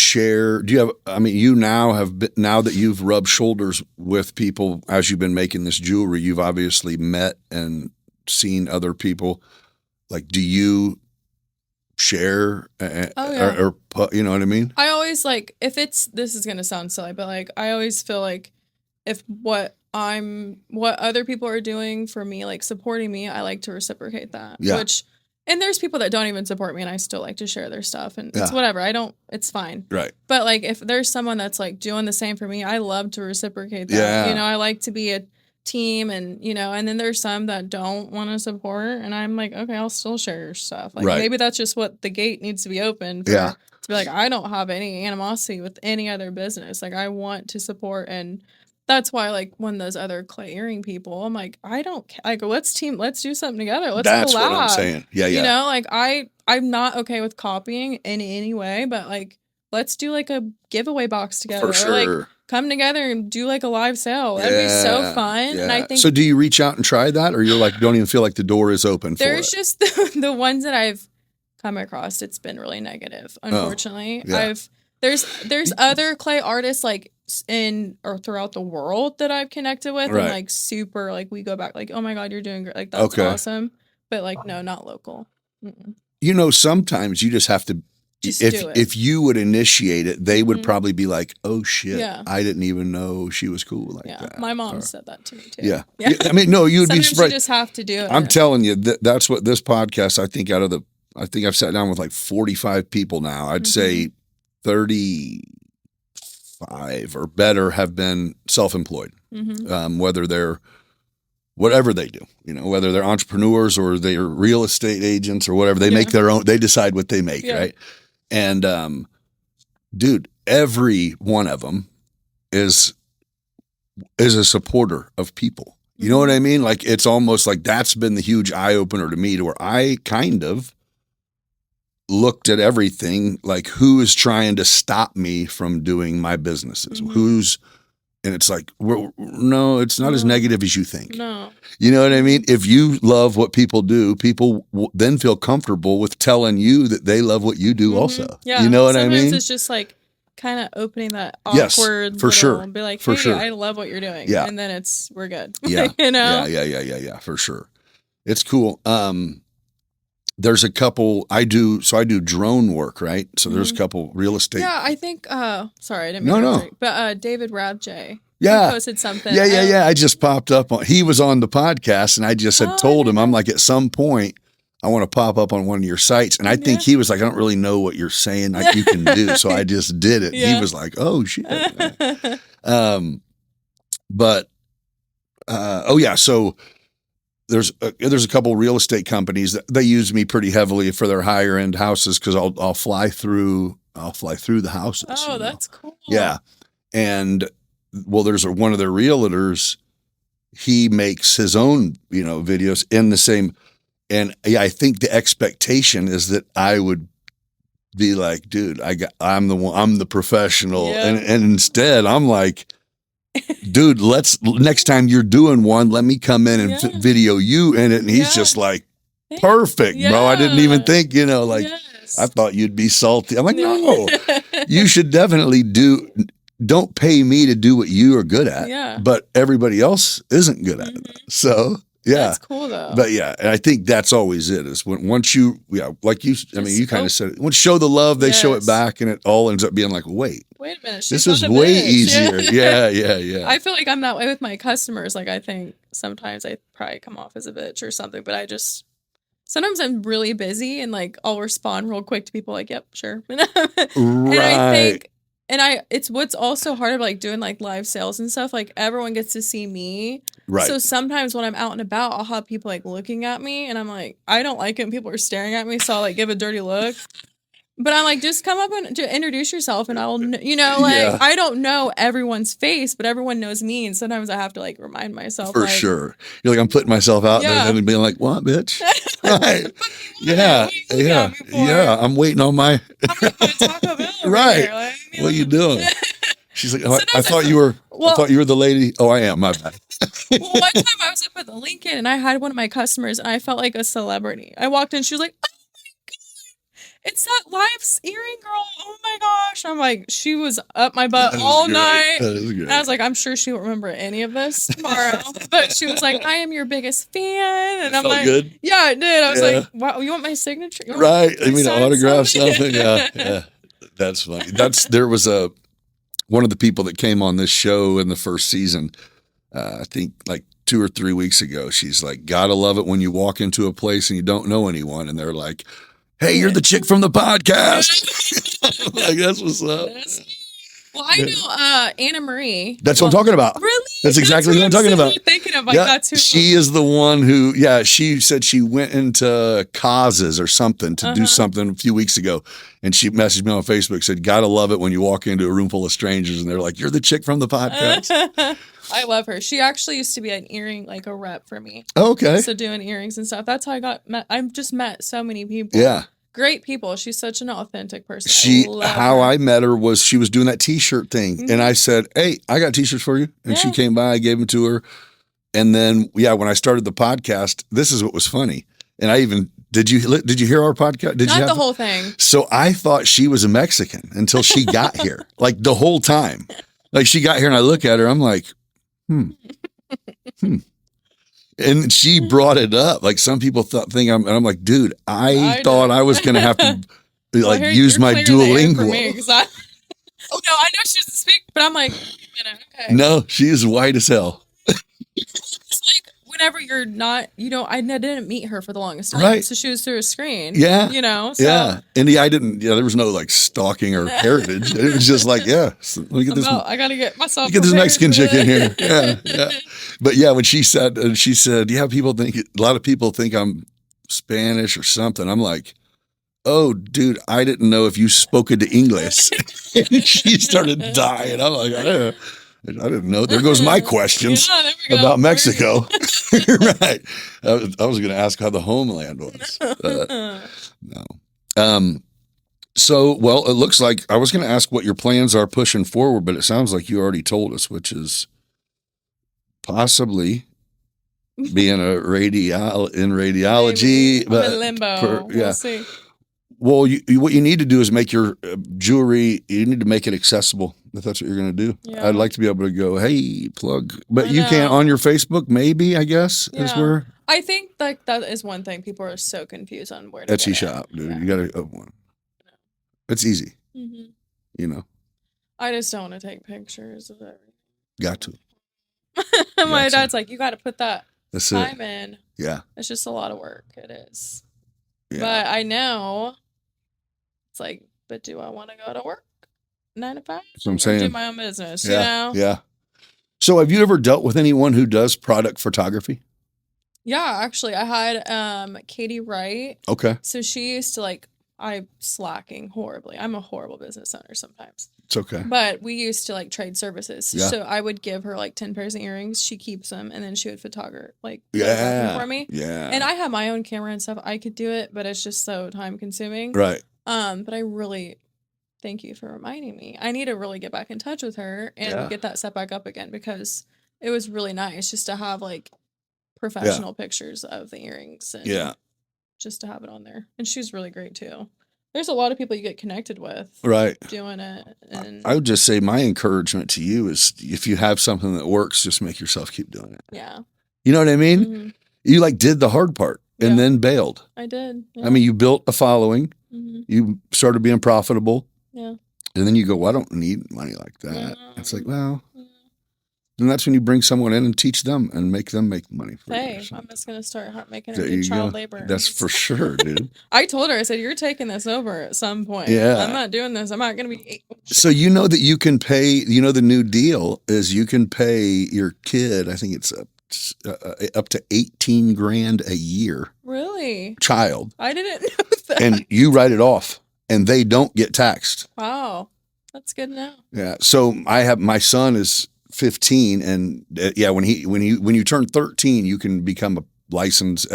have, I mean, you now that you've rubbed shoulders with people as you've been making this jewelry, you've obviously met and seen other people. Like, do you share or you know what I mean? I always like, this is going to sound silly, but like, I always feel like if what what other people are doing for me, like supporting me, I like to reciprocate that. Yeah. And there's people that don't even support me and I still like to share their stuff, and it's Yeah. whatever. It's fine. Right. But like if there's someone that's like doing the same for me, I love to reciprocate that. Yeah. You know, I like to be a team, and you know, and then there's some that don't want to support, and I'm like, okay, I'll still share your stuff. Like Right. maybe that's just what the gate needs to be open for, Yeah. to be like, I don't have any animosity with any other business. Like I want to support, and that's why, like, when those other clay earring people, I'm like, I don't like, let's do something together. Let's That's collab. what I'm saying. Yeah, yeah. You know, like I'm not okay with copying in any way, but like, let's do like a giveaway box together. For sure. Or like come together and do like a live sale. That'd be so fun. Yeah. And I think so do you reach out and try that, or you're like, don't even feel like the door is open for it? there's just the ones that I've come across, it's been really negative, unfortunately. yeah. There's other clay artists like in or throughout the world that I've connected with, Right. and like super, like we go back like, oh my God, you're doing great. Like that's awesome. But like, no, not local. Mm-mm. You know, sometimes you just have to, Just do it. if you would initiate it, they would Mhm. probably be like, oh shit, Yeah. I didn't even know she was cool like Yeah. that. My mom Or- said that to me too. Yeah. Yeah. I mean, no, you'd be Sometimes surprised. you just have to do it. I'm telling you, that's what this podcast, I think I've sat down with like 45 people now. I'd say 35 or better have been self-employed, whether they're, whatever they do, you know, whether they're entrepreneurs or they're real estate agents or whatever, they make their own, they decide what they make. Right. And, dude, every one of them is a supporter of people. You know what I mean? Like, it's almost like that's been the huge eye opener to me, to where I kind of looked at everything like, who is trying to stop me from doing my businesses? And it's like, no, it's not as negative as you think. No. You know what I mean? If you love what people do, people then feel comfortable with telling you that they love what you do also. Yeah. You know what Sometimes I mean? it's just like kind of opening that Yes, awkward for sure. be like, For hey, sure. I love what you're doing. Yeah. And then we're good. Yeah. You know? Yeah, for sure. It's cool. There's a couple I do drone work, right? So there's a couple real estate. Yeah, I think sorry, I didn't mean to drink, but David Radjay. Yeah. He posted something. Yeah. I just popped up on, he was on the podcast, and I just had told him, I'm like, at some point I want to pop up on one of your sites. And I think he was like, I don't really know what you're saying like you can do. So I just did it. Yeah. He was like, oh shit. So there's a couple real estate companies that they use me pretty heavily for their higher end houses, because I'll fly through the houses. Oh, that's cool. Yeah. And well, there's one of their realtors, he makes his own, videos in the same. And yeah, I think the expectation is that I would be like, dude, I'm the professional. Yeah. And instead I'm like, dude, next time you're doing one, let me come in and video you in it. And he's just like, perfect, bro. I didn't even think, I thought you'd be salty. I'm like, no, you should definitely don't pay me to do what you are good at, but everybody else isn't good at it. So yeah, that's cool though. But yeah, and I think that's always it, is once you, like you, I mean, you kind of said it, once you show the love, they show it back, and it all ends up being like, wait a minute, this is way easier. Yeah. I feel like I'm that way with my customers. Like, I think sometimes I probably come off as a bitch or something, but sometimes I'm really busy and like I'll respond real quick to people like, yep, sure. Right. And I think, it's what's also hard of like doing like live sales and stuff. Like, everyone gets to see me. Right. So sometimes when I'm out and about, I'll have people like looking at me, and I'm like, I don't like it when people are staring at me. So I'll like give a dirty look. But I'm like, just come up and introduce yourself, and I'll, I don't know everyone's face, but everyone knows me. And sometimes I have to like remind myself. For sure. You're like, I'm putting myself out there and being like, what, bitch? Right. Yeah. I'm waiting on my. I'm like, Taco Bell over right. here. Like, what are you doing? She's like, I thought you were the lady. Oh, I am. My bad. Well, one time I was up at the Lincoln, and I had one of my customers, and I felt like a celebrity. I walked in, she was like, oh my God, it's that live earring girl. Oh my gosh. I'm like, she was up my butt all night. That is great. And I was like, I'm sure she won't remember any of this tomorrow. But she was like, I am your biggest fan. And I'm felt like, good? Yeah, it did. I was like, wow, you want my signature? Right. I mean, sign autograph something? something. Yeah. That's funny. There was one of the people that came on this show in the first season. I think like 2 or 3 weeks ago, she's like, gotta love it when you walk into a place and you don't know anyone, and they're like, "Hey, you're the chick from the podcast." Like, that's what's up. Well, I know Anna Marie. That's what I'm talking about. Really? That's exactly what I'm talking about. Thinking of like that's who. She is the one who, she said she went into causes or something to do something a few weeks ago. And she messaged me on Facebook, said, gotta love it when you walk into a room full of strangers and they're like, you're the chick from the podcast. I love her. She actually used to be an earring, like a rep for me. Okay. So doing earrings and stuff. That's how I've just met so many people. Yeah. Great people. She's such an authentic person. I met her was she was doing that t-shirt thing. And I said, hey, I got t-shirts for you. And she came by, I gave them to her. And then, when I started the podcast, this is what was funny. And I even, did you hear our podcast? Not the whole thing. So I thought she was a Mexican until she got here, like the whole time. Like she got here and I look at her, I'm like, And she brought it up. Like some people think I'm like, dude, I thought I was going to have to use my Duolingo. No, I know she doesn't speak, but I'm like, okay. No, she is white as hell. It's like whenever you're not, I didn't meet her for the longest time. Right. So she was through a screen. Yeah. So. Yeah. And I didn't, there was no like stalking or heritage. It was just like, so let me get this. I got to get myself. Get this Mexican chick in here. Yeah. But when she said, a lot of people think I'm Spanish or something. I'm like, oh, dude, I didn't know if you spoke into English. And she started dying. I'm like, I didn't know. There goes my questions about Mexico. Right. I was going to ask how the homeland was. No. So, it looks like I was going to ask what your plans are pushing forward, but it sounds like you already told us, which is possibly being in radiology. Maybe. I'm in limbo. We'll see. Well, what you need to do is make your jewelry, you need to make it accessible, if that's what you're going to do. Yeah. I'd like to be able to go, hey, plug. But you can't on your Facebook, maybe, I guess, is where. I think like that is one thing. People are so confused on where to Etsy shop, dude. Yeah. You got to open one. It's easy. Mm-hmm. I just don't want to take pictures of everything. Got to. My dad's like, you got to put that That's time in. Yeah. It's just a lot of work. It is. Yeah. But I know it's like, but do I want to go to work 9 to 5? That's what I'm saying. Do my own business, you know? Yeah. So have you ever dealt with anyone who does product photography? Yeah, actually, I had Katie Wright. Okay. So she used to I'm slacking horribly. I'm a horrible business owner sometimes. It's okay. But we used to trade services. Yeah. So I would give her 10 pairs of earrings. She keeps them and then she would photograph for me. Yeah. And I have my own camera and stuff. I could do it, but it's just so time consuming. Right. But I really thank you for reminding me. I need to really get back in touch with her and get that set back up again because it was really nice just to have professional pictures of the earrings and just to have it on there. And she's really great too. There's a lot of people you get connected with doing it. And I would just say my encouragement to you is if you have something that works, just make yourself keep doing it. Yeah. You know what I mean? Mm-hmm. You did the hard part and then bailed. I did. Yeah. I mean, you built a following. Mm-hmm. You started being profitable. Yeah. And then you go, well, I don't need money like that. Yeah. It's like, well, and that's when you bring someone in and teach them and make them make money for you. Hey, I'm just going to start making it child labor. That's for sure, dude. I told her, I said, you're taking this over at some point. Yeah. I'm not doing this. I'm not going to be. So you know that you can pay, the new deal is you can pay your kid, I think it's up to 18 grand a year. Really? Child. I didn't know that. And you write it off and they don't get taxed. Wow. That's good now. Yeah. So my son is 15 and when you turn 13 you can become a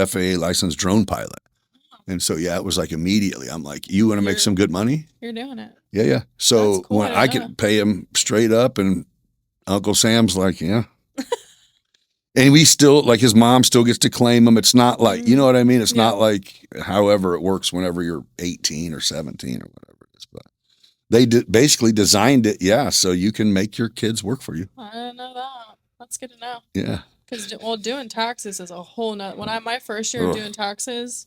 FAA licensed drone pilot. And so it was immediately I'm like, you want to make some good money? You're doing it. Yeah. So cool. when I could pay him straight up and Uncle Sam's like, yeah. And we still his mom still gets to claim him. It's not like, you know what I mean? It's not like however it works whenever you're 18 or 17 or whatever it is, but they basically designed it, so you can make your kids work for you. I didn't know that. That's good to know. Yeah. Because, doing taxes is a whole nother. When my first year of doing taxes,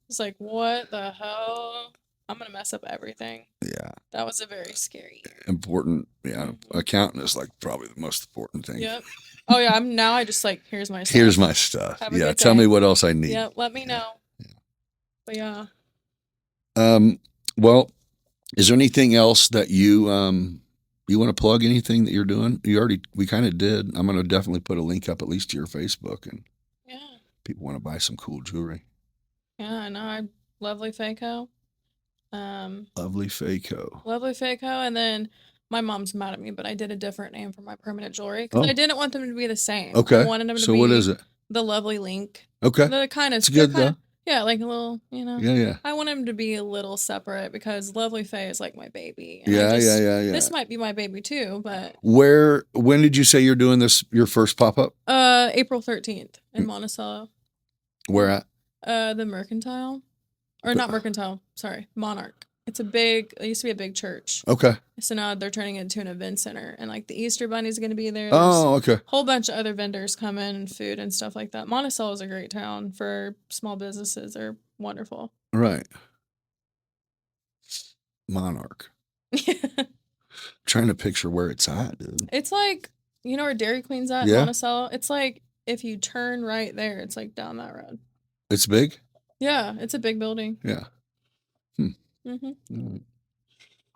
it's like, what the hell? I'm going to mess up everything. Yeah. That was a very scary year. Important. Yeah, accountant is like probably the most important thing. Yep. Oh yeah, I just like, here's my stuff. Here's my stuff. Have a Yeah, good tell day. me what else I need. Yep, let me know. But yeah. Well, is there anything else that you want to plug? Anything that you're doing? We kind of did. I'm going to definitely put a link up at least to your Facebook, and people want to buy some cool jewelry. Yeah, no, Lovely Faco. Lovely Faco. Lovely Faco, and then my mom's mad at me, but I did a different name for my permanent jewelry because I didn't want them to be the same. Okay. I wanted them to be. So what is it? The Lovely Link. Okay. The kind of. It's good though. Yeah, like a little, Yeah. I want him to be a little separate because Lovely Faye is like my baby. And Yeah. This might be my baby too, but. When did you say you're doing this, your first pop-up? April 13th in Monticello. Where at? The Mercantile. Or not Mercantile, sorry, Monarch. It used to be a big church. Okay. So now they're turning it into an event center. And like the Easter Bunny's going to be there. Oh, okay. A whole bunch of other vendors come in and food and stuff like that. Monticello is a great town for small businesses. They're wonderful. Right. Monarch. Trying to picture where it's at, dude. It's like, you know where Dairy Queen's at? Yeah. Monticello? It's like if you turn right there, it's like down that road. It's big? Yeah, it's a big building. Yeah. Mm-hmm.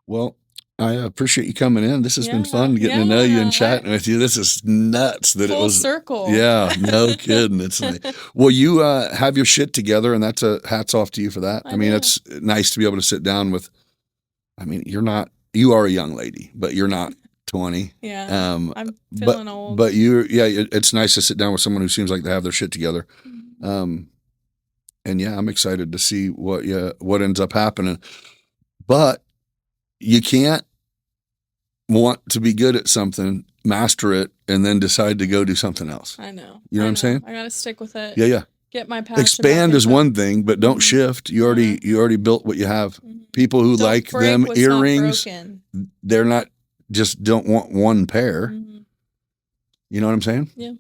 Well, I appreciate you coming in. This has been fun getting to know you and chatting with you. This is nuts that it was circle. Yeah, no kidding. It's like, well, you have your shit together, and that's a hats off to you for that. I mean, it's nice to be able to sit down with. I mean, you are a young lady, but you're not 20. Yeah. I'm feeling old. But it's nice to sit down with someone who seems like they have their shit together. And I'm excited to see what ends up happening. But you can't want to be good at something, master it, and then decide to go do something else. I know. You know what I'm saying? I got to stick with it. Yeah. Get my passion. Expand is one thing, but don't shift. You already built what you have. People who like them earrings, they're not just don't want one pair. You know what I'm saying? Yeah.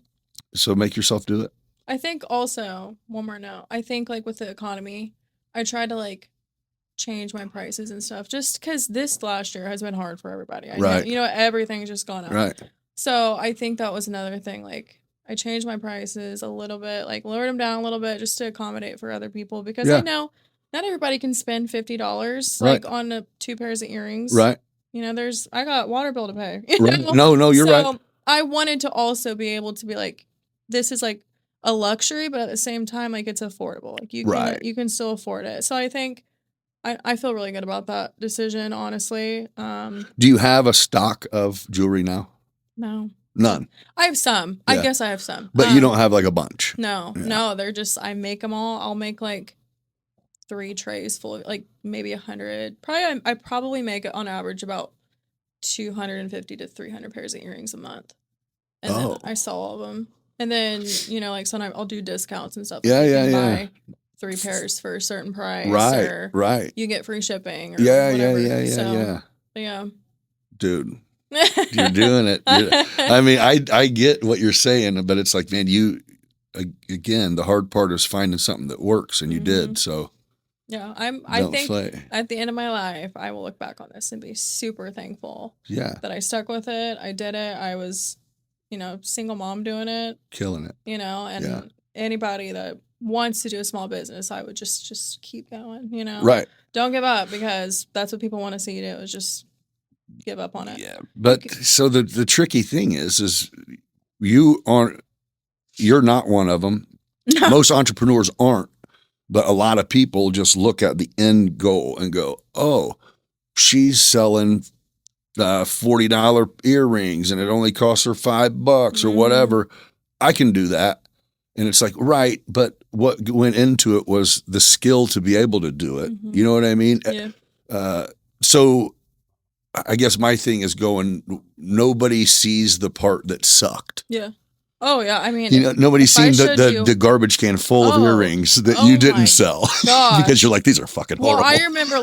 So make yourself do it. I think also, one more note, I think like with the economy, I tried to like change my prices and stuff just because this last year has been hard for everybody. I know, everything's just gone up. Right. So I think that was another thing. Like I changed my prices a little bit, like lowered them down a little bit just to accommodate for other people because I know not everybody can spend $50 like on 2 pairs of earrings. Right. I got water bill to pay. Right. No, you're right. So I wanted to also be able to be like, this is like a luxury, but at the same time, like it's affordable. Like you can still afford it. So I think I feel really good about that decision, honestly. Do you have a stock of jewelry now? No. None. I have some. I guess I have some. But you don't have like a bunch. No, they're just, I make them all. I'll make like 3 trays full of like maybe 100. I probably make it on average about 250 to 300 pairs of earrings a month. And then I sell all of them. And then, like sometimes I'll do discounts and stuff. Buy 3 pairs for a certain price. Right. You get free shipping. Or Yeah. Yeah. Dude, you're doing it. I mean, I get what you're saying, but it's like, man, again, the hard part is finding something that works, and you did. So yeah, I think at the end of my life, I will look back on this and be super thankful. Yeah. That I stuck with it. I did it. I was, single mom doing it. Killing it. And anybody that wants to do a small business, I would just keep going, Right. Don't give up because that's what people want to see you do is just give up on it. Yeah. But so the tricky thing is you're not one of them. No. Most entrepreneurs aren't, but a lot of people just look at the end goal and go, oh, she's selling $40 earrings and it only costs her $5 or whatever. I can do that. And it's like, right. But what went into it was the skill to be able to do it. You know what I mean? Yeah. So I guess my thing is nobody sees the part that sucked. Yeah. Oh yeah. I mean, nobody's seen the garbage can full of earrings that you didn't sell because you're like, these are fucking horrible. Well, I remember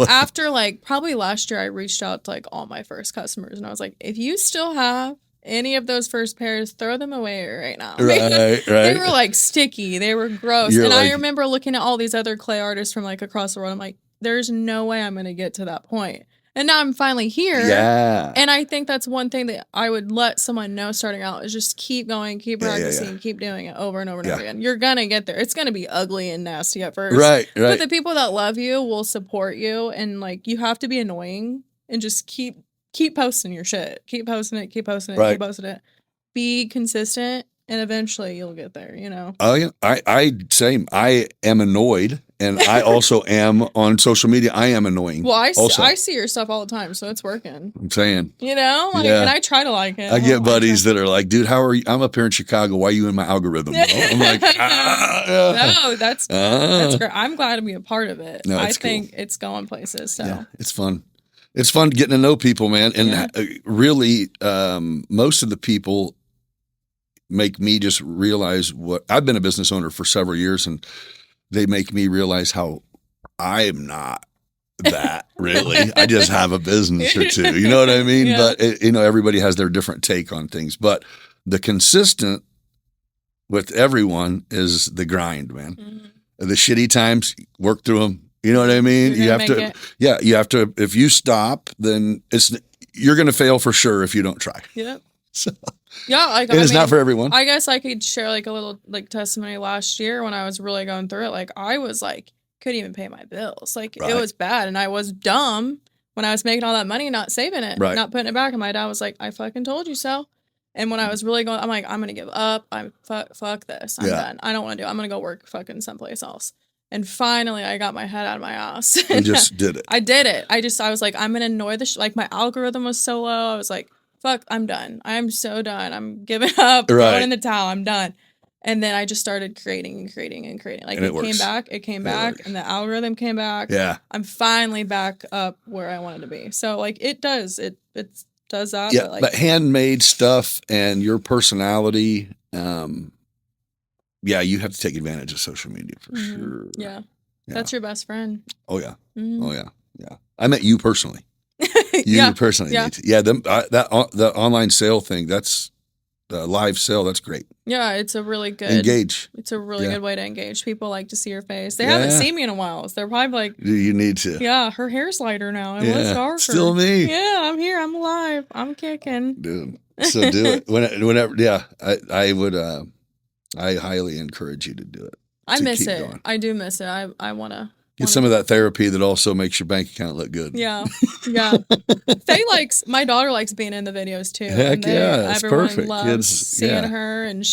after probably last year, I reached out to like all my first customers and I was like, if you still have any of those first pairs, throw them away right now. Right. They were like sticky. They were gross. I remember looking at all these other clay artists from like across the world. I'm like, there's no way I'm going to get to that point. And now I'm finally here. Yeah. And I think that's one thing that I would let someone know starting out is just keep going, keep practicing, keep doing it over and over and over again. You're going to get there. It's going to be ugly and nasty at first. Right. But the people that love you will support you. And like, you have to be annoying and just keep posting your shit. Keep posting it, keep posting it, keep posting it. Be consistent. And eventually you'll get there, you know? Oh, yeah. Same. I am annoyed. And I also am on social media. I am annoying. Well, I see your stuff all the time, so it's working. I'm saying. You know? Like, and I try to like it. I get buddies that are like, dude, how are you? I'm up here in Chicago. Why are you in my algorithm? I'm like, No, that's great. I'm glad to be a part of it. No, I think it's going places. So yeah, it's fun. It's fun getting to know people, man. And really, most of the people make me just realize what I've been a business owner for several years, and they make me realize how I'm not that really. I just have a business or two, you know what I mean? Yeah. But everybody has their different take on things, but the consistent with everyone is the grind, man. Mm-hmm. The shitty times, work through them. You know what I mean? You have to, if you stop, then you're going to fail for sure if you don't try. Yep. So. Yeah, like it's not for everyone. I guess I could share like a little like testimony last year when I was really going through it. Like I was like couldn't even pay my bills. Like it was bad, and I was dumb when I was making all that money, not saving it, not putting it back. And my dad was like, "I fucking told you so." And when I was really going, I'm like, "I'm gonna give up. Fuck this. I'm done. I don't want to do it. I'm gonna go work fucking someplace else." And finally, I got my head out of my ass. And just did it. I did it. I was like, I'm gonna annoy the like my algorithm was so low. I was like, fuck, I'm done. I'm so done. I'm giving up, throwing in the towel. I'm done. And then I just started creating. Like it came back, and the algorithm came back. Yeah. I'm finally back up where I wanted to be. So like it does that. Yeah, but handmade stuff and your personality, you have to take advantage of social media for sure. Yeah. That's your best friend. Oh yeah. Mm-hmm. Oh yeah. Yeah. I met you personally. You personally need to. Yeah, the online sale thing, that's the live sale, that's great. Yeah, it's a really good engage. It's a really good way to engage. People like to see your face. They haven't seen me in a while, so they're probably like, you need to. Yeah, her hair's lighter now. It was darker. Still me. Yeah, I'm here. I'm alive. I'm kicking. Dude, so do it whenever. Yeah, I would. I highly encourage you to do it. I miss it. Going. I do miss it. I want to. Get some of that therapy that also makes your bank account look good. Yeah. My daughter likes being in the videos too. Heck that's everyone perfect. Loves Kids, seeing her, and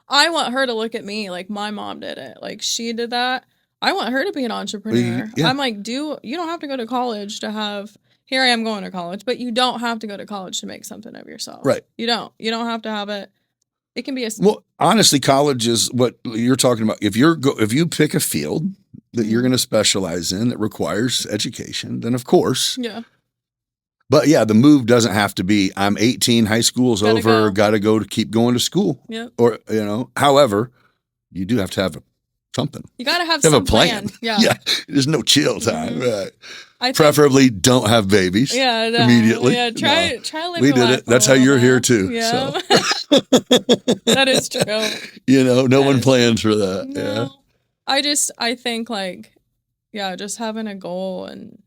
I want her to look at me like my mom did it. Like she did that. I want her to be an entrepreneur. Yeah. I'm like, you don't have to go to college to have, here I am going to college, but you don't have to go to college to make something of yourself. Right. You don't have to have it. It can be well, honestly, college is what you're talking about. If you pick a field that you're going to specialize in that requires education, then of course. Yeah. But yeah, the move doesn't have to be, I'm 18, high school's over, got to go to keep going to school. Yeah. Or, however, you do have to have something. You got to have some a plan. Yeah. Yeah. There's no chill time. Right. Preferably don't have babies. Yeah. No. Immediately. Yeah. Try to live We did it. That's how you're here too. Yeah. So. That is true. No one plans for that. No. Yeah. I think like, just having a goal and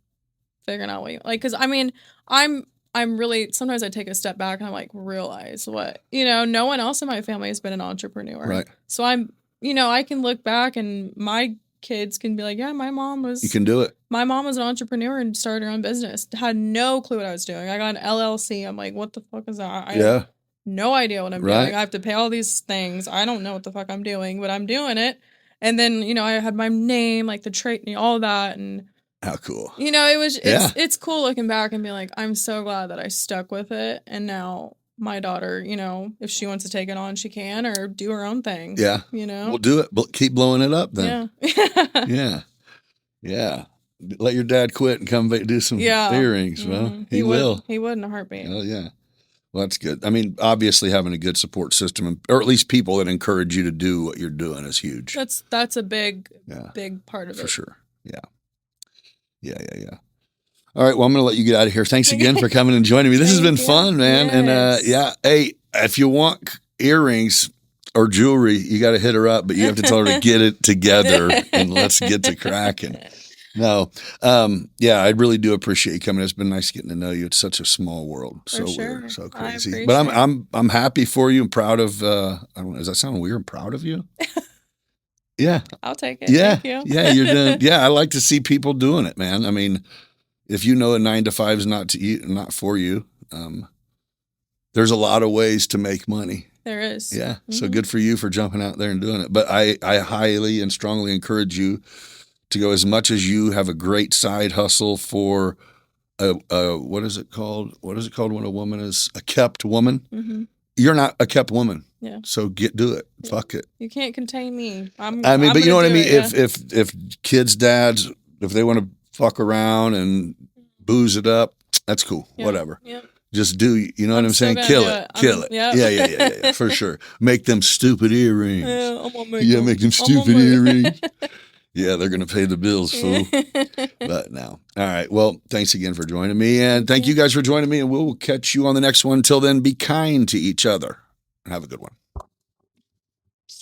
figuring out what you like. Cause I mean, I'm really, sometimes I take a step back and I'm like, realize what, no one else in my family has been an entrepreneur. Right. So I can look back and my kids can be like, yeah, my mom was. You can do it. My mom was an entrepreneur and started her own business. Had no clue what I was doing. I got an LLC. I'm like, what the fuck is that? I have no idea what I'm doing. I have to pay all these things. I don't know what the fuck I'm doing, but I'm doing it. And then, I had my name, like the trait, all that. And how cool. It's cool looking back and being like, I'm so glad that I stuck with it. And now my daughter, if she wants to take it on, she can, or do her own thing. Yeah. We'll do it. Keep blowing it up then. Yeah. Yeah. Let your dad quit and come back do some earrings. Mm-hmm. Well, he will. He would in a heartbeat. Oh, yeah. Well, that's good. I mean, obviously having a good support system, or at least people that encourage you to do what you're doing, is huge. That's a big part of it. For sure. Yeah. Yeah. All right. Well, I'm going to let you get out of here. Thanks again for coming and joining me. This has been fun, man. Yes. And hey, if you want earrings or jewelry, you got to hit her up, but you have to tell her to get it together and let's get to cracking. No. Yeah, I really do appreciate you coming. It's been nice getting to know you. It's such a small world. For So sure. weird, so I crazy. But appreciate I'm happy for you and proud of I don't know, does that sound weird? I'm proud of you? Yeah. I'll take it. Yeah. Thank you. Yeah, you're doing yeah, I like to see people doing it, man. I mean, if you know a 9 to 5 is not to you, not for you, there's a lot of ways to make money. There is. Yeah. So good for you for jumping out there and doing it. But I highly and strongly encourage you to go as much as you have a great side hustle for what is it called? What is it called when a woman is a kept woman? Mm-hmm. You're not a kept woman. Yeah. So do it. Yeah. Fuck it. You can't contain me. I mean, but you know what I mean? If kids' dads, if they want to fuck around and booze it up, that's cool. Yeah. Whatever. Yeah. Just do, you know what I'm still saying? gonna Kill do it. it. Kill it. Yep. Yeah, for sure. Make them stupid earrings. Yeah, I'm gonna make Yeah, them. make them I'm stupid gonna make- earrings. Yeah, they're going to pay the bills, fool. But no. All right. Well, thanks again for joining me. And thank you guys for joining me. And we'll catch you on the next one. Till then, be kind to each other. And have a good one.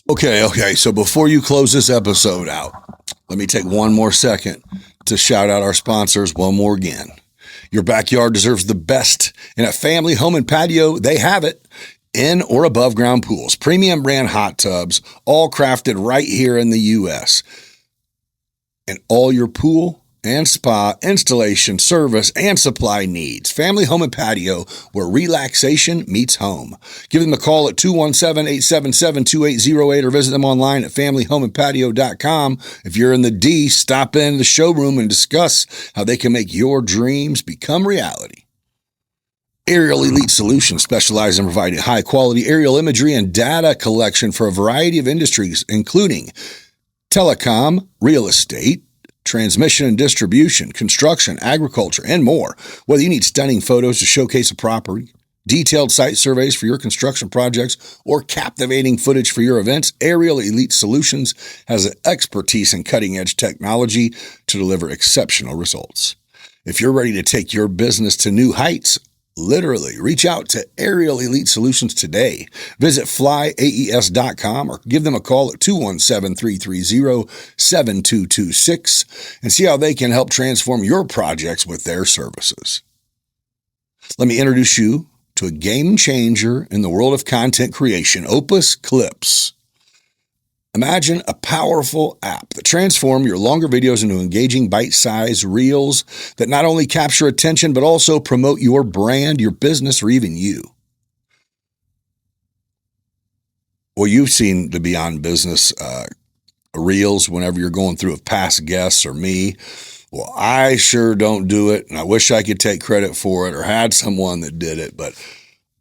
Okay. So before you close this episode out, let me take one more second to shout out our sponsors one more again. Your backyard deserves the best. In a family home and patio, they have it. In or above ground pools, premium brand hot tubs, all crafted right here in the U.S. And all your pool and spa installation, service, and supply needs. Family Home and Patio, where relaxation meets home. Give them a call at 217-877-2808 or visit them online at familyhomeandpatio.com. If you're in the D, stop in the showroom and discuss how they can make your dreams become reality. Aerial Elite Solutions specialize in providing high-quality aerial imagery and data collection for a variety of industries, including telecom, real estate, transmission and distribution, construction, agriculture, and more. Whether you need stunning photos to showcase a property, detailed site surveys for your construction projects, or captivating footage for your events, Aerial Elite Solutions has the expertise in cutting-edge technology to deliver exceptional results. If you're ready to take your business to new heights, literally, reach out to Aerial Elite Solutions today. Visit flyaes.com or give them a call at 217-330-7226 and see how they can help transform your projects with their services. Let me introduce you to a game changer in the world of content creation, Opus Clips. Imagine a powerful app that transforms your longer videos into engaging bite-sized reels that not only capture attention, but also promote your brand, your business, or even you. Well, you've seen the Beyond Business reels whenever you're going through of past guests or me. Well, I sure don't do it, and I wish I could take credit for it or had someone that did it, but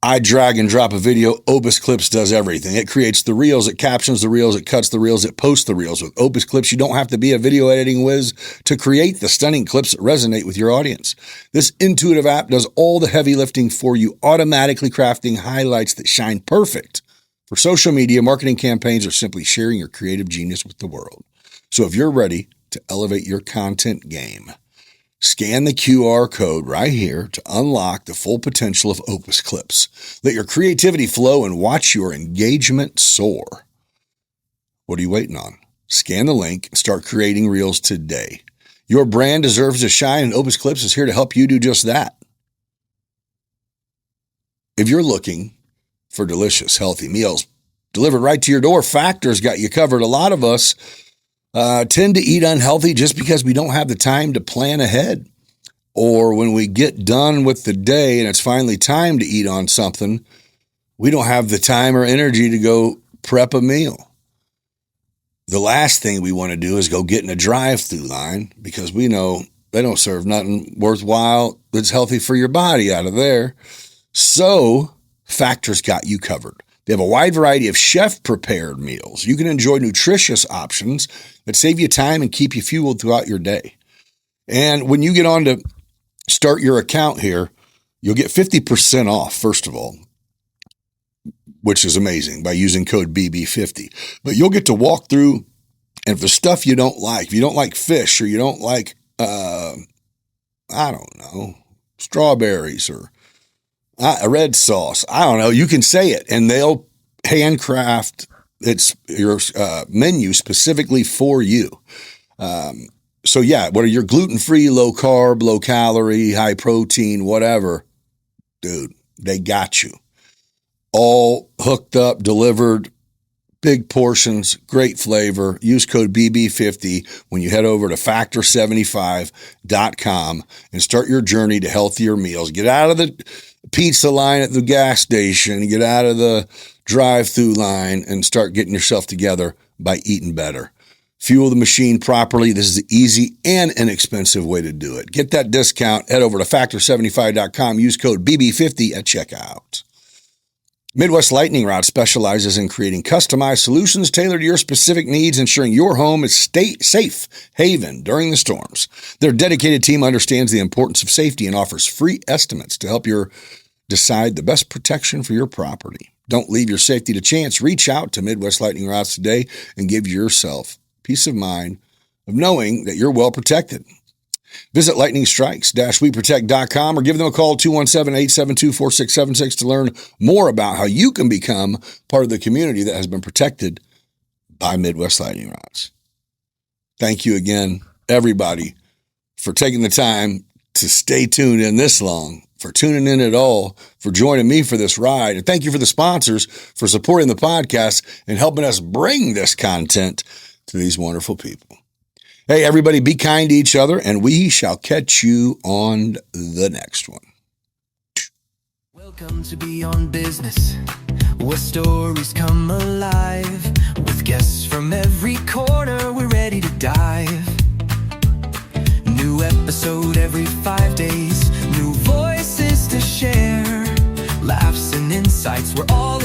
I drag and drop a video. Opus Clips does everything. It creates the reels, it captions the reels, it cuts the reels, it posts the reels. With Opus Clips, you don't have to be a video editing whiz to create the stunning clips that resonate with your audience. This intuitive app does all the heavy lifting for you, automatically crafting highlights that shine perfect for social media, marketing campaigns, or simply sharing your creative genius with the world. So if you're ready to elevate your content game, scan the QR code right here to unlock the full potential of Opus Clips. Let your creativity flow and watch your engagement soar. What are you waiting on? Scan the link and start creating reels today. Your brand deserves to shine, and Opus Clips is here to help you do just that. If you're looking for delicious, healthy meals delivered right to your door, Factor's got you covered. A lot of us tend to eat unhealthy just because we don't have the time to plan ahead. Or when we get done with the day and it's finally time to eat on something, we don't have the time or energy to go prep a meal. The last thing we want to do is go get in a drive-through line because we know they don't serve nothing worthwhile that's healthy for your body out of there. So Factor's got you covered. They have a wide variety of chef-prepared meals. You can enjoy nutritious options that save you time and keep you fueled throughout your day. And when you get on to start your account here, you'll get 50% off, first of all, which is amazing, by using code BB50. But you'll get to walk through, and if the stuff you don't like, if you don't like fish or you don't like, strawberries or a red sauce, I don't know, you can say it, and they'll handcraft your menu specifically for you. So yeah, whether you're gluten-free, low carb, low calorie, high protein, whatever, dude, they got you. All hooked up, delivered, big portions, great flavor. Use code BB50 when you head over to factor75.com and start your journey to healthier meals. Get out of the pizza line at the gas station, get out of the drive-through line, and start getting yourself together by eating better. Fuel the machine properly. This is the easy and inexpensive way to do it. Get that discount. Head over to factor75.com. Use code BB50 at checkout. Midwest Lightning Rod specializes in creating customized solutions tailored to your specific needs, ensuring your home is safe haven during the storms. Their dedicated team understands the importance of safety and offers free estimates to help you decide the best protection for your property. Don't leave your safety to chance. Reach out to Midwest Lightning Rods today and give yourself peace of mind of knowing that you're well protected. Visit lightningstrikes-weprotect.com or give them a call 217-872-4676 to learn more about how you can become part of the community that has been protected by Midwest Lightning Rods. Thank you again, everybody, for taking the time to stay tuned in this long, for tuning in at all, for joining me for this ride. And thank you for the sponsors for supporting the podcast and helping us bring this content to these wonderful people. Hey, everybody, be kind to each other, and we shall catch you on the next one. Welcome to Beyond Business, where stories come alive. With guests from every corner, we're ready to dive. New episode every 5 days, new voices to share. Laughs and insights, we're all